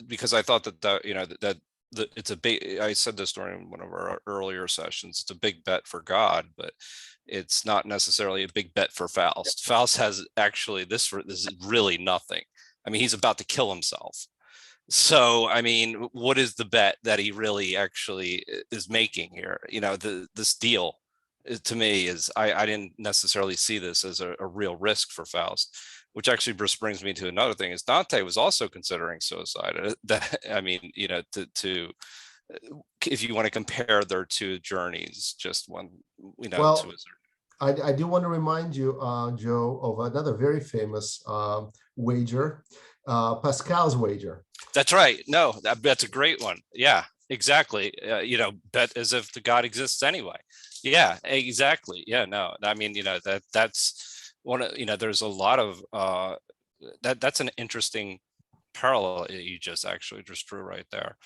Speaker 4: because I thought that it's a big, I said this during one of our earlier sessions, it's a big bet for God, but it's not necessarily a big bet for Faust. Faust has actually this is really nothing. I mean, he's about to kill himself. So, I mean, what is the bet that he really actually is making here? This deal to me is, I didn't necessarily see this as a real risk for Faust, which actually brings me to another thing, is Dante was also considering suicide. That, I mean, to if you want to compare their two journeys, just one,
Speaker 1: Well,
Speaker 4: to a certain.
Speaker 1: I do want to remind you, Joe, of another very famous wager, Pascal's wager.
Speaker 4: That's right. No, that's a great one. Yeah, exactly. Bet as if the God exists anyway. Yeah, exactly. Yeah, no, I mean, that's one of, there's a lot of that's an interesting parallel you just drew right there.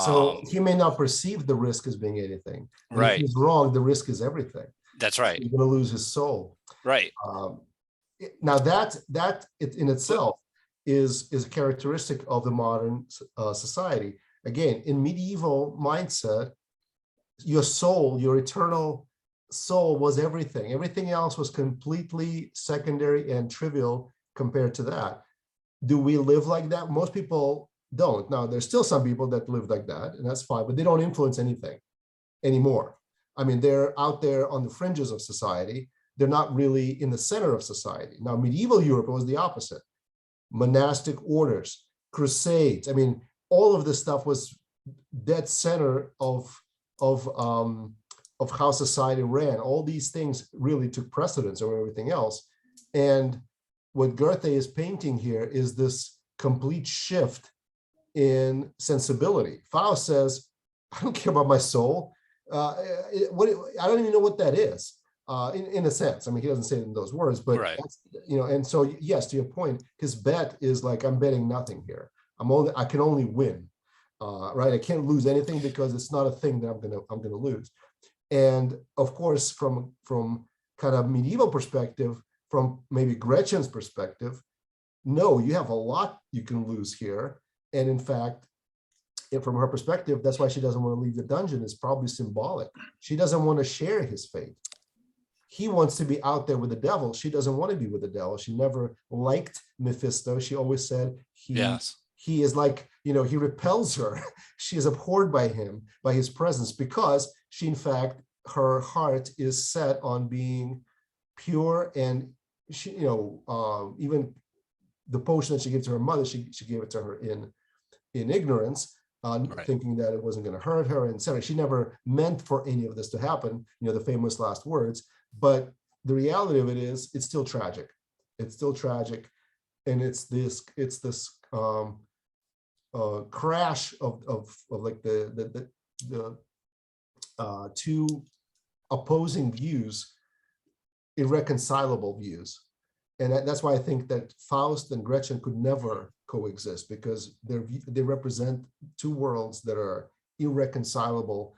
Speaker 1: So he may not perceive the risk as being anything. And
Speaker 4: right.
Speaker 1: If he's wrong, the risk is everything.
Speaker 4: That's right.
Speaker 1: He's going to lose his soul.
Speaker 4: Right.
Speaker 1: Now that in itself is a characteristic of the modern society. Again, in medieval mindset, your soul, your eternal soul was everything. Everything else was completely secondary and trivial compared to that. Do we live like that? Most people don't. Now, there's still some people that live like that, and that's fine, but they don't influence anything anymore. I mean, they're out there on the fringes of society. They're not really in the center of society. Now, medieval Europe was the opposite. Monastic orders, crusades. I mean, all of this stuff was dead center of how society ran. All these things really took precedence over everything else. And what Goethe is painting here is this complete shift in sensibility. Faust says, I don't care about my soul. I don't even know what that is. In a sense, I mean, he doesn't say it in those words, but
Speaker 4: Right.
Speaker 1: that's, you know, and so yes, to your point, his bet is like, I'm betting nothing here. I can only win, right? I can't lose anything because it's not a thing that I'm gonna lose. And of course, from kind of medieval perspective, from maybe Gretchen's perspective, no, you have a lot you can lose here. And in fact, from her perspective, that's why she doesn't want to leave the dungeon. It's probably symbolic. She doesn't want to share his fate. He wants to be out there with the devil. She doesn't want to be with the devil. She never liked Mephisto. She always said he is like, you know, he repels her. She is abhorred by him, by his presence, because she, in fact, her heart is set on being pure. And she, you know, even the potion that she gave to her mother, she gave it to her in ignorance, thinking that it wasn't going to hurt her, and etc. She never meant for any of this to happen, you know, the famous last words. But the reality of it is, it's still tragic. It's still tragic, and it's this crash of like the two opposing views, irreconcilable views. And that's why I think that Faust and Gretchen could never coexist, because they represent two worlds that are irreconcilable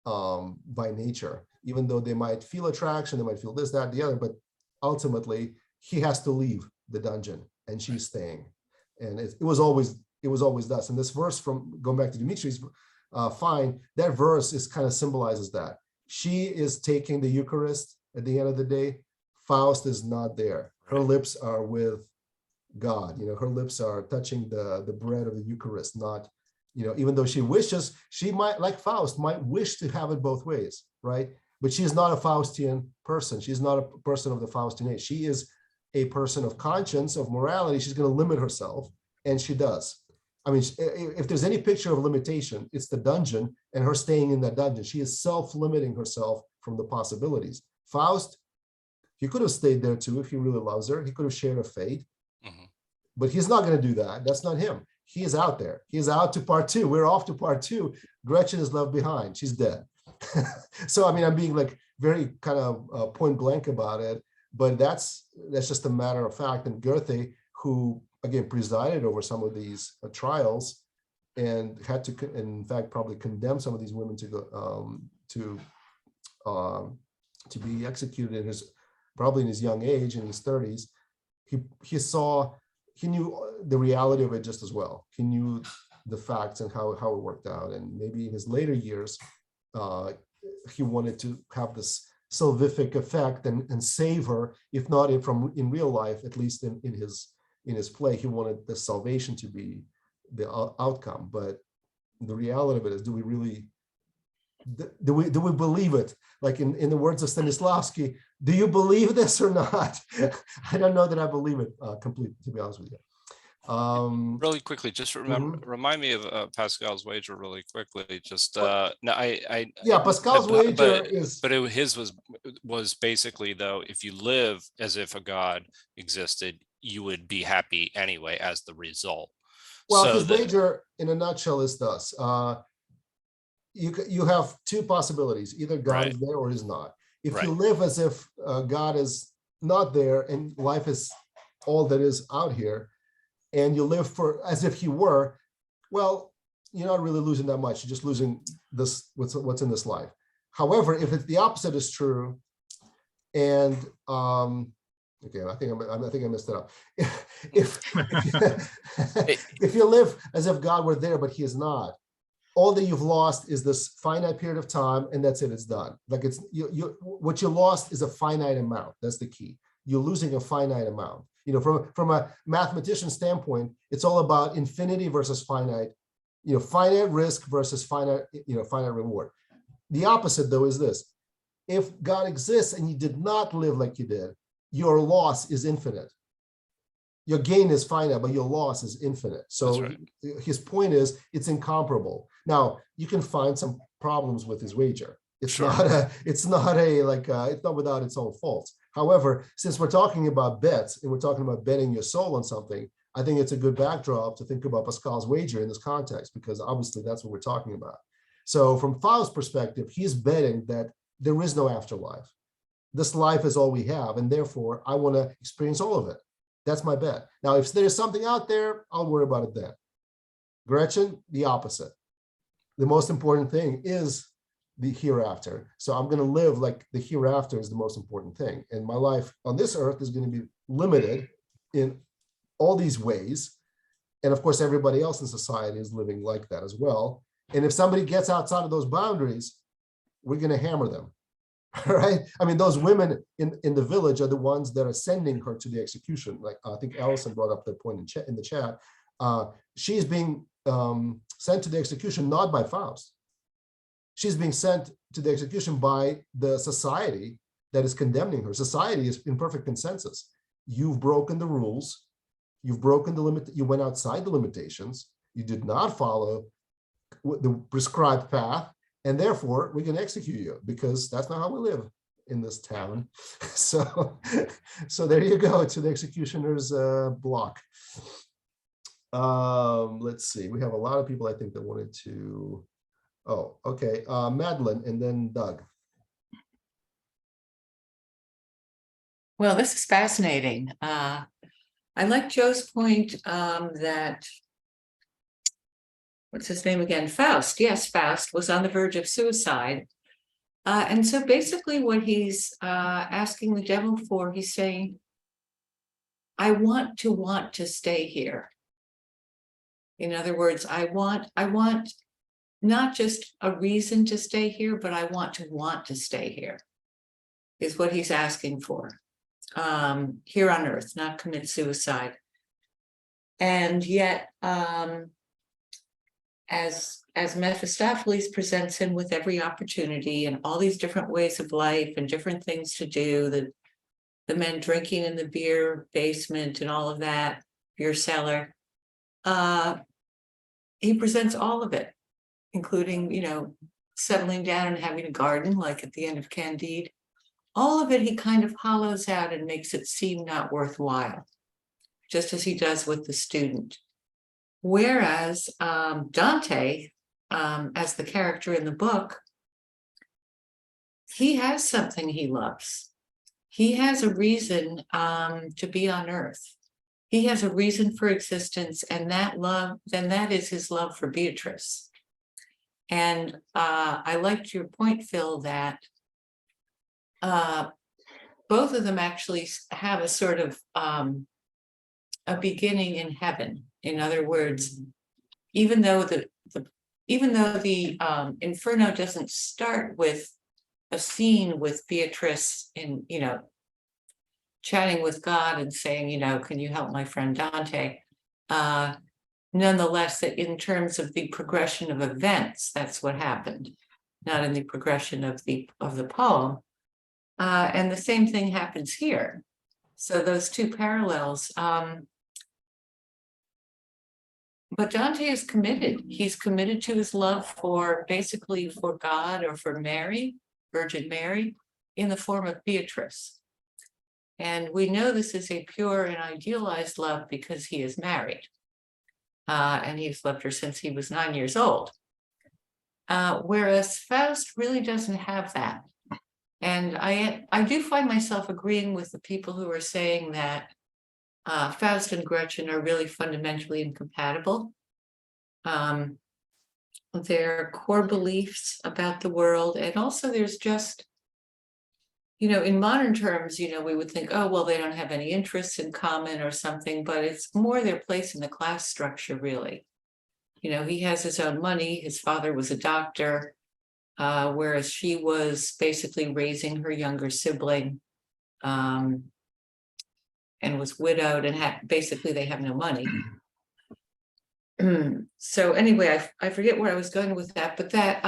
Speaker 1: by nature. Even though they might feel attraction, they might feel this, that, the other, but ultimately he has to leave the dungeon and she's staying. And it was always thus. And this verse, from going back to Dimitri's fine, that verse is kind of symbolizes that. She is taking the Eucharist at the end of the day. Faust is not there. Her lips are with God. You know, her lips are touching the bread of the Eucharist, not, you know, even though she wishes, she might, like Faust, might wish to have it both ways, right? But she is not a Faustian person. She's not a person of the Faustian age. She is a person of conscience, of morality. She's going to limit herself, and she does. I mean, if there's any picture of limitation, it's the dungeon and her staying in that dungeon. She is self-limiting herself from the possibilities. Faust, he could have stayed there too if he really loves her. He could have shared her fate, but he's not going to do that. That's not him. He is out there. He is out to part two. We're off to part two. Gretchen is left behind. She's dead. So, I mean, I'm being like very kind of point blank about it, but that's just a matter of fact. And Goethe, who again presided over some of these trials and had to, in fact, probably condemn some of these women to go to be executed in probably in his young age, in his 30s. He knew the reality of it just as well. He knew the facts and how it worked out. And maybe in his later years, he wanted to have this salvific effect and save her, if not in real life, at least in his play. He wanted the salvation to be the outcome. But the reality of it is, do we really, do we believe it? Like in the words of Stanislavski, do you believe this or not? I don't know that I believe it completely, to be honest with you.
Speaker 4: Really quickly, just remind me of Pascal's wager really quickly. Just
Speaker 1: Pascal's wager is,
Speaker 4: but his was basically, though, if you live as if a god existed, you would be happy anyway as the result.
Speaker 1: Well, so his wager in a nutshell is thus: you have two possibilities: either God is there or is not. If you live as if God is not there and life is all that is out here, and you live as if he were, well, you're not really losing that much. You're just losing this, what's in this life. However, if it's the opposite is true, and okay, I think I messed it up. If you live as if God were there, but he is not, all that you've lost is this finite period of time, and that's it, it's done. Like it's what you lost is a finite amount. That's the key. You're losing a finite amount. You know, from a mathematician standpoint, it's all about infinity versus finite, you know, finite risk versus finite, you know, finite reward. The opposite though is this: if God exists and you did not live like you did, your loss is infinite. Your gain is finite, but your loss is infinite. So
Speaker 4: right.
Speaker 1: His point is it's incomparable. Now you can find some problems with his wager. It's
Speaker 4: Sure.
Speaker 1: it's not without its own faults. However, since we're talking about bets and we're talking about betting your soul on something, I think it's a good backdrop to think about Pascal's wager in this context, because obviously that's what we're talking about. So from Faust's perspective, he's betting that there is no afterlife. This life is all we have, and therefore I want to experience all of it. That's my bet. Now, if there's something out there, I'll worry about it then. Gretchen, the opposite. The most important thing is the hereafter. So I'm going to live like the hereafter is the most important thing. And my life on this earth is going to be limited in all these ways. And of course, everybody else in society is living like that as well. And if somebody gets outside of those boundaries, we're going to hammer them. Right? I mean, those women in the village are the ones that are sending her to the execution. Like I think Allison brought up that point in the chat. She's being sent to the execution not by Faust. She's being sent to the execution by the society that is condemning her. Society is in perfect consensus. You've broken the rules. You've broken the limit. You went outside the limitations. You did not follow the prescribed path. And therefore, we can execute you, because that's not how we live in this town. So there you go, to the executioner's block. Let's see. We have a lot of people, I think, that wanted to. Oh, okay. Madeline, and then Doug.
Speaker 6: Well, this is fascinating. I like Joe's point that, what's his name again? Faust. Yes, Faust was on the verge of suicide. And so basically what he's asking the devil for, he's saying, I want to stay here. In other words, I want not just a reason to stay here, but I want to stay here, is what he's asking for. Here on earth, not commit suicide. And yet, as Mephistopheles presents him with every opportunity and all these different ways of life and different things to do, the men drinking in the beer basement and all of that, beer cellar, he presents all of it, including, you know, settling down and having a garden, like at the end of Candide. All of it he kind of hollows out and makes it seem not worthwhile, just as he does with the student. Whereas Dante, as the character in the book, he has something he loves. He has a reason to be on earth. He has a reason for existence, and that is his love for Beatrice. And I liked your point, Phil, that both of them actually have a sort of a beginning in heaven. In other words, even though the Inferno doesn't start with a scene with Beatrice in, you know, chatting with God and saying, you know, can you help my friend Dante? Nonetheless, that in terms of the progression of events, that's what happened, not in the progression of the poem. And the same thing happens here. So those two parallels. But Dante is committed. He's committed to his love for basically for God or for Mary, Virgin Mary, in the form of Beatrice. And we know this is a pure and idealized love because he is married. And he's loved her since he was 9 years old. Whereas Faust really doesn't have that. And I do find myself agreeing with the people who are saying that Faust and Gretchen are really fundamentally incompatible. Their core beliefs about the world, and also there's just, you know, in modern terms, you know, we would think, oh, well, they don't have any interests in common or something, but it's more their place in the class structure, really. You know, he has his own money. His father was a doctor, whereas she was basically raising her younger sibling, and was widowed and had basically they have no money. So anyway, I forget where I was going with that, but that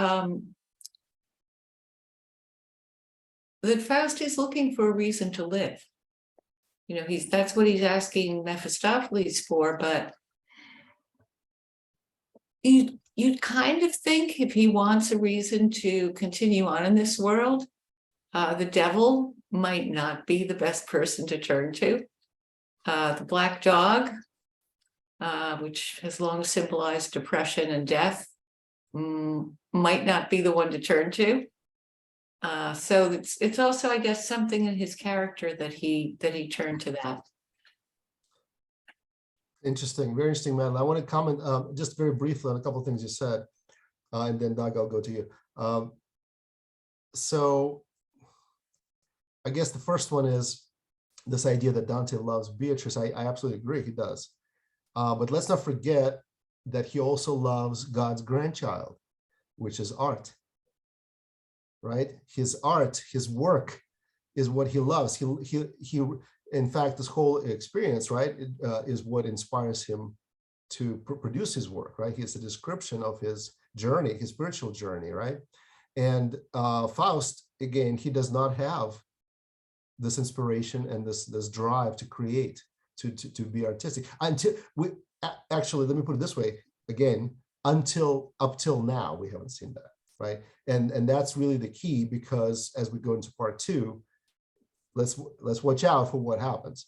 Speaker 6: Faust is looking for a reason to live. You know, that's what he's asking Mephistopheles for, but you'd kind of think if he wants a reason to continue on in this world, the devil might not be the best person to turn to. The black dog, which has long symbolized depression and death, might not be the one to turn to. So it's also, I guess, something in his character that he turned to that.
Speaker 1: Interesting, very interesting, Madeline. I want to comment just very briefly on a couple of things you said, and then Doug, I'll go to you. So I guess the first one is this idea that Dante loves Beatrice. I absolutely agree, he does. But let's not forget that he also loves God's grandchild, which is art, right? His art, his work is what he loves. He in fact, this whole experience, right, is what inspires him to produce his work, right? It's a description of his journey, his spiritual journey, right? And Faust, again, he does not have this inspiration and this drive to create, to be artistic. Until actually, let me put it this way, again, up till now, we haven't seen that, right? And that's really the key, because as we go into part 2, let's watch out for what happens.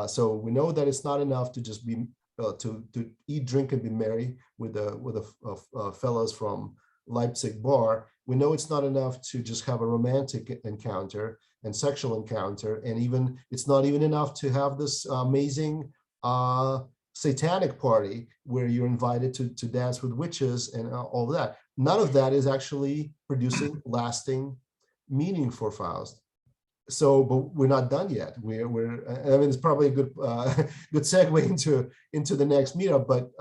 Speaker 1: So we know that it's not enough to just be to eat, drink, and be merry with the fellows from Leipzig bar. We know it's not enough to just have a romantic encounter and sexual encounter, and even it's not even enough to have this amazing satanic party where you're invited to dance with witches and all of that. None of that is actually producing lasting meaning for Faust. So, but we're not done yet. I mean, it's probably a good good segue into the next meetup, but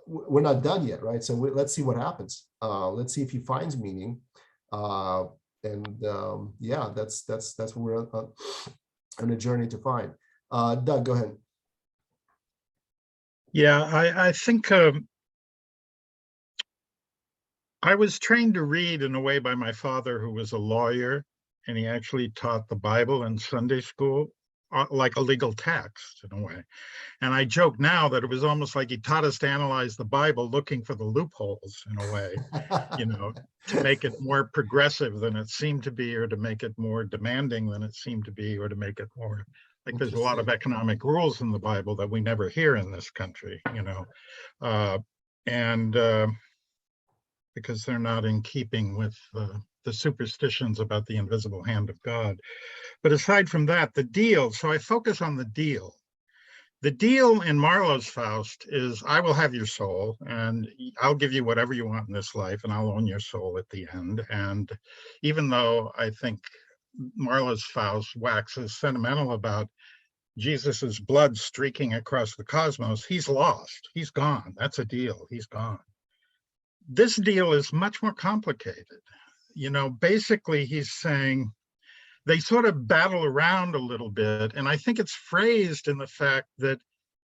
Speaker 1: we're not done yet, right? So let's see what happens. Let's see if he finds meaning, yeah, that's what we're on a journey to find. Doug, go ahead.
Speaker 2: Yeah, I think I was trained to read in a way by my father, who was a lawyer, and he actually taught the Bible in Sunday school, like a legal text in a way. And I joke now that it was almost like he taught us to analyze the Bible, looking for the loopholes in a way, you know, to make it more progressive than it seemed to be, or to make it more demanding than it seemed to be, or to make it more like there's a lot of economic rules in the Bible that we never hear in this country, you know, because they're not in keeping with the superstitions about the invisible hand of God. But aside from that, the deal, so I focus on the deal. The deal in Marlowe's Faust is, I will have your soul, and I'll give you whatever you want in this life, and I'll own your soul at the end. And even though I think Marlowe's Faust waxes sentimental about Jesus's blood streaking across the cosmos, he's lost, he's gone. That's a deal, he's gone. This deal is much more complicated. You know, basically he's saying, they sort of battle around a little bit. And I think it's phrased in the fact that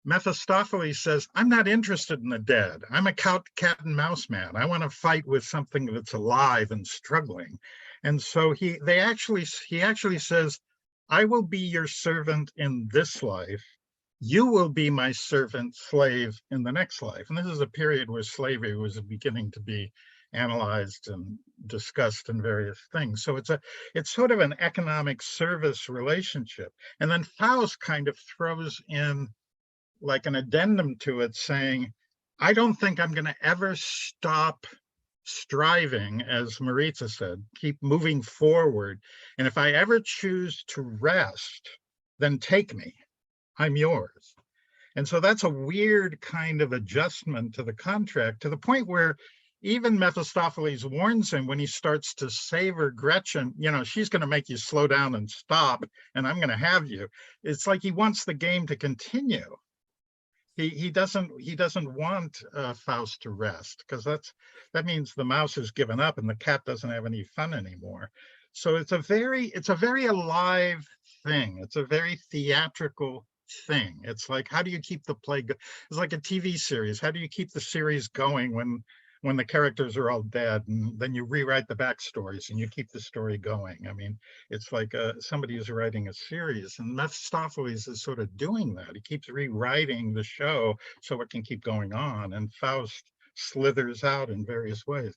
Speaker 2: Mephistopheles says, I'm not interested in the dead. I'm a cat and mouse man. I want to fight with something that's alive and struggling. And so he actually says, I will be your servant in this life. You will be my servant slave in the next life. And this is a period where slavery was beginning to be analyzed and discussed in various things. So it's sort of an economic service relationship. And then Faust kind of throws in like an addendum to it, saying, I don't think I'm going to ever stop striving, as Maritza said, keep moving forward. And if I ever choose to rest, then take me, I'm yours. And so that's a weird kind of adjustment to the contract, to the point where even Mephistopheles warns him when he starts to savor Gretchen, you know, she's going to make you slow down and stop, and I'm going to have you. It's like he wants the game to continue. He doesn't want Faust to rest, because that means the mouse has given up and the cat doesn't have any fun anymore. So it's a very alive thing. It's a very theatrical thing. It's like, how do you keep the play it's like a TV series. How do you keep the series going when the characters are all dead, and then you rewrite the backstories and you keep the story going? I mean, it's like somebody who's writing a series, and Mephistopheles is sort of doing that. He keeps rewriting the show so it can keep going on, and Faust slithers out in various ways.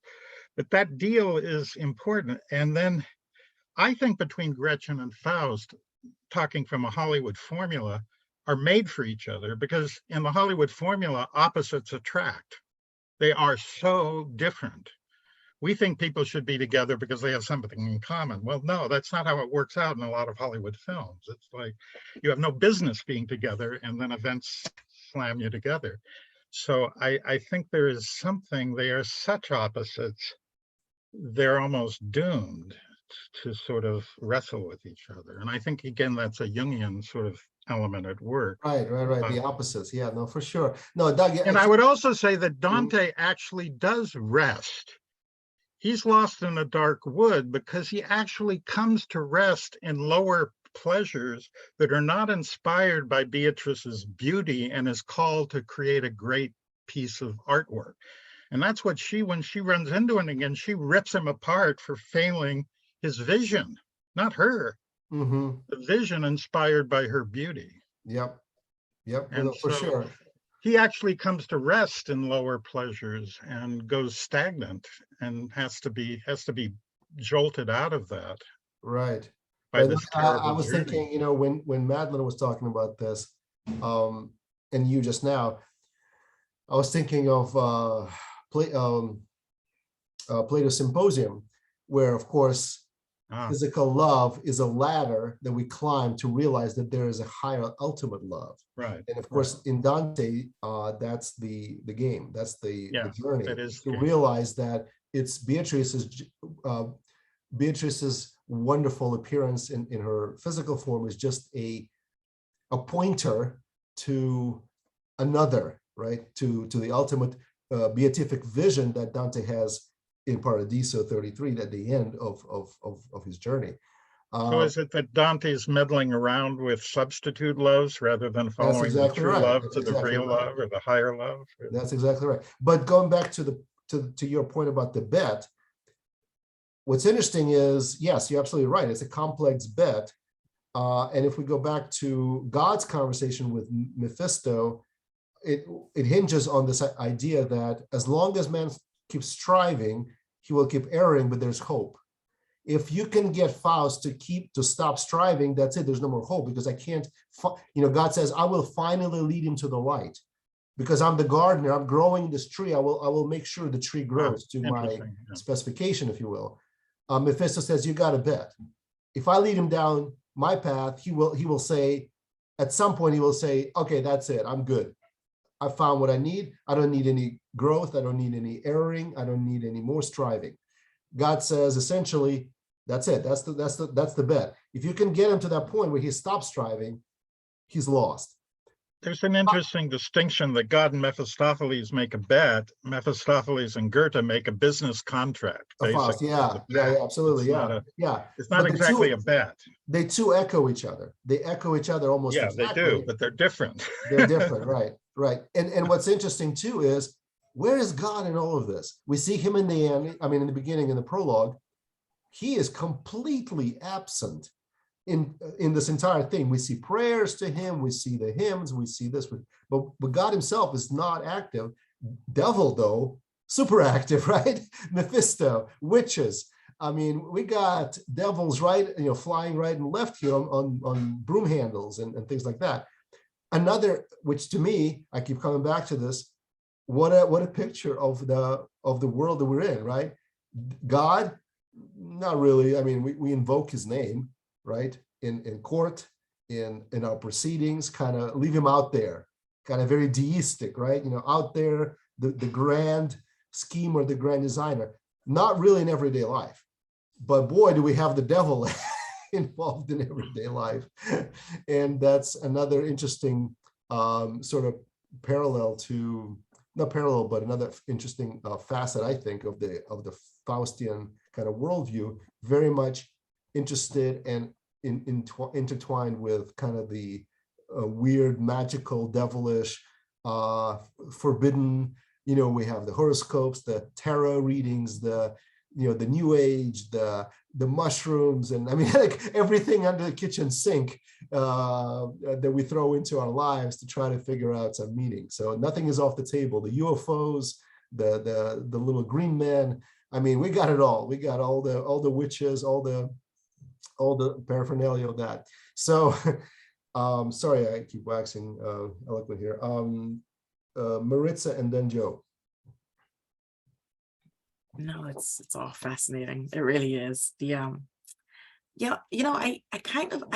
Speaker 2: But that deal is important. And then I think between Gretchen and Faust, talking from a Hollywood formula, are made for each other, because in the Hollywood formula, opposites attract. They are so different. We think people should be together because they have something in common. Well, no, that's not how it works out in a lot of Hollywood films. It's like you have no business being together, and then events slam you together. So I think there is something, they are such opposites, they're almost doomed to sort of wrestle with each other. And I think, again, that's a Jungian sort of element at work.
Speaker 1: Right. The opposites. Yeah, no, for sure. No, Doug.
Speaker 2: And I would also say that Dante actually does rest. He's lost in a dark wood because he actually comes to rest in lower pleasures that are not inspired by Beatrice's beauty, and is called to create a great piece of artwork. And that's what when she runs into him again, she rips him apart for failing his vision, not her. The vision inspired by her beauty.
Speaker 1: Yep.
Speaker 2: And
Speaker 1: no, for sure.
Speaker 2: He actually comes to rest in lower pleasures and goes stagnant, and has to be jolted out of that.
Speaker 1: Right.
Speaker 2: By this
Speaker 1: I was
Speaker 2: journey.
Speaker 1: thinking, you know, when Madeline was talking about this, and you just now, I was thinking of Plato's Symposium, where, of course, physical love is a ladder that we climb to realize that there is a higher ultimate love.
Speaker 2: Right.
Speaker 1: And of course, in Dante, that's the game. That's the journey.
Speaker 2: That is
Speaker 1: to realize that it's Beatrice's wonderful appearance in her physical form is just a pointer to another, right? To the ultimate beatific vision that Dante has in Paradiso 33 at the end of his journey.
Speaker 2: So is it that Dante is meddling around with substitute loves rather than following the true love to the real love or the higher love?
Speaker 1: That's exactly right. But going back to your point about the bet, what's interesting is, yes, you're absolutely right. It's a complex bet. And if we go back to God's conversation with Mephisto, it hinges on this idea that as long as man keeps striving, he will keep erring, but there's hope. If you can get Faust to stop striving, that's it. There's no more hope, because I can't, God says, I will finally lead him to the light, because I'm the gardener. I'm growing this tree. I will make sure the tree grows to my specification, if you will. Mephisto says, you got to bet. If I lead him down my path, he will say, at some point, he will say, okay, that's it. I'm good. I found what I need. I don't need any growth. I don't need any erring. I don't need any more striving. God says, essentially, that's it. That's the bet. If you can get him to that point where he stops striving, he's lost.
Speaker 2: There's an interesting distinction that God and Mephistopheles make a bet. Mephistopheles and Goethe make a business contract.
Speaker 1: Faust, yeah, absolutely,
Speaker 2: It's not exactly a bet.
Speaker 1: They two echo each other. They echo each other almost.
Speaker 2: Yeah,
Speaker 1: exactly.
Speaker 2: they do, but they're different.
Speaker 1: They're different, right. And what's interesting too is, where is God in all of this? We see him in the end. I mean, in the beginning, in the prologue, he is completely absent in this entire thing. We see prayers to him, we see the hymns, we see this, but God himself is not active. Devil, though, super active, right? Mephisto, witches. I mean, we got devils flying right and left here on broom handles and things like that. Another, which to me, I keep coming back to this, what a picture of the world that we're in, right? God, not really. I mean, we invoke his name, right? In court, in our proceedings, kind of leave him out there, kind of very deistic, right? Out there, the grand schemer, the grand designer, not really in everyday life. But boy, do we have the devil involved in everyday life. And that's another interesting sort of parallel to, not parallel, but another interesting facet, I think, of the Faustian kind of worldview, very much interested and intertwined with kind of the weird, magical, devilish, forbidden. We have the horoscopes, the tarot readings, the new age, the mushrooms, and I mean, like everything under the kitchen sink that we throw into our lives to try to figure out some meaning. So nothing is off the table. The UFOs, the little green man. I mean, we got it all. We got all the witches, all the paraphernalia of that. So sorry, I keep waxing eloquent here. Maritza and then Joe.
Speaker 7: No, it's all fascinating. It really is. I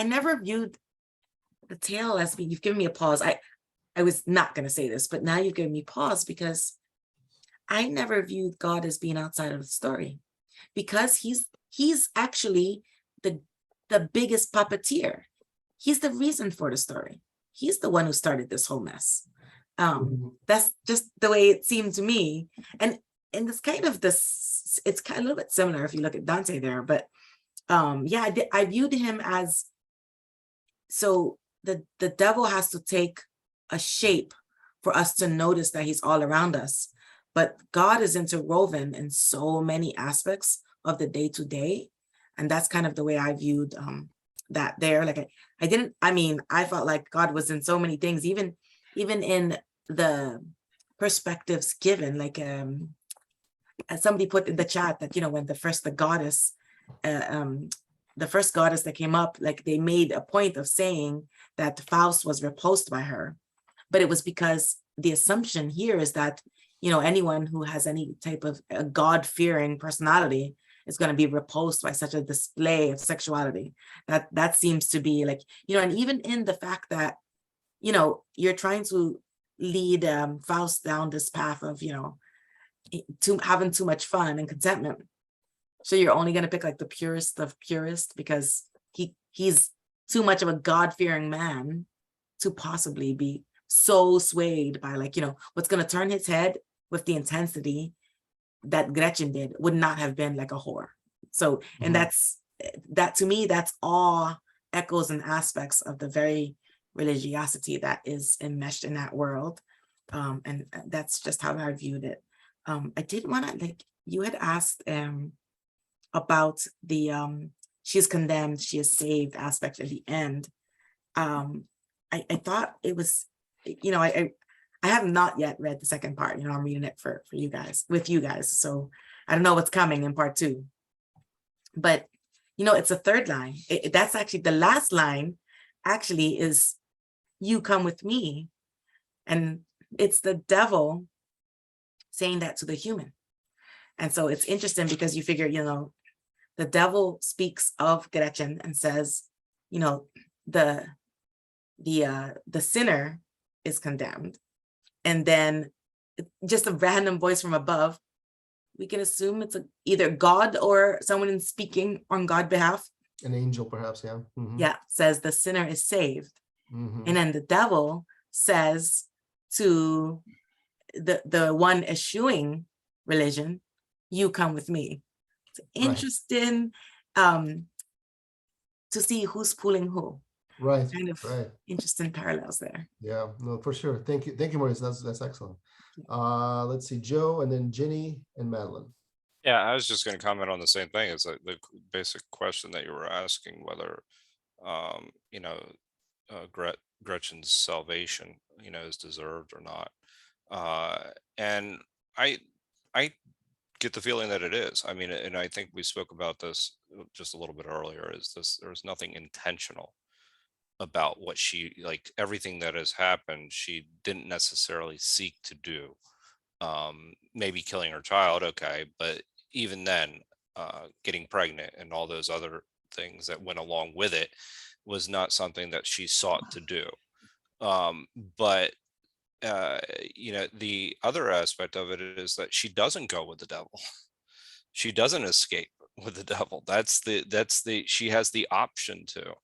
Speaker 7: never viewed the tale as being, you've given me a pause. I was not going to say this, but now you've given me pause, because I never viewed God as being outside of the story, because he's actually the biggest puppeteer. He's the reason for the story. He's the one who started this whole mess. That's just the way it seemed to me. And it's kind of this, it's kind of a little bit similar if you look at Dante there, but I viewed him as, so the devil has to take a shape for us to notice that he's all around us. But God is interwoven in so many aspects of the day-to-day. And that's kind of the way I viewed that there. Like I felt like God was in so many things, even in the perspectives given, like as somebody put in the chat that, when the first goddess that came up, like they made a point of saying that Faust was repulsed by her, but it was because the assumption here is that, anyone who has any type of a God-fearing personality is going to be repulsed by such a display of sexuality. That seems to be like, and even in the fact that, you're trying to lead Faust down this path of, to having too much fun and contentment. So you're only going to pick like the purest of purest, because he's too much of a God-fearing man to possibly be so swayed by what's going to turn his head with the intensity that Gretchen did would not have been like a whore. So, and that to me, that's all echoes and aspects of the very religiosity that is enmeshed in that world. And that's just how I viewed it. I did want to, you had asked about the she's condemned, she is saved aspect at the end. I thought it was, I have not yet read the second part. I'm reading it for you guys, with you guys. So I don't know what's coming in part 2. But, it's a third line. That's actually the last line, actually, is "You come with me." And it's the devil saying that to the human. And so it's interesting because you figure, the devil speaks of Gretchen and says, the sinner is condemned. And then just a random voice from above, we can assume it's either God or someone speaking on God's behalf.
Speaker 1: An angel, perhaps, yeah.
Speaker 7: Yeah, says the sinner is saved.
Speaker 1: Mm-hmm.
Speaker 7: And then the devil says to the one eschewing religion, "You come with me." It's interesting to see who's pulling who.
Speaker 1: Right.
Speaker 7: Kind of interesting parallels there.
Speaker 1: Yeah, no, for sure. Thank you, Maurice. That's excellent. Let's see, Joe, and then Ginny and Madeline.
Speaker 4: Yeah, I was just going to comment on the same thing as the basic question that you were asking, whether Gretchen's salvation, is deserved or not. And I get the feeling that it is. I mean, and I think we spoke about this just a little bit earlier, there's nothing intentional about what she, everything that has happened, she didn't necessarily seek to do. Maybe killing her child, okay, but even then, getting pregnant and all those other things that went along with it was not something that she sought to do. But the other aspect of it is that she doesn't go with the devil. She doesn't escape with the devil. She has the option to,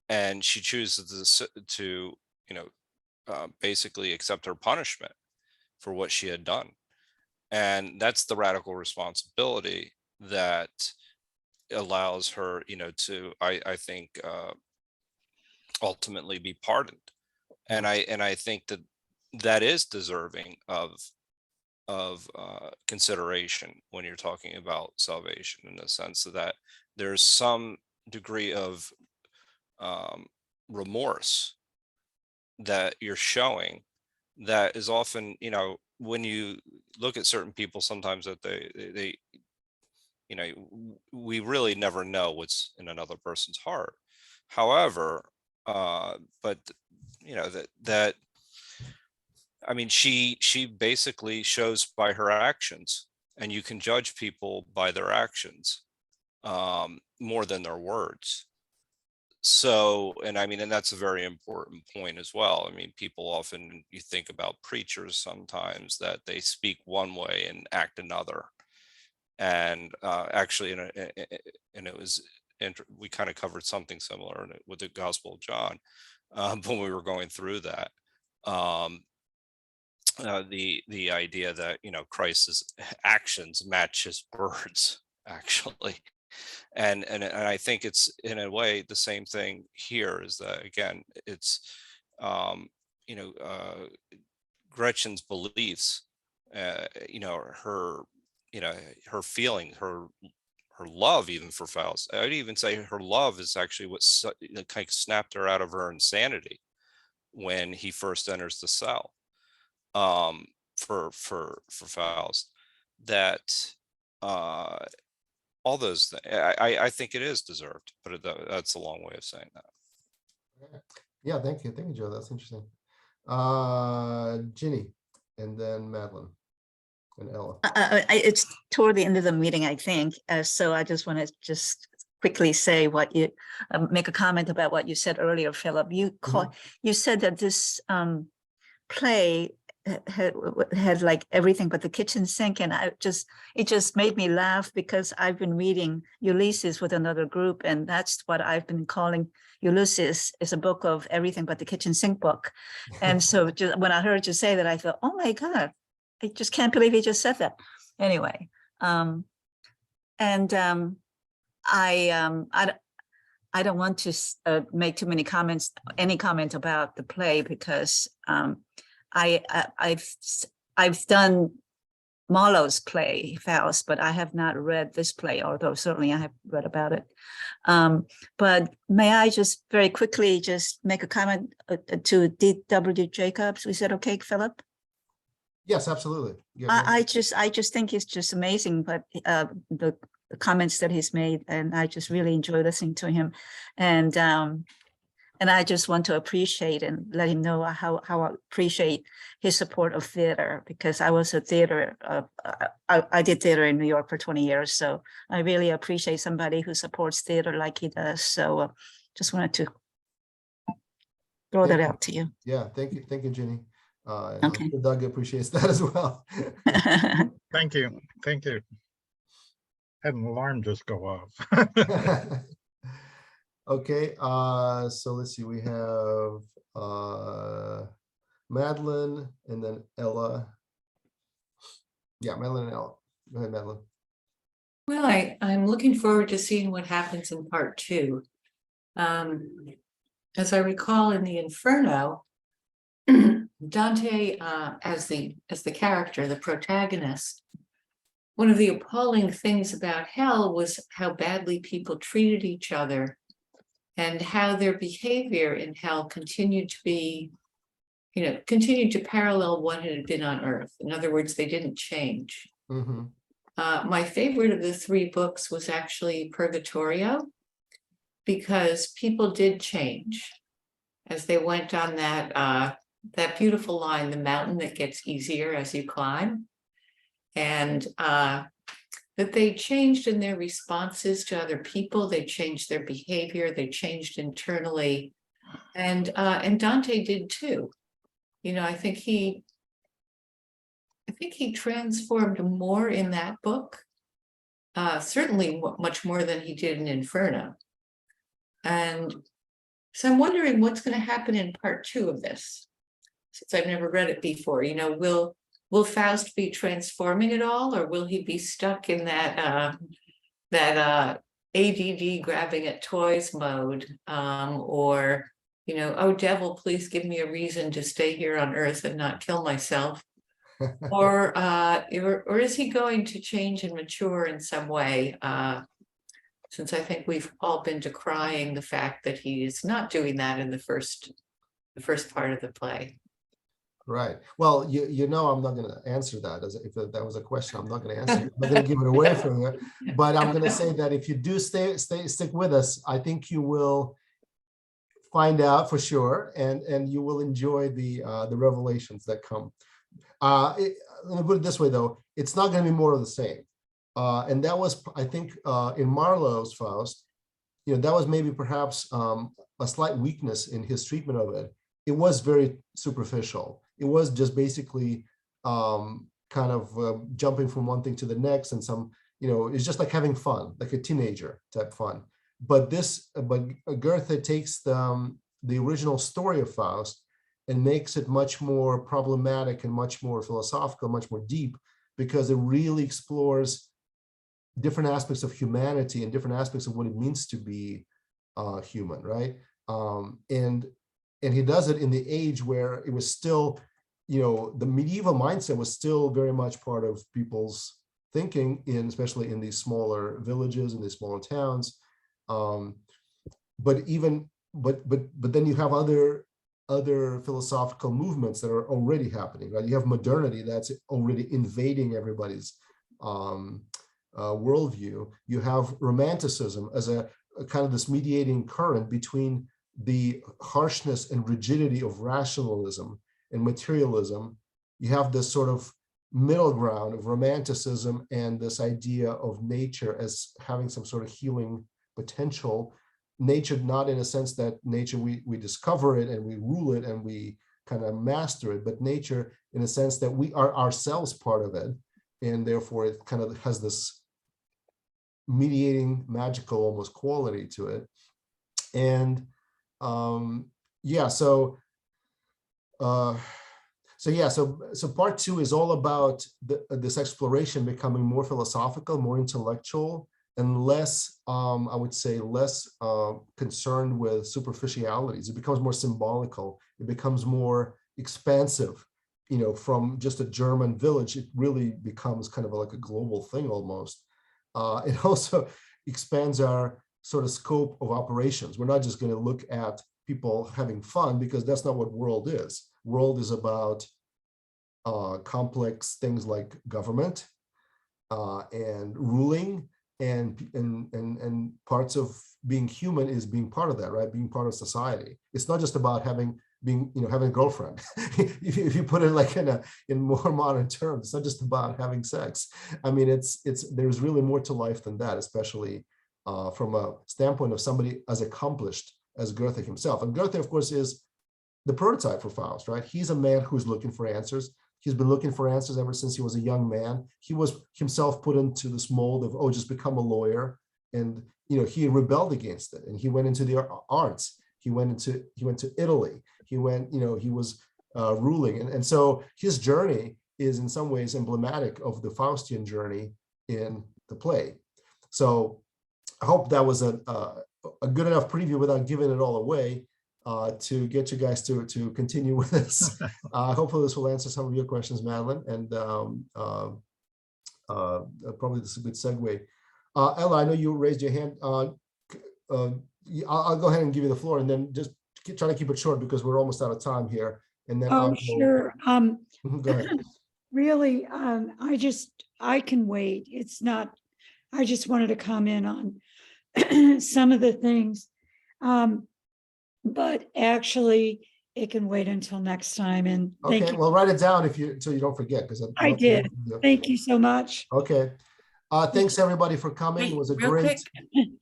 Speaker 4: and she chooses to basically accept her punishment for what she had done. And that's the radical responsibility that allows her, to, I think, ultimately be pardoned. And I think that that is deserving of consideration when you're talking about salvation, in the sense that there's some degree of remorse that you're showing that is often, when you look at certain people, sometimes that they we really never know what's in another person's heart. However, but that I mean, she basically shows by her actions, and you can judge people by their actions more than their words. So, and I mean, and that's a very important point as well. I mean, people often, you think about preachers sometimes, that they speak one way and act another. And actually, and it was, we kind of covered something similar with the Gospel of John when we were going through that. The idea that Christ's actions match his words, actually. And I think it's in a way the same thing here, is that, again, it's Gretchen's beliefs, her her feeling, her love even for Faust. I'd even say her love is actually what kind of snapped her out of her insanity when he first enters the cell for Faust. That all those things, I think it is deserved, but that's a long way of saying that.
Speaker 1: Yeah, thank you, Joe. That's interesting. Ginny, and then Madeline and Ella.
Speaker 3: It's toward the end of the meeting, I think. So I just want to just quickly say what you make a comment about what you said earlier, Philip. You said that this play had like everything but the kitchen sink, and it just made me laugh, because I've been reading Ulysses with another group, and that's what I've been calling Ulysses, is a book of everything but the kitchen sink book. And so just when I heard you say that, I thought, oh my God, I just can't believe he just said that. Anyway, I don't want to make too many comments, any comment about the play, because I've done Marlowe's play Faust, but I have not read this play, although certainly I have read about it. But may I just very quickly just make a comment to D.W. Jacobs? Is that okay, Philip?
Speaker 1: Yes, absolutely. Yeah,
Speaker 3: I just think it's just amazing, but the comments that he's made, and I just really enjoy listening to him, and I just want to appreciate and let him know how I appreciate his support of theater, because I was a theater, I did theater in New York for 20 years. So I really appreciate somebody who supports theater like he does. So just wanted to throw that out to you.
Speaker 1: Yeah, thank you, Ginny.
Speaker 3: Okay.
Speaker 1: Doug appreciates that as well.
Speaker 2: Thank you. Had an alarm just go off.
Speaker 1: Okay, so let's see, we have Madeline and then Ella. Yeah, Madeline and Ella. Go ahead, Madeline.
Speaker 6: Well, I'm looking forward to seeing what happens in part 2. As I recall, in the Inferno, Dante, as the character, the protagonist, one of the appalling things about hell was how badly people treated each other, and how their behavior in hell continued to parallel what had been on earth. In other words, they didn't change.
Speaker 1: Mm-hmm.
Speaker 6: My favorite of the 3 books was actually Purgatorio, because people did change as they went on that beautiful line, the mountain that gets easier as you climb, and that they changed in their responses to other people, they changed their behavior, they changed internally, and Dante did too. I think he transformed more in that book, certainly much more than he did in Inferno. And so I'm wondering what's going to happen in part 2 of this. since I've never read it before, you know, will Faust be transforming it all, or will he be stuck in that ADD grabbing at toys mode, or, you know, oh devil, please give me a reason to stay here on earth and not kill myself. Or is he going to change and mature in some way? Since I think we've all been decrying the fact that he is not doing that in the first part of the play.
Speaker 1: Right. Well, you know, I'm not going to answer that. As if that was a question, I'm not going to answer it. I'm not going to give it away from you. But I'm going to say that if you do stick with us, I think you will find out for sure, and you will enjoy the revelations that come. Let me put it this way, though: it's not going to be more of the same. And that was, I think, in Marlowe's Faust, you know, that was maybe perhaps a slight weakness in his treatment of it. It was very superficial. It was just basically kind of jumping from one thing to the next, and some, you know, it's just like having fun, like a teenager type fun. But Goethe takes the original story of Faust and makes it much more problematic and much more philosophical, much more deep, because it really explores different aspects of humanity and different aspects of what it means to be human, right? And he does it in the age where it was still, you know, the medieval mindset was still very much part of people's thinking, especially in these smaller villages and these smaller towns. But then you have other philosophical movements that are already happening, right? You have modernity that's already invading everybody's worldview. You have romanticism as a kind of this mediating current between the harshness and rigidity of rationalism and materialism. You have this sort of middle ground of romanticism and this idea of nature as having some sort of healing potential. Nature, not in a sense that nature, we discover it and we rule it and we kind of master it, but nature in a sense that we are ourselves part of it. And therefore it kind of has this mediating, magical almost quality to it. And yeah, so part two is all about this exploration becoming more philosophical, more intellectual, and less, I would say, less concerned with superficialities. It becomes more symbolical. It becomes more expansive. You know, from just a German village, it really becomes kind of like a global thing almost. It also expands our sort of scope of operations. We're not just going to look at people having fun, because that's not what world is. World is about complex things like government and ruling, and parts of being human is being part of that, right? Being part of society. It's not just about having a girlfriend. if you put it like in more modern terms, it's not just about having sex. I mean, there's really more to life than that, especially from a standpoint of somebody as accomplished as Goethe himself. And Goethe, of course, is the prototype for Faust, right? He's a man who's looking for answers. He's been looking for answers ever since he was a young man. He was himself put into this mold of, oh, just become a lawyer. And, you know, he rebelled against it, and he went into the arts. He went to Italy. He went, you know, he was ruling. And so his journey is in some ways emblematic of the Faustian journey in the play. So I hope that was a good enough preview without giving it all away to get you guys to continue with this. Hopefully this will answer some of your questions, Madeline, and probably this is a good segue. Ella, I know you raised your hand. I'll go ahead and give you the floor, and then just try to keep it short because we're almost out of time here. And then
Speaker 5: sure.
Speaker 1: Go ahead.
Speaker 5: Really, I can wait. It's not, I just wanted to comment on some of the things. But actually it can wait until next time. And
Speaker 1: okay, well, write it down so you don't forget, because
Speaker 5: I did. Thank you so much.
Speaker 1: Okay. Thanks everybody for coming.
Speaker 7: Wait,
Speaker 1: It was a
Speaker 7: real
Speaker 1: great.
Speaker 7: quick,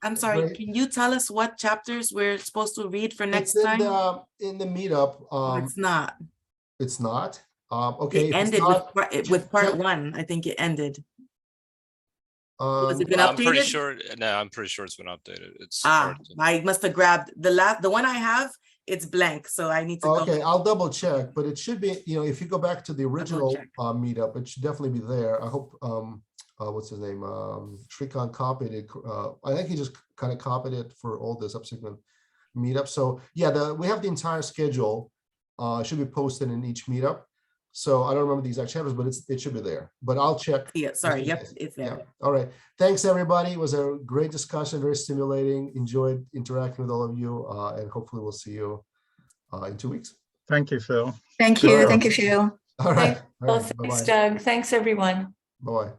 Speaker 7: I'm sorry.
Speaker 1: great-
Speaker 7: Can you tell us what chapters we're supposed to read for next
Speaker 1: It's
Speaker 7: time?
Speaker 1: in the meetup.
Speaker 7: It's not.
Speaker 1: It's not. Okay.
Speaker 7: It
Speaker 1: if it's
Speaker 7: ended
Speaker 1: not,
Speaker 7: with part one. I think it ended. Was it been
Speaker 4: I'm pretty
Speaker 7: updated?
Speaker 4: sure. No, I'm pretty sure it's been updated. It's
Speaker 7: Ah,
Speaker 4: hard to-
Speaker 7: I must have grabbed the one I have it's blank, so I need to go.
Speaker 1: Okay, I'll double check, but it should be, if you go back to the original
Speaker 7: check.
Speaker 1: meetup, it should definitely be there. I hope, what's his name? Shrikant copied it. I think he just kind of copied it for all the subsequent meetups. So yeah, we have the entire schedule. Should be posted in each meetup. So I don't remember the exact chapters, but it should be there. But I'll check.
Speaker 7: Yeah, sorry. Yep, it's there.
Speaker 1: Yeah. All right. Thanks, everybody. It was a great discussion, very stimulating. Enjoyed interacting with all of you, and hopefully we'll see you in 2 weeks.
Speaker 2: Thank you, Phil.
Speaker 3: Thank you.
Speaker 1: Sure.
Speaker 3: Thank you, Phil.
Speaker 1: All right.
Speaker 6: Well, thanks, Doug. Thanks, everyone.
Speaker 1: Bye-bye.